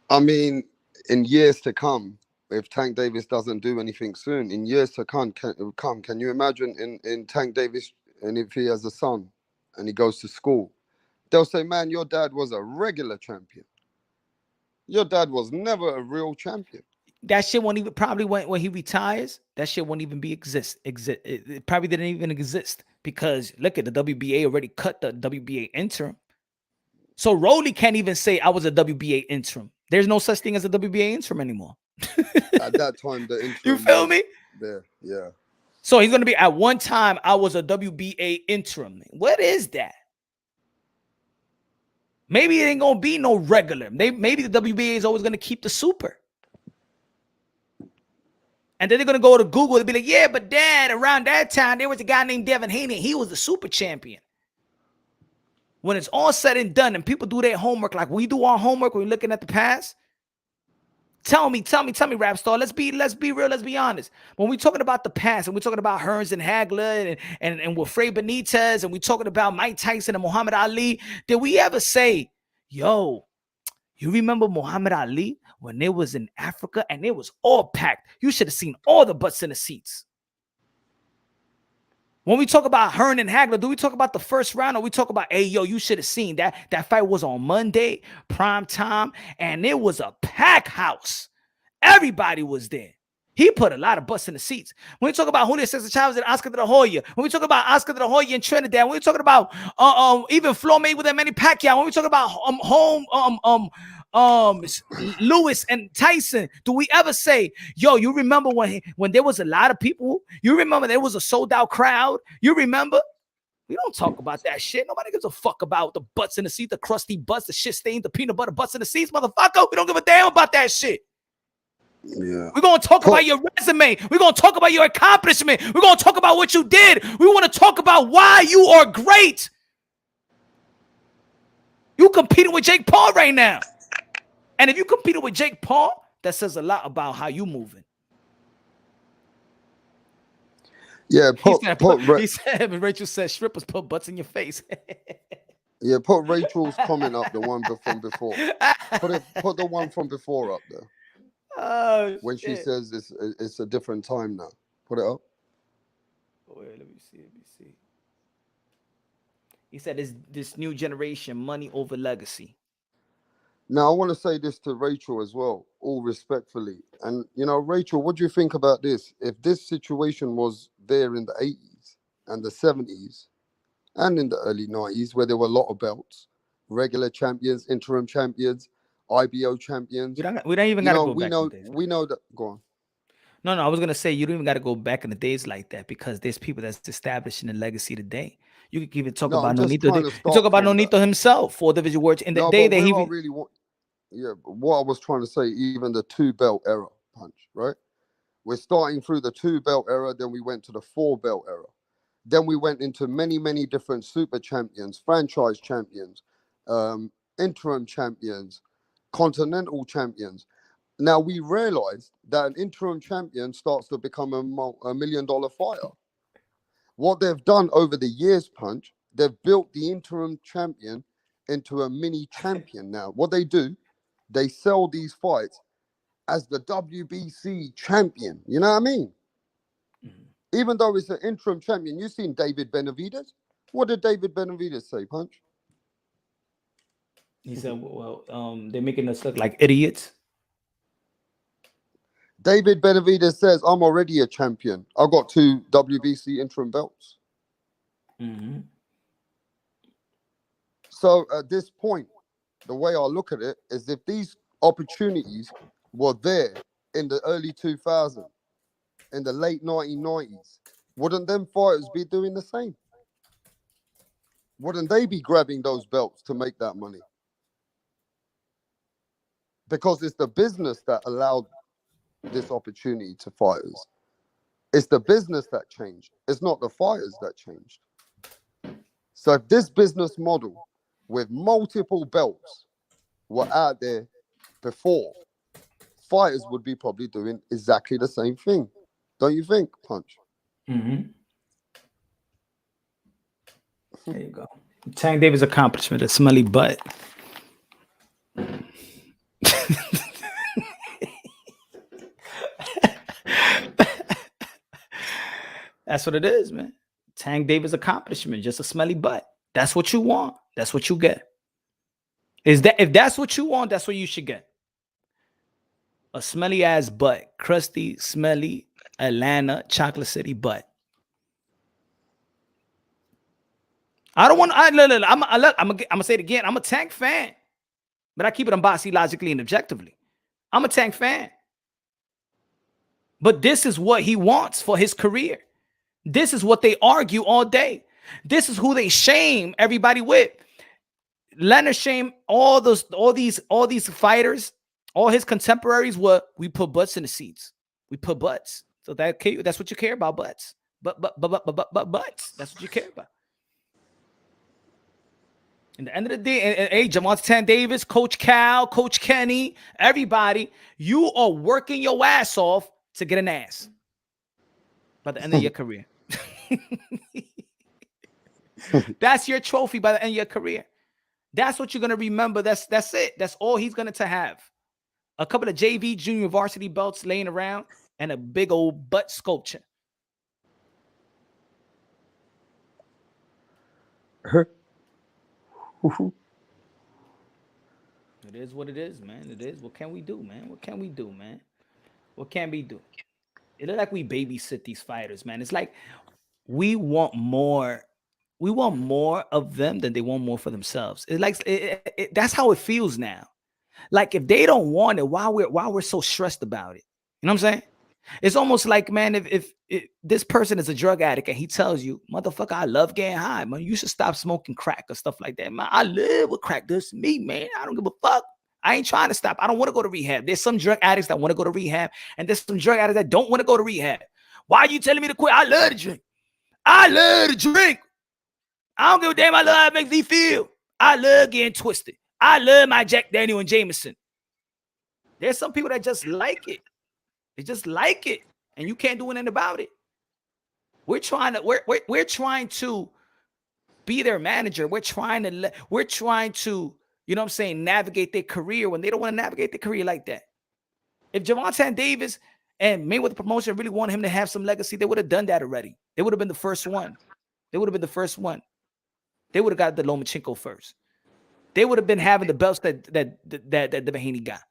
I mean, in years to come, if Tank Davis doesn't do anything soon, in years to come, can you imagine in Tank Davis, and if he has a son and he goes to school, they'll say, man, your dad was a regular champion. Your dad was never a real champion. That shit won't even, probably when he retires, that shit won't even exist. It probably didn't even exist, because look at the WBA already cut the WBA interim. So Rolly can't even say I was a WBA interim. There's no such thing as a WBA interim anymore. At that time, the interim, you feel me? There, yeah. So he's gonna be, at one time I was a WBA interim. What is that? Maybe it ain't gonna be no regular. Maybe the WBA is always gonna keep the super. And then they're gonna go to Google and be like, yeah, but Dad, around that time, there was a guy named Devin Haney. He was the super champion. When it's all said and done and people do their homework like we do our homework when we're looking at the past, tell me, Rap Star. Let's be real, let's be honest. When we're talking about the past and we're talking about Hearns and Hagler and Wilfred Benitez and we're talking about Mike Tyson and Muhammad Ali, did we ever say, yo, you remember Muhammad Ali when they was in Africa and it was all packed? You should have seen all the butts in the seats. When we talk about Hearn and Hagler, do we talk about the first round or we talk about, hey, yo, you should have seen that fight was on Monday, prime time, and it was a packed house. Everybody was there. He put a lot of butts in the seats. When we talk about Julio Cesar Chavez and Oscar de la Hoya, when we talk about Oscar de la Hoya in Trinidad, when we talking about even Floyd Mayweather and Manny Pacquiao, when we talk about Lewis and Tyson, do we ever say, yo, you remember when there was a lot of people? You remember there was a sold out crowd? You remember? We don't talk about that shit. Nobody gives a fuck about the butts in the seat, the crusty butts, the shit stained, the peanut butter butts in the seats, motherfucker. We don't give a damn about that shit. Yeah. We're going to talk about your resume. We're going to talk about your accomplishment. We're going to talk about what you did. We want to talk about why you are great. You competing with Jake Paul right now. And if you competed with Jake Paul, that says a lot about how you moving. Yeah, he said, Rachel said, strippers put butts in your face. Yeah, put Rachel's comment up, the one from before. Put the one from before up there. Oh, when shit. she says it's a different time now. Put it up. Wait, let me see. He said this new generation, money over legacy. Now, I want to say this to Rachel as well, all respectfully. And, Rachel, what do you think about this? If this situation was there in the 80s and the 70s and in the early 90s, where there were a lot of belts, regular champions, interim champions, IBO champions. We don't even got to go back in in the days. We know that. Go on. No, I was going to say you don't even got to go back in the days like that because there's people that's establishing a legacy today. You could even talk about Nonito. You talk about Nonito himself, 4 division words in the day that he really want. Yeah, what I was trying to say, even the 2-belt era, Punch, right? We're starting through the 2-belt era, then we went to the 4-belt era. Then we went into many, many different super champions, franchise champions, interim champions, continental champions. Now we realized that an interim champion starts to become a $1 million fighter. What they've done over the years, Punch, they've built the interim champion into a mini champion now. What they do, they sell these fights as the WBC champion. You know what I mean? Mm-hmm. Even though it's an interim champion, you've seen David Benavidez. What did David Benavidez say, Punch? He said, well, they're making us look like idiots. David Benavidez says, I'm already a champion. I've got 2 WBC interim belts. Mm-hmm. So at this point, the way I look at it is if these opportunities were there in the early 2000s, in the late 1990s, wouldn't them fighters be doing the same? Wouldn't they be grabbing those belts to make that money? Because it's the business that allowed this opportunity to fighters. It's the business that changed. It's not the fighters that changed. So if this business model with multiple belts were out there before, fighters would be probably doing exactly the same thing. Don't you think, Punch? Mm-hmm. There you go. Tank Davis' accomplishment, a smelly butt. That's what it is, man. Tank Davis' accomplishment, just a smelly butt. That's what you want. That's what you get. If that's what you want, that's what you should get. A smelly ass butt, crusty, smelly Atlanta, Chocolate City butt. I don't want. I'm gonna say it again. I'm a Tank fan, but I keep it unbiased, logically, and objectively. I'm a Tank fan, but this is what he wants for his career. This is what they argue all day. This is who they shame everybody with. Leonard Shane, all these fighters, all his contemporaries were, we put butts in the seats. We put butts. So that's what you care about, butts. But butts. That's what you care about. In the end of the day, hey, Gervonta Davis, Coach Cal, Coach Kenny, everybody, you are working your ass off to get an ass by the end of your career. That's your trophy by the end of your career. That's what you're going to remember. That's it. That's all he's going to have. A couple of JV junior varsity belts laying around and a big old butt sculpture. It is what it is, man. It is. What can we do, man? What can we do, man? What can we do? It looks like we babysit these fighters, man. It's like we want more. We want more of them than they want more for themselves. It's like that's how it feels now. Like if they don't want it, why we're so stressed about it? You know what I'm saying? It's almost like, man, if this person is a drug addict and he tells you, motherfucker, I love getting high, man, you should stop smoking crack or stuff like that. Man, I live with crack. This is me, man. I don't give a fuck. I ain't trying to stop. I don't want to go to rehab. There's some drug addicts that want to go to rehab, and there's some drug addicts that don't want to go to rehab. Why are you telling me to quit? I love to drink. I love to drink. I don't give a damn. I love how it makes me feel. I love getting twisted. I love my Jack Daniel and Jameson. There's some people that just like it. They just like it, and you can't do anything about it. We're trying to be their manager. We're trying to, you know what I'm saying, navigate their career when they don't want to navigate their career like that. If Gervonta Davis and Mayweather Promotion really wanted him to have some legacy, they would have done that already. They would have been the first one. They would have got the Lomachenko first. They would have been having the belts that Devin Haney got.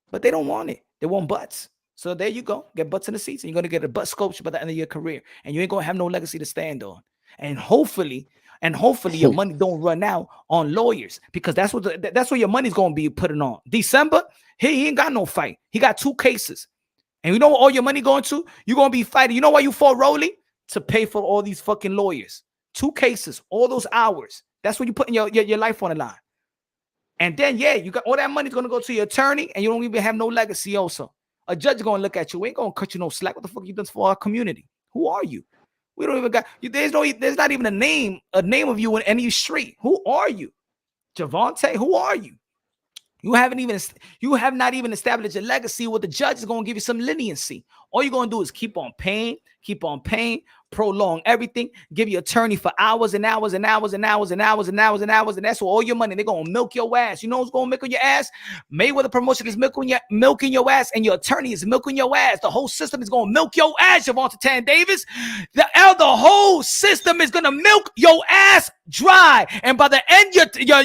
But they don't want it. They want butts. So there you go. Get butts in the seats, and you're going to get a butt sculpture by the end of your career. And you ain't going to have no legacy to stand on. And hopefully your money don't run out on lawyers, because that's what your money's going to be putting on. December, he ain't got no fight. He got 2 cases. And you know what all your money going to? You're going to be fighting. You know why you fought Rolly? To pay for all these fucking lawyers. 2 cases, all those hours. That's what you're putting your life on the line. And then, yeah, you got all that money's going to go to your attorney, and you don't even have no legacy also. A judge is going to look at you. We ain't going to cut you no slack. What the fuck you done for our community? Who are you? We don't even got you. There's not even a name of you in any street. Who are you? Gervonta, who are you? You have not even established a legacy where the judge is going to give you some leniency. All you're going to do is keep on paying, prolong everything, give your attorney for hours and hours and hours and hours and hours and hours and hours, and that's what all your money, they're going to milk your ass. You know who's going to milk on your ass? Mayweather Promotion is milking your ass, and your attorney is milking your ass. The whole system is going to milk your ass, Gervonta Davis. The whole system is going to milk your ass dry, and by the end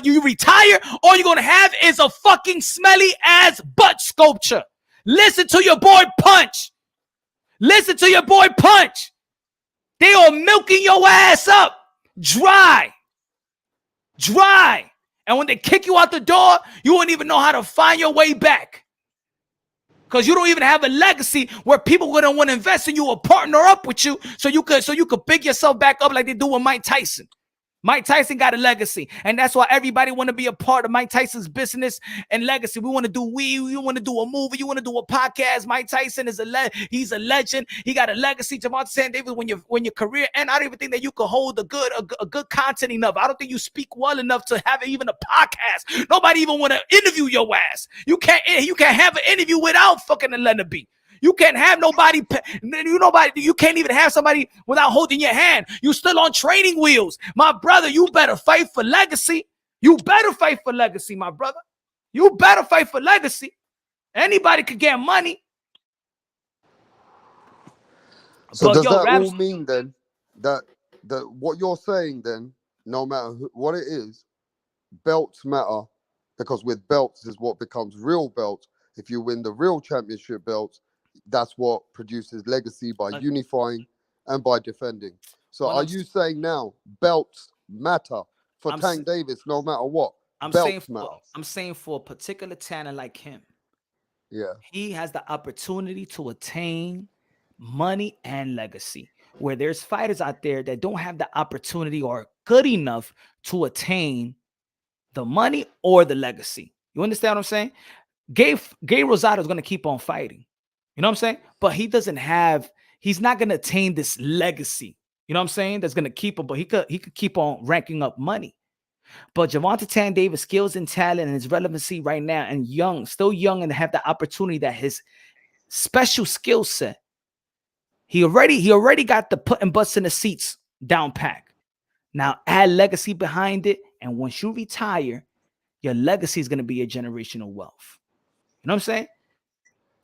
you retire, all you're going to have is a fucking smelly ass butt sculpture. Listen to your boy Punch. Listen to your boy Punch. They are milking your ass up dry. And when they kick you out the door, you won't even know how to find your way back. Because you don't even have a legacy where people are going to want to invest in you or partner up with you so you could pick yourself back up like they do with Mike Tyson. Mike Tyson got a legacy, and that's why everybody want to be a part of Mike Tyson's business and legacy. We want to do you want to do a movie, you want to do a podcast. Mike Tyson is he's a legend. He got a legacy. Gervonta Davis, when your career, and I don't even think that you could hold a good content enough. I don't think you speak well enough to have even a podcast. Nobody even want to interview your ass. You can't have an interview without fucking letting it be. You can't have nobody. You can't even have somebody without holding your hand. You still on training wheels, my brother. You better fight for legacy. You better fight for legacy, my brother. You better fight for legacy. Anybody could get money. So but does that Raps, all mean then that what you're saying then, no matter what it is, belts matter, because with belts is what becomes real belts. If you win the real championship belts, that's what produces legacy by unifying and by defending. So are you saying now belts matter for Tank Davis no matter what? I'm saying for a particular talent like him, yeah, he has the opportunity to attain money and legacy, where there's fighters out there that don't have the opportunity or good enough to attain the money or the legacy. You understand what I'm saying? Gay Rosado is going to keep on fighting. You know what I'm saying? But he doesn't have, he's not going to attain this legacy. You know what I'm saying? That's going to keep him, but he could keep on ranking up money. But Gervonta Davis' skills and talent and his relevancy right now, and young, still young, and have the opportunity that his special skill set, he already got the putting butts in the seats down pack. Now add legacy behind it, and once you retire, your legacy is going to be a generational wealth. You know what I'm saying?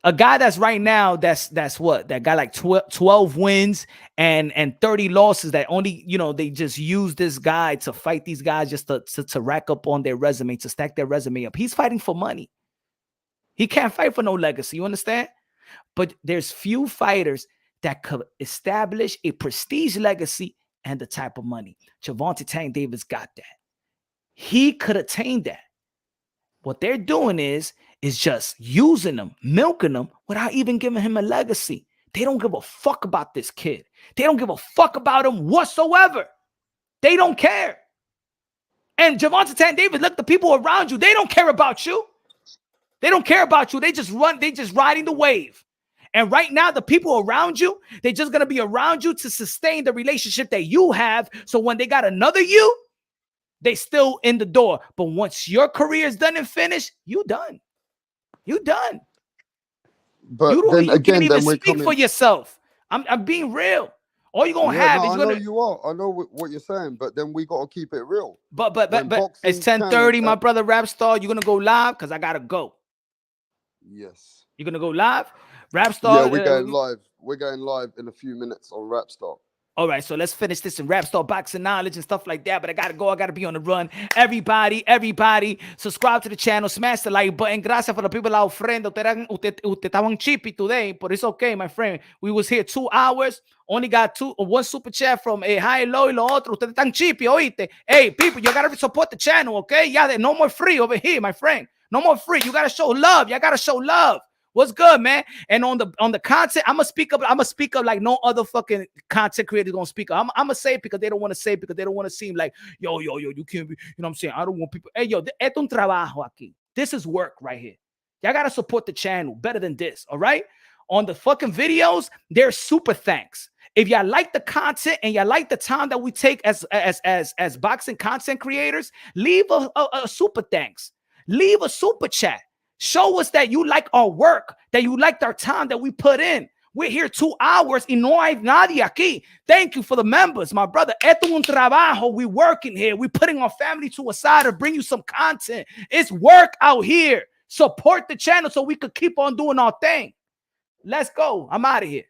A guy that's right now, that's what? That guy like 12 wins and 30 losses that only, you know, they just use this guy to fight these guys just to rack up on their resume, to stack their resume up. He's fighting for money. He can't fight for no legacy. You understand? But there's few fighters that could establish a prestige legacy and the type of money. Gervonta Davis got that. He could attain that. What they're doing is just using him, milking him without even giving him a legacy. They don't give a fuck about this kid. They don't give a fuck about him whatsoever. They don't care. And Gervonta Davis, look, the people around you, they don't care about you. They don't care about you. They just riding the wave. And right now, the people around you, they're just going to be around you to sustain the relationship that you have. So when they got another you, they still in the door. But once your career is done and finished, you done. You done. But you then you again, can't even then we're speak coming. for yourself. I'm being real. All you're gonna Yeah, have no, is I gonna. know you are. I know what you're saying, but then we got to keep it real. But When it's boxing 10:30, my channels- brother Rap Star. You're gonna go live because I gotta go. Yes. You're gonna go live, Rap Star. Yeah, we're going live. We're going live in a few minutes on Rapstar. All right, so let's finish this in Rap Star boxing knowledge and stuff like that. But I gotta go. I gotta be on the run. Everybody, subscribe to the channel. Smash the like button. Gracias for the people out friend. Usted estaban chippy today, but it's okay, my friend. We was here 2 hours. Only got one super chat from High Low y lo otro. Ustedes están chippy, oíste. Hey, people, you gotta support the channel, okay? Yeah, no more free over here, my friend. No more free. You gotta show love. You gotta show love. What's good, man? And on the content, I'm gonna speak up like no other fucking content creator gonna speak up. I'm gonna say it because they don't want to say it, because they don't want to seem like yo, you can't be, you know what I'm saying? I don't want people. Hey, yo, esto es un trabajo aquí. This is work right here. Y'all gotta support the channel better than this, all right? On the fucking videos, there's super thanks. If y'all like the content and y'all like the time that we take as boxing content creators, leave a super thanks. Leave a super chat. Show us that you like our work, that you liked our time that we put in. We're here 2 hours y no hay nadie aquí. Thank you for the members, my brother. Esto es un trabajo. We working here. We putting our family to a side to bring you some content. It's work out here. Support the channel so we could keep on doing our thing. Let's go. I'm out of here.